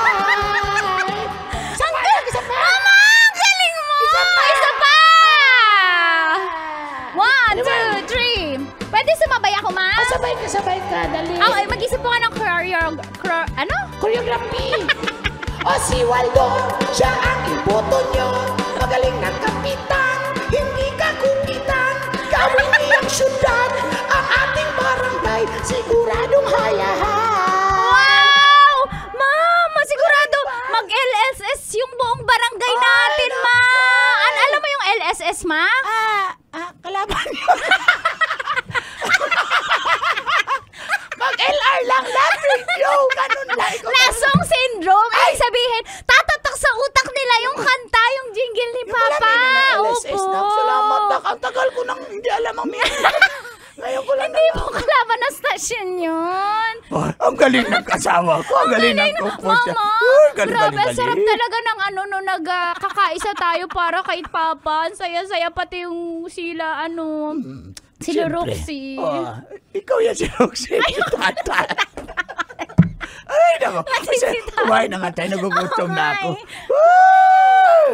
[SPEAKER 3] Isa pa.
[SPEAKER 8] Mama, ang galing mo! Isa pa! 1, 2, 3. Pwede sumabay ako, Ma?
[SPEAKER 3] Sabay ka, dali.
[SPEAKER 8] Okay, mag-isip po ka ng
[SPEAKER 3] Choreography. O si Waldo, siya ang iboto nyo. Magaling ng kapitan, hindi ka kupitan. Gawin niyang syudad ang ating barangay, siguradong hayahay.
[SPEAKER 8] Wow! Mama, sigurado mag-LSS yung buong barangay natin, Ma! Alam mo yung LSS, Ma?
[SPEAKER 3] Kalaban nyo. Mag-LR lang natin, yo. Ganun lang.
[SPEAKER 8] Lasong syndrome. Ibig sabihin, tatatak sa utak nila yung kanta, yung jingle ni Papa.
[SPEAKER 3] LSS na. Salamat, Dak. Ang tagal ko nang hindi alam ang ngayon ko lang
[SPEAKER 8] Hindi mo kalaban na stasyon yun.
[SPEAKER 5] Ang galing ng kasawa ko. Ang galing ng compose.
[SPEAKER 8] Mama, grabe, sarap talaga ng nagkakaisa tayo para kay Papa. Ang saya-saya pati yung sila, sila Roxy.
[SPEAKER 5] Ikaw yan si Roxy. Tata. Ay, nako. Kumain na nga tayo. Nagugutom na ako. Woo!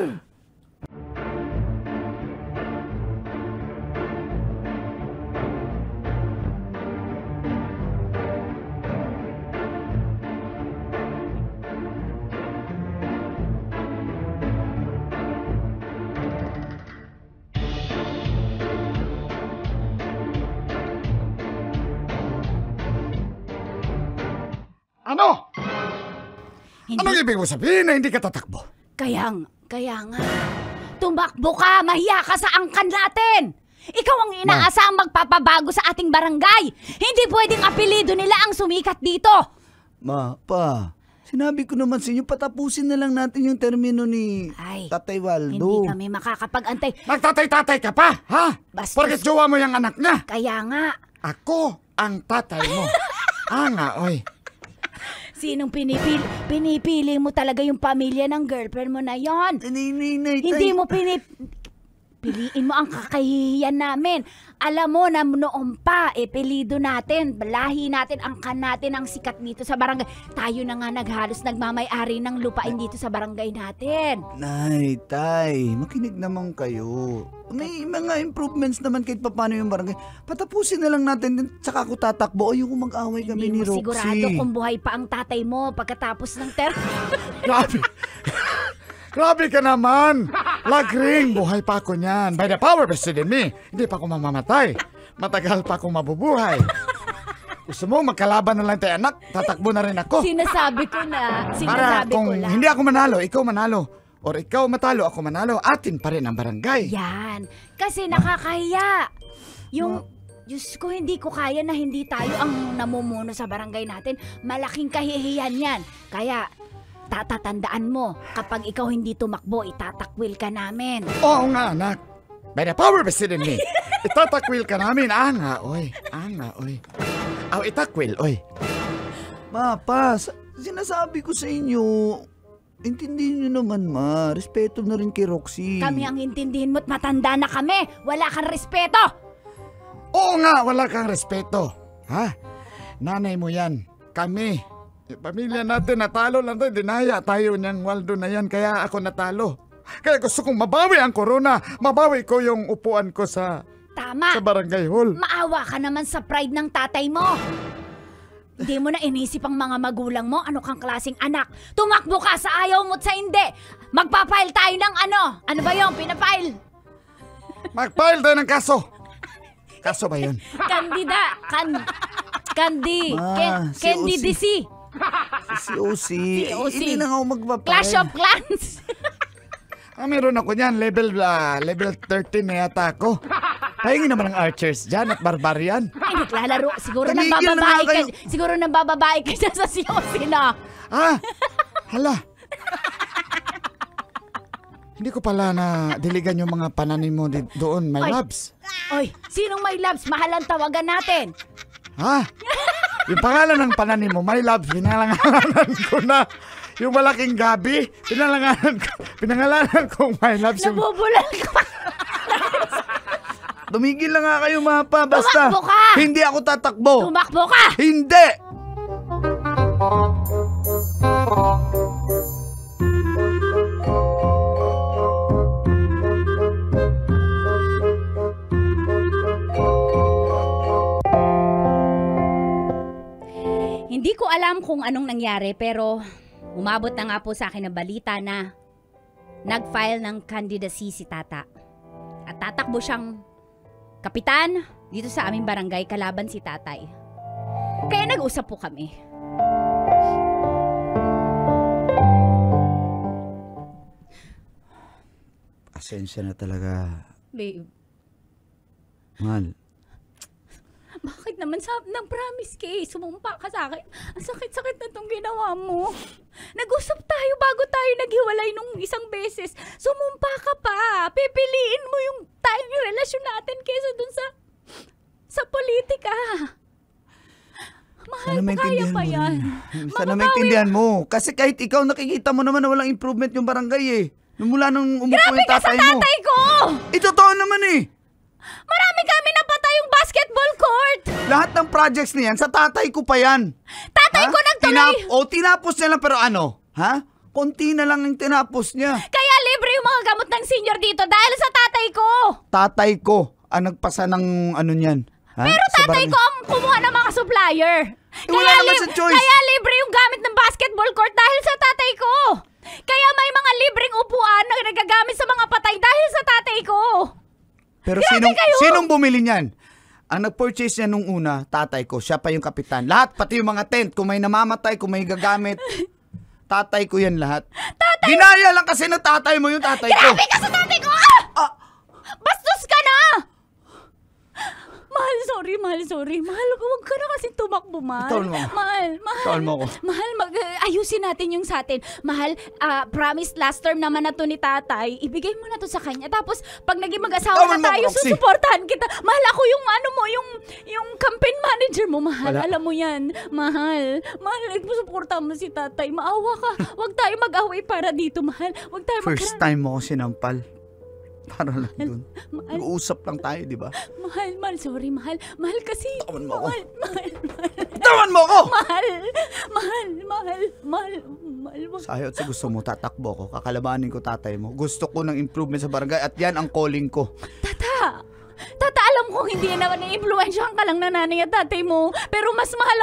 [SPEAKER 1] Ano? Anong ibig mo sabihin na hindi ka tatakbo?
[SPEAKER 8] Kaya nga, tumakbo ka, mahiya ka sa angkan natin. Ikaw ang inaasahang magpapabago sa ating barangay. Hindi pwedeng apelido nila ang sumikat dito.
[SPEAKER 3] Ma, pa, sinabi ko naman sa inyo, patapusin na lang natin yung termino ni Tatay Waldo.
[SPEAKER 8] Hindi kami makakapag-antay.
[SPEAKER 1] Magtatay-tatay ka pa, ha?
[SPEAKER 8] Bastos.
[SPEAKER 1] Porket jowa mo yung anak niya.
[SPEAKER 8] Kaya nga.
[SPEAKER 1] Ako ang tatay mo. Nga, oy.
[SPEAKER 8] Sinong pinipili mo talaga yung pamilya ng girlfriend mo na yon? Hindi mo piliin mo ang kakahihiyan namin. Alam mo na noon pa, pilido natin, lahi natin, angkan natin ang sikat dito sa barangay. Tayo na nga naghalos nagmamay-ari ng lupain dito sa barangay natin.
[SPEAKER 3] Nay, tay, makinig naman kayo. May mga improvements naman kahit paano yung barangay. Patapusin na lang natin, tsaka ako tatakbo. Ayoko mag-away kami ni Roxy.
[SPEAKER 8] Hindi mo sigurado kung buhay pa ang tatay mo pagkatapos ng
[SPEAKER 1] Grabe. Grabe ka naman. Lagring, buhay pa ako niyan. By the power vested in me, hindi pa ako mamamatay. Matagal pa akong mabubuhay. Gusto mo, magkalaban na lang tayo, anak. Tatakbo na rin ako.
[SPEAKER 8] Sinasabi ko na.
[SPEAKER 1] Para kung hindi ako manalo, ikaw manalo. Or ikaw matalo, ako manalo. Atin pa rin ang barangay.
[SPEAKER 8] Yan. Kasi nakakahiya. Diyos ko, hindi ko kaya na hindi tayo ang namumuno sa barangay natin. Malaking kahihiyan yan. Kaya, tatatandaan mo, kapag ikaw hindi tumakbo, itatakwil ka namin.
[SPEAKER 1] Oo nga, anak. By the power vested in me, itatakwil ka namin. Nga, oy. Aw, itakwil, oy.
[SPEAKER 3] Ma, pa, sinasabi ko sa inyo, intindihin nyo naman, ma. Respeto na rin kay Roxy.
[SPEAKER 8] Kami ang intindihin mo't matanda na kami. Wala kang respeto.
[SPEAKER 1] Oo nga, wala kang respeto. Ha? Nanay mo yan. Kami. Pamilya natin, natalo lang tayo. Dinaya tayo niyang Waldo na yan, kaya ako natalo. Kaya gusto kong mabawi ang corona. Mabawi ko yung upuan ko sa barangay hall.
[SPEAKER 8] Maawa ka naman sa pride ng tatay mo. Hindi mo na inisip ang mga magulang mo. Ano kang klaseng anak? Tumakbo ka sa ayaw mo't sa hindi. Magpapile tayo ng ano? Ano ba yung pinapile?
[SPEAKER 1] Magpile tayo ng kaso. Kaso ba yun?
[SPEAKER 8] Candidacy.
[SPEAKER 3] Si OC. Hindi na ako magpapayag.
[SPEAKER 8] Clash of Clans.
[SPEAKER 1] Meron ako niyan. Level 13 na yata ako. Pahingin naman ng archers dyan at barbarian.
[SPEAKER 8] Ay, naglalaro. Siguro nang bababae ka dyan sa si OC na.
[SPEAKER 1] Hala. Hindi ko pala na diligan yung mga pananim mo doon, my loves.
[SPEAKER 8] Oy, sinong my loves? Mahal ang tawagan natin.
[SPEAKER 1] Yung pangalan ng pananim mo, my love, pinalanganan ko na. Yung malaking gabi, pinangalanan ko my love.
[SPEAKER 8] Nabubulal ka.
[SPEAKER 3] Tumigil lang nga kayo, mapa. Basta,
[SPEAKER 8] tumakbo ka.
[SPEAKER 3] Hindi ako tatakbo.
[SPEAKER 8] Tumakbo ka.
[SPEAKER 3] Hindi.
[SPEAKER 8] Hindi ko alam kung anong nangyari pero umabot na nga po sa akin ang balita na nag-file ng candidacy si Tata. At tatakbo siyang kapitan dito sa aming barangay kalaban si Tatay. Kaya nag-usap po kami.
[SPEAKER 3] Pasensya na talaga.
[SPEAKER 8] Babe.
[SPEAKER 3] Mahal.
[SPEAKER 8] Bakit naman nag-promise ka sumumpa ka sa akin? Ang sakit-sakit na itong ginawa mo. Nag-usap tayo bago tayo naghiwalay nung isang beses. Sumumpa ka pa. Pipiliin mo yung tayong relasyon natin kaysa dun sa politika. Mahal, kaya pa yan.
[SPEAKER 3] Sana maintindihan mo. Kasi kahit ikaw nakikita mo naman na walang improvement yung barangay Mula nung umupo yung tatay mo.
[SPEAKER 8] Grabe ka sa tatay ko!
[SPEAKER 3] Totoo naman
[SPEAKER 8] Marami kami napatay yung basketball court!
[SPEAKER 3] Lahat ng projects niyan, sa tatay ko pa yan.
[SPEAKER 8] Tatay ko nagtuloy!
[SPEAKER 3] Tinapos niya lang pero ano? Konti na lang yung tinapos niya.
[SPEAKER 8] Kaya libre yung mga gamot ng senior dito dahil sa tatay ko!
[SPEAKER 3] Tatay ko ang nagpasa ng ano niyan.
[SPEAKER 8] Pero tatay ko ang kumuha ng mga supplier.
[SPEAKER 3] Wala naman sa choice.
[SPEAKER 8] Kaya libre yung gamit ng basketball court dahil sa tatay ko. Kaya may mga libreng upuan na nagagamit sa mga patay dahil sa tatay ko.
[SPEAKER 3] Pero sinong bumili niyan? Ang nag-purchase niya nung una, tatay ko. Siya pa yung kapitan. Lahat, pati yung mga tent. Kung may namamatay, kung may gagamit. Tatay ko yan lahat. Ginaya lang kasi na tatay mo yung tatay ko.
[SPEAKER 8] Grabe ka sa tatay ko! Bastos ka na! sorry, mahal, sorry. Mahal, huwag ka na kasi tumakbo, mahal.
[SPEAKER 1] Tawal mo.
[SPEAKER 8] Mahal.
[SPEAKER 1] Tawal mo ako.
[SPEAKER 8] Mahal, ayusin natin yung sa atin. Mahal, promise last term naman na to ni tatay. Ibigay mo na to sa kanya. Tapos, pag naging mag-asawa
[SPEAKER 1] Tawal mo,
[SPEAKER 8] na tayo,
[SPEAKER 1] Roxy.
[SPEAKER 8] susuportahan kita. Mahal, ako yung yung campaign manager mo, mahal.
[SPEAKER 1] Wala.
[SPEAKER 8] Alam mo yan. Mahal, suportahan mo si tatay. Maawa ka. Huwag tayo mag-away para dito, mahal. Huwag tayo
[SPEAKER 1] First time mo ko sinampal. Para lang dun.
[SPEAKER 8] Mahal.
[SPEAKER 1] Nag-uusap lang tayo, di ba?
[SPEAKER 8] Mahal, sorry, mahal. Mahal kasi.
[SPEAKER 1] Tawan mo ako.
[SPEAKER 8] Mahal.
[SPEAKER 1] Tawan mo ako!
[SPEAKER 8] Mahal.
[SPEAKER 1] Sayot sa gusto mo, tatakbo ko. Kakalabanin ko tatay mo. Gusto ko ng improvement sa barangay at yan ang calling ko.
[SPEAKER 8] Tata, alam ko hindi naman na-influensyahan ka lang na nanay at tatay mo. Pero mas mahal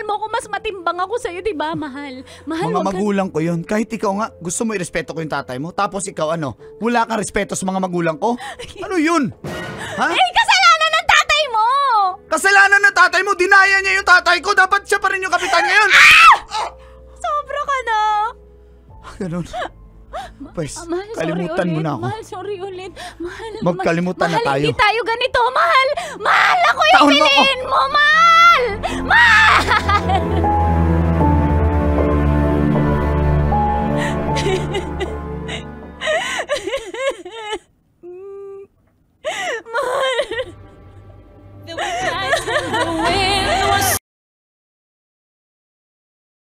[SPEAKER 8] mo ako, mas matimbang ako sa'yo, di ba? Mahal,
[SPEAKER 1] Mga
[SPEAKER 8] wag ka-
[SPEAKER 1] magulang ko yun. Kahit ikaw nga, gusto mo irespeto ko yung tatay mo. Tapos ikaw wala kang respeto sa mga magulang ko? Ano yun? Ha?
[SPEAKER 8] kasalanan ng tatay mo!
[SPEAKER 1] Kasalanan ng tatay mo, dinaya niya yung tatay ko. Dapat siya pa rin yung kapitan ngayon.
[SPEAKER 8] Sobra ka na!
[SPEAKER 1] Ganun. Pwes,
[SPEAKER 8] Mahal,
[SPEAKER 1] kalimutan
[SPEAKER 8] sorry
[SPEAKER 1] mo
[SPEAKER 8] ulit.
[SPEAKER 1] na ako.
[SPEAKER 8] Mahal, sorry ulit. Mahal,
[SPEAKER 1] Magkalimutan na
[SPEAKER 8] mahal,
[SPEAKER 1] tayo.
[SPEAKER 8] hindi tayo ganito. Mahal, ako yung
[SPEAKER 1] Taon mo ako.
[SPEAKER 8] piliin mo. Mahal!